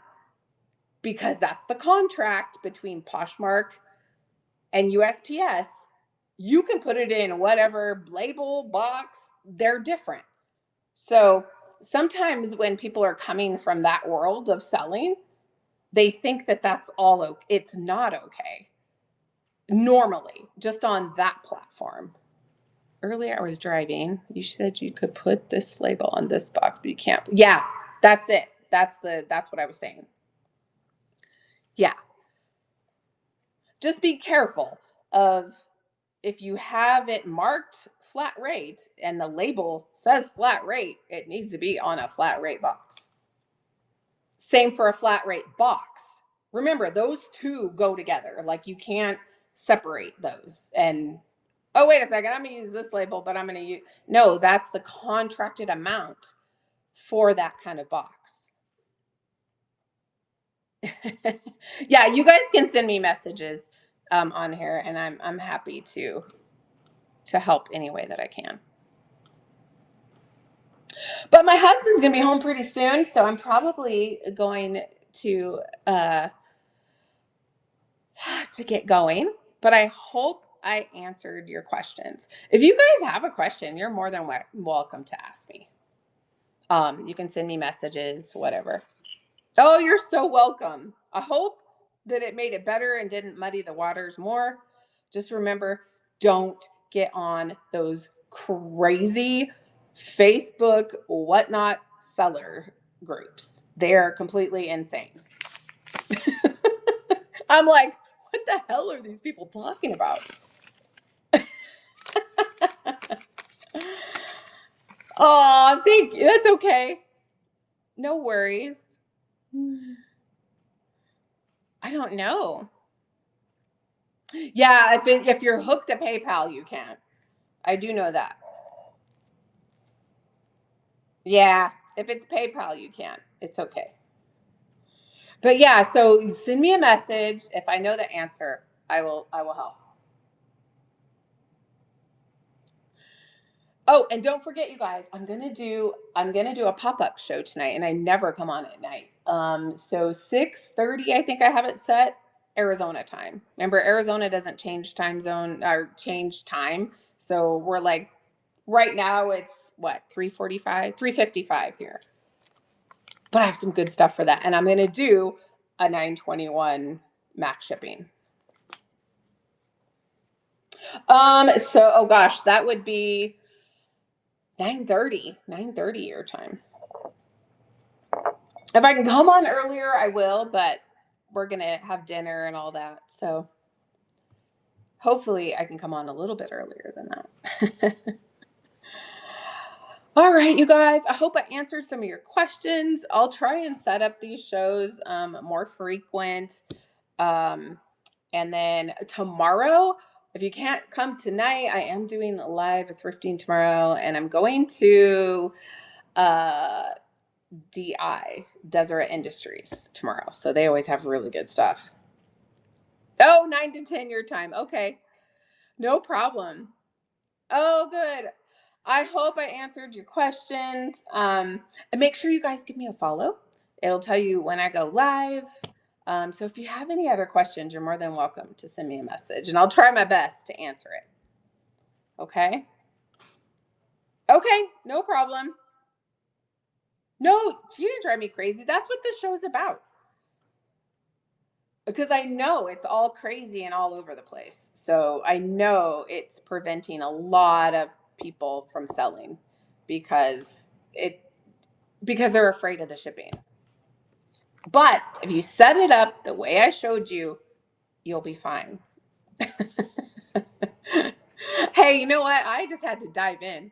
because that's the contract between Poshmark and USPS, you can put it in whatever label, box, they're different. So sometimes when people are coming from that world of selling, they think that that's all okay. It's not okay. Normally, just on that platform. Earlier I was driving. You said you could put this label on this box, but you can't. Yeah, that's it. That's what I was saying. Yeah. Just be careful of if you have it marked flat rate and the label says flat rate, it needs to be on a flat rate box. Same for a flat rate box. Remember, those two go together. Like you can't separate those. And oh, wait a second, I'm going to use this label, but I'm going to use, no, that's the contracted amount for that kind of box. Yeah, you guys can send me messages on here, and I'm happy to help any way that I can. But my husband's going to be home pretty soon, so I'm probably going to get going. But I hope I answered your questions. If you guys have a question, you're more than welcome to ask me. You can send me messages, whatever. Oh, you're so welcome. I hope that it made it better and didn't muddy the waters more. Just remember, don't get on those crazy Facebook whatnot seller groups. They're completely insane. I'm like, what the hell are these people talking about? Oh, thank you. That's okay. No worries. I don't know. Yeah, if you're hooked to PayPal, you can. I do know that. Yeah, if it's PayPal, you can. It's okay. But yeah, so send me a message. If I know the answer, I will help. Oh, and don't forget, you guys, I'm gonna do a pop-up show tonight, and I never come on at night. So 6:30, I think I have it set, Arizona time. Remember, Arizona doesn't change time zone or change time. So we're like right now it's what, 3:45, 3:55 here. But I have some good stuff for that. And I'm gonna do a 921 max shipping. So oh gosh, that would be 9:30 your time. If I can come on earlier, I will, but we're gonna have dinner and all that. So hopefully I can come on a little bit earlier than that. All right, you guys, I hope I answered some of your questions. I'll try and set up these shows more frequent. Um, and then tomorrow, if you can't come tonight, I am doing live thrifting tomorrow, and I'm going to uh, DI, Deseret Industries, tomorrow. So they always have really good stuff. Oh, 9 to 10 your time. Okay. No problem. Oh, good. I hope I answered your questions. And make sure you guys give me a follow. It'll tell you when I go live. So if you have any other questions, you're more than welcome to send me a message, and I'll try my best to answer it. Okay? Okay, no problem. No, you didn't drive me crazy. That's what this show is about. Because I know it's all crazy and all over the place. So I know it's preventing a lot of people from selling because they're afraid of the shipping. But if you set it up the way I showed you, you'll be fine. Hey, you know what? I just had to dive in.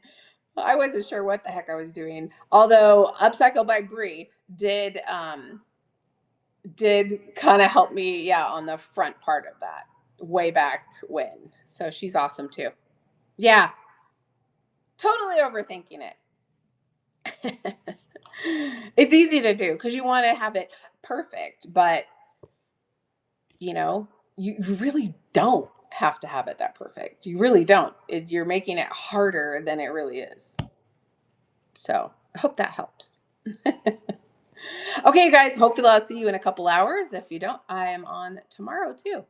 I wasn't sure what the heck I was doing. Although Upcycle by Bree did kind of help me, yeah, on the front part of that way back when. So she's awesome too. Yeah, totally overthinking it. It's easy to do because you want to have it perfect, but you know, you really don't have to have it that perfect. You really don't. You're making it harder than it really is. So I hope that helps. Okay, you guys, hopefully I'll see you in a couple hours. If you don't, I am on tomorrow too.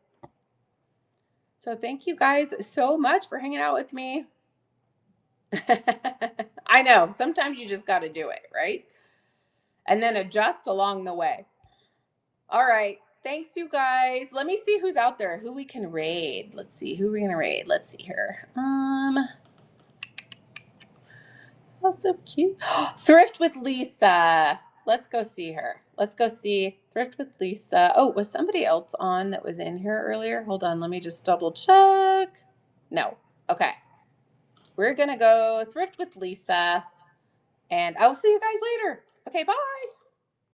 So thank you guys so much for hanging out with me. I know, sometimes you just got to do it, right? And then adjust along the way. All right. Thanks, you guys. Let me see who's out there, who we can raid. Let's see who we're gonna raid. Let's see here. Oh, so cute. Thrift with Lisa. Let's go see her. Let's go see Thrift with Lisa. Oh, was somebody else on that was in here earlier? Hold on, let me just double check. No. Okay. We're gonna go Thrift with Lisa, and I will see you guys later. Okay, bye.